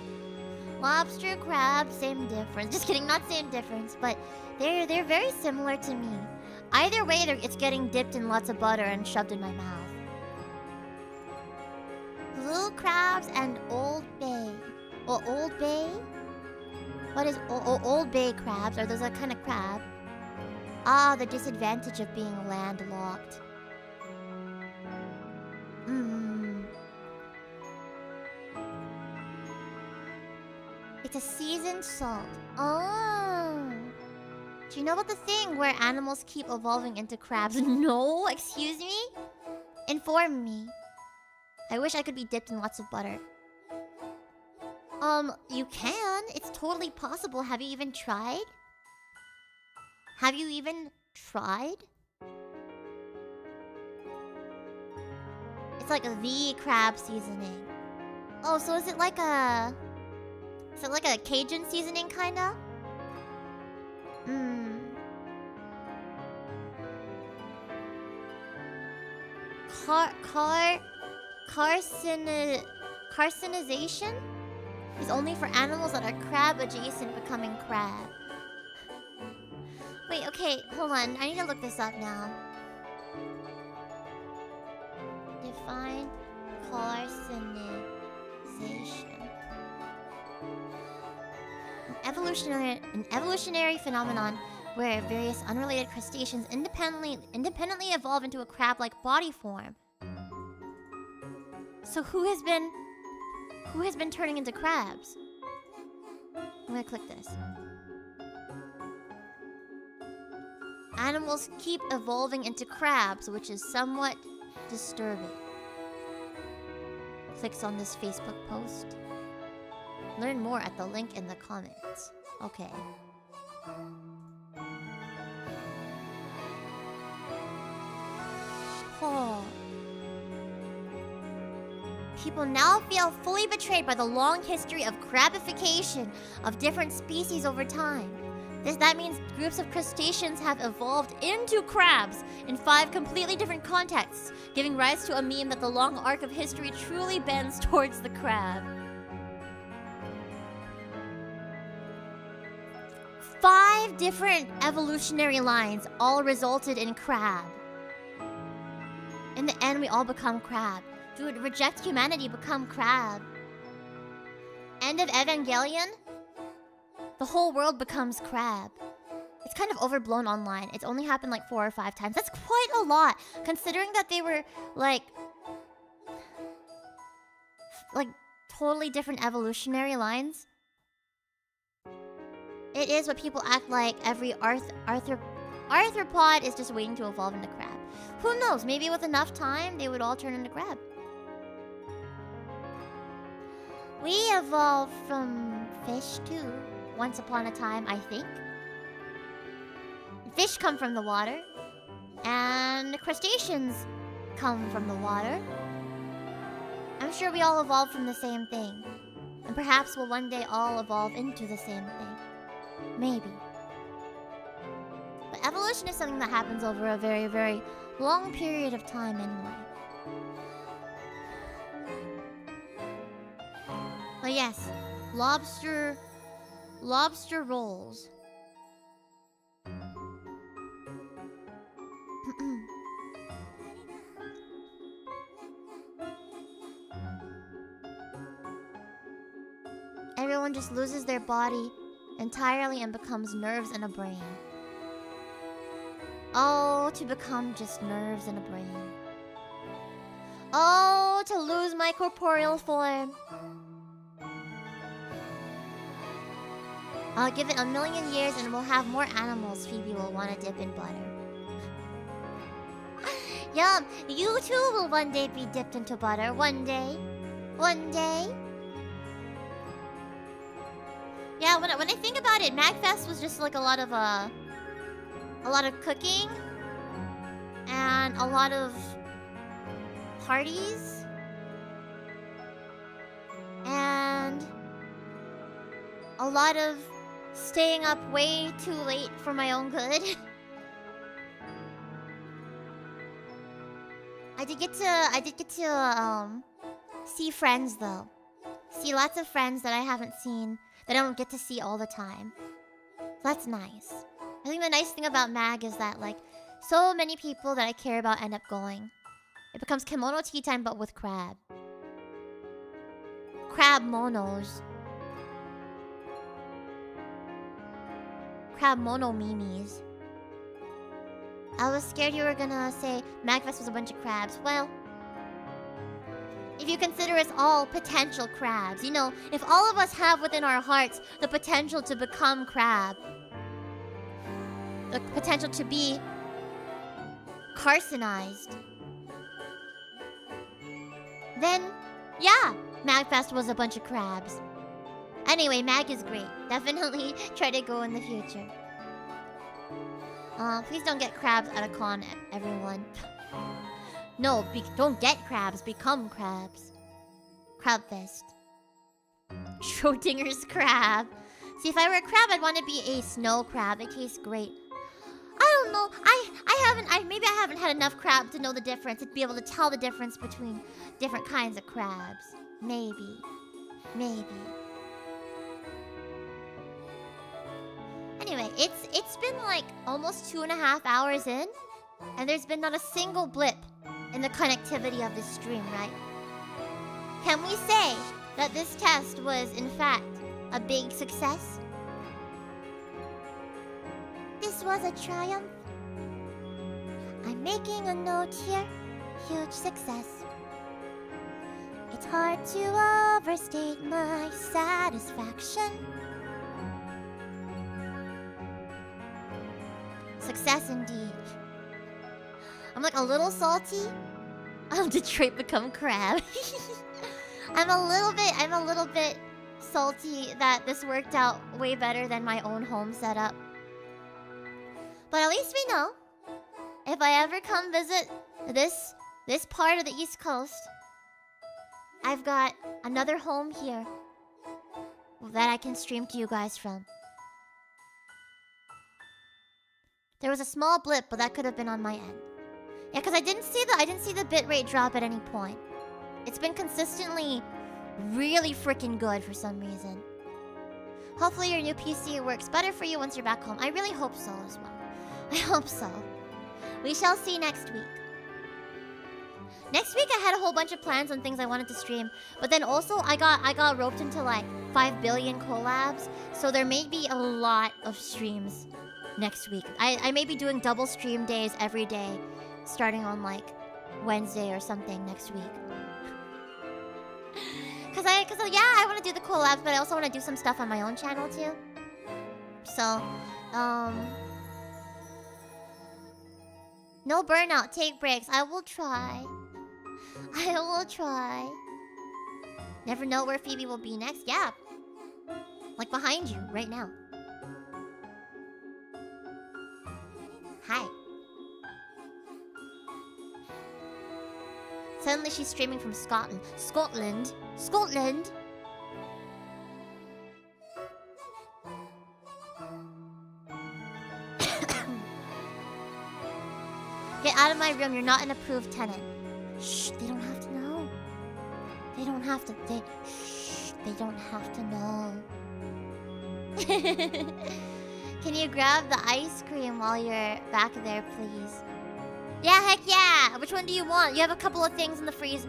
[SPEAKER 1] Lobster, crab, same difference. Just kidding, not same difference, but they're very similar to me. Either way, it's getting dipped in lots of butter and shoved in my mouth. Blue crabs and Old Bay. Oh, Old Bay? What is Old Bay crabs? Are those a kind of crab? Ah, the disadvantage of being landlocked. It's a seasoned salt. Oh. Do you know about the thing where animals keep evolving into crabs? No? Excuse me? Inform me. I wish I could be dipped in lots of butter. You can. It's totally possible. Have you even tried? Have you even tried? It's like the crab seasoning. Oh, so is it like a Cajun seasoning kinda? Carcinization is only for animals that are crab adjacent becoming crab. Wait, okay, hold on. I need to look this up now. Define carcinization. An evolutionary phenomenon where various unrelated crustaceans independently evolve into a crab-like body form. So who has been turning into crabs? I'm gonna click this. Animals keep evolving into crabs, which is somewhat disturbing. Clicks on this Facebook post. Learn more at the link in the comments. Okay. Oh. People now feel fully betrayed by the long history of crabification of different species over time. That means groups of crustaceans have evolved into crabs in 5 completely different contexts, giving rise to a meme that the long arc of history truly bends towards the crab. 5 different evolutionary lines all resulted in crab. In the end, we all become crab. Dude, reject humanity, become crab. end of Evangelion, the whole world becomes crab. It's kind of overblown online. It's only happened like 4 or 5 times. That's quite a lot, considering that they were like totally different evolutionary lines. It is what people act like every arthropod is just waiting to evolve into crab. Who knows? Maybe with enough time, they would all turn into crab. We evolved from fish too, once upon a time, I think. Fish come from the water, and crustaceans come from the water. I'm sure we all evolved from the same thing, and perhaps we'll one day all evolve into the same thing. Maybe. But evolution is something that happens over a very, very long period of time anyway. But yes, lobster rolls. Everyone just loses their body entirely and becomes nerves and a brain. Oh, to become just nerves and a brain. Oh, to lose my corporeal form. I'll give it 1,000,000 years and we'll have more animals Phoebe will want to dip in butter. Yum! You too will one day be dipped into butter. One day. One day. Yeah, when I think about it, MAGFest was just like a lot of cooking and a lot of parties and a lot of staying up way too late for my own good. I did get to see friends though. See lots of friends that I haven't seen, that I don't get to see all the time. That's nice. I think the nice thing about MAG is that like so many people that I care about end up going. It becomes kimono tea time but with crab. Crab monos. Crab mono mimis. I was scared you were gonna say MAGFest was a bunch of crabs. Well, if you consider us all potential crabs, you know, if all of us have within our hearts the potential to become crab, the potential to be carcinized, then yeah, MAGFest was a bunch of crabs. Anyway, MAG is great. Definitely try to go in the future. Please don't get crabs at a con, everyone. No, don't get crabs, become crabs. Crabfest. Schrodinger's crab. See, if I were a crab, I'd want to be a snow crab. They taste great. I don't know. Maybe I haven't had enough crab to know the difference. To be able to tell the difference between different kinds of crabs. Maybe. Anyway, it's been like almost 2.5 hours in, and there's been not a single blip in the connectivity of this stream, right? Can we say that this test was, in fact, a big success? This was a triumph. I'm making a note here. Huge success. It's hard to overstate my satisfaction. Success indeed. I'm like a little salty. I'll Detroit become crab. I'm a little bit salty that this worked out way better than my own home setup. But at least we know, if I ever come visit this part of the East Coast, I've got another home here that I can stream to you guys from. There was a small blip, but that could have been on my end. Yeah, because I didn't see the bitrate drop at any point. It's been consistently really freaking good for some reason. Hopefully your new PC works better for you once you're back home. I really hope so as well. I hope so. We shall see next week. Next week I had a whole bunch of plans on things I wanted to stream, but then also I got roped into like 5 billion collabs, so there may be a lot of streams next week. I may be doing double stream days every day, starting on like Wednesday or something next week. Cause yeah, I want to do the collabs, but I also want to do some stuff on my own channel too. So, no burnout, take breaks. I will try. I will try. Never know where Phoebe will be next. Yeah. Like behind you, right now. Hi. Suddenly she's streaming from Scotland. Scotland? Scotland? Get out of my room, you're not an approved tenant. Shh, they don't have to know. They don't have to, shh, they don't have to know. Can you grab the ice cream while you're back there, please? Yeah, heck yeah! Which one do you want? You have a couple of things in the freezer.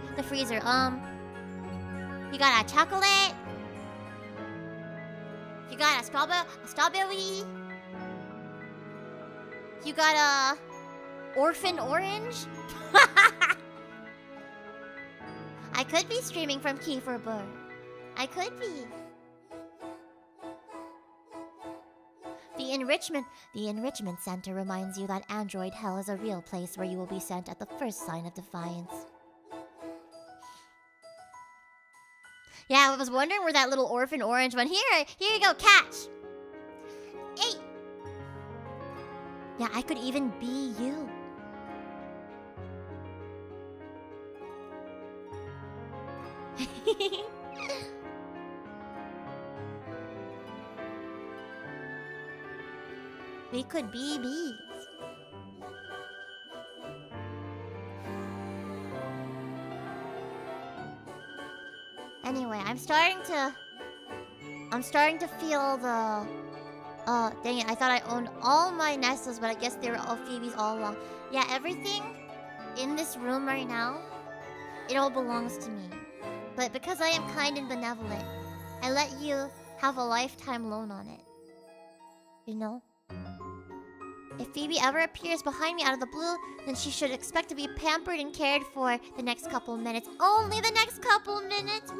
[SPEAKER 1] You got a chocolate? You got a strawberry? You got a orphan orange? I could be streaming from Kieferberg. I could be. The enrichment center reminds you that Android Hell is a real place where you will be sent at the first sign of defiance. Yeah, I was wondering where that little orphan orange went. Here you go, catch. Hey. Yeah, I could even be you. We could be bees. Anyway, I'm starting to feel the... dang it, I thought I owned all my Nestas, but I guess they were all Phoebe's all along. Yeah, everything in this room right now, it all belongs to me. But because I am kind and benevolent, I let you have a lifetime loan on it. You know? If Phoebe ever appears behind me out of the blue, then she should expect to be pampered and cared for the next couple minutes. Only the next couple minutes?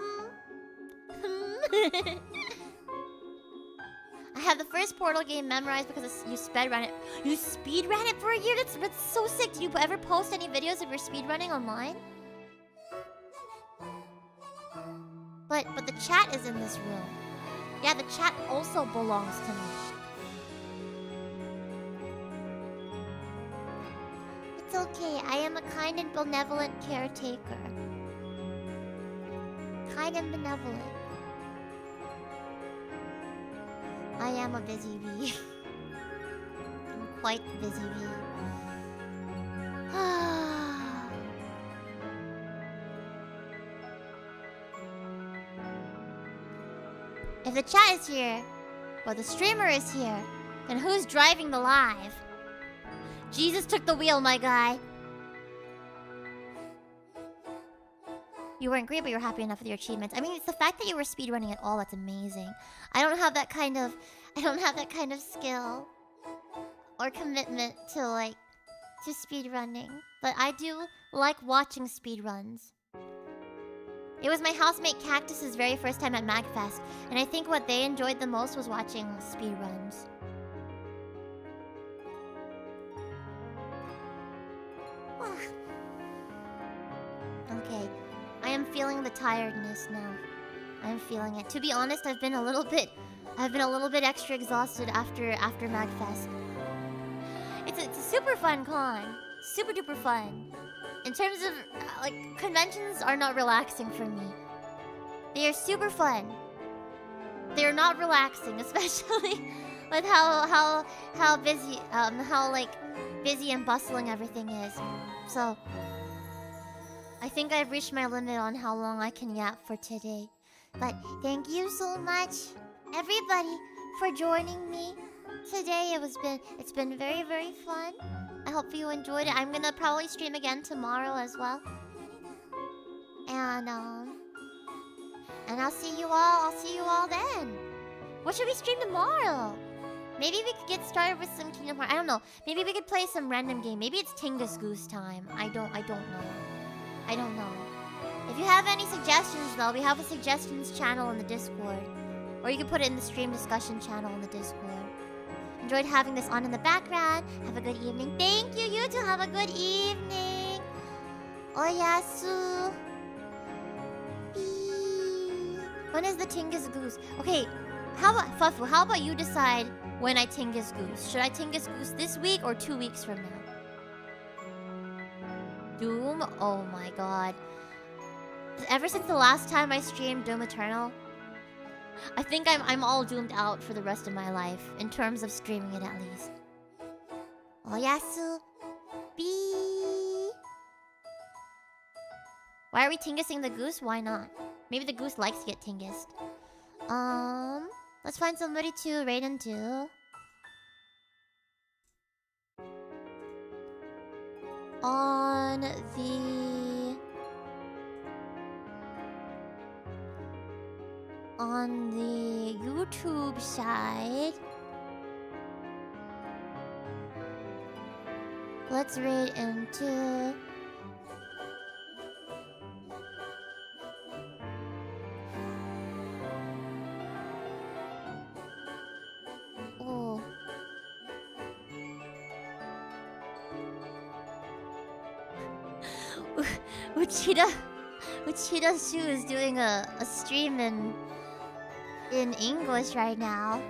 [SPEAKER 1] I have the first Portal game memorized because you speedrun it. You speedran it for a year? That's so sick. Do you ever post any videos of your speedrunning online? But the chat is in this room. Yeah, the chat also belongs to me. It's okay. I am a kind and benevolent caretaker. Kind and benevolent. I am a busy bee. I'm quite the busy bee. If the chat is here, or the streamer is here, then who's driving the live? Jesus took the wheel, my guy. You weren't great, but you were happy enough with your achievements. I mean, it's the fact that you were speedrunning at all that's amazing. I don't have that kind of skill or commitment to speedrunning, but I do like watching speedruns. It was my housemate Cactus's very first time at MAGFest, and I think what they enjoyed the most was watching speedruns. Okay, I am feeling the tiredness now. I'm feeling it. To be honest, I've been a little bit extra exhausted after MAGFest. It's a super fun con, super duper fun. In terms of conventions are not relaxing for me. They are super fun. They are not relaxing, especially with how busy busy and bustling everything is. So I think I've reached my limit on how long I can yap for today. But thank you so much, everybody, for joining me today. It's been very, very fun. I hope you enjoyed it. I'm gonna probably stream again tomorrow as well. And I'll see you all then. What should we stream tomorrow? Maybe we could get started with some Kingdom Hearts. I don't know. Maybe we could play some random game. Maybe it's Tingus Goose time. I don't know. If you have any suggestions though, we have a suggestions channel in the Discord. Or you can put it in the stream discussion channel in the Discord. Enjoyed having this on in the background. Have a good evening. Thank you, you too. Have a good evening. Oyasu. When is the Tingus Goose? Okay, how about Fufu? How about you decide when I Tingus Goose? Should I Tingus Goose this week or 2 weeks from now? Doom? Oh my god. Ever since the last time I streamed Doom Eternal, I think I'm all doomed out for the rest of my life, in terms of streaming it at least. Oyasu. Bee. Why are we Tingusing the goose? Why not? Maybe the goose likes to get Tingused. Let's find somebody to raid into. On the YouTube side, let's raid into Uchida Shu is doing a stream in English right now.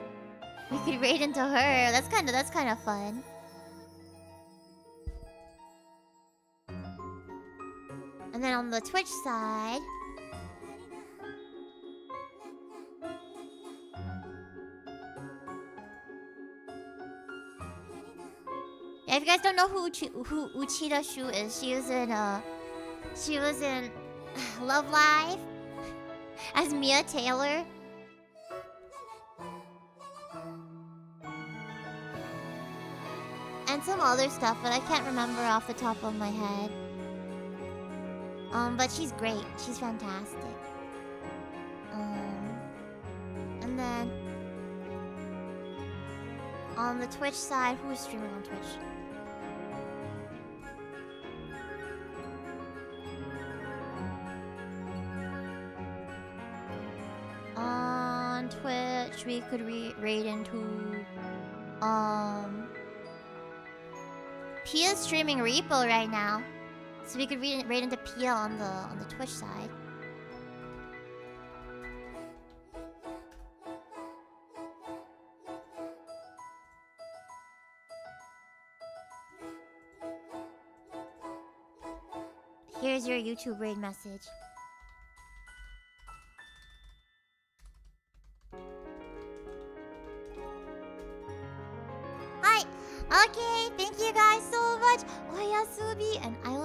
[SPEAKER 1] We could raid into her. That's kind of fun. And then on the Twitch side, yeah, if you guys don't know who Uchida Shu is, she was in Love Live as Mia Taylor. And some other stuff, but I can't remember off the top of my head. But she's great. She's fantastic. And then on the Twitch side, who's streaming on Twitch? On Twitch, we could raid into Pia's streaming Repo right now, so we could raid into Pia on the Twitch side. Here's your YouTube raid message. Hi. Okay, thank you guys so much. Oyasubi, and I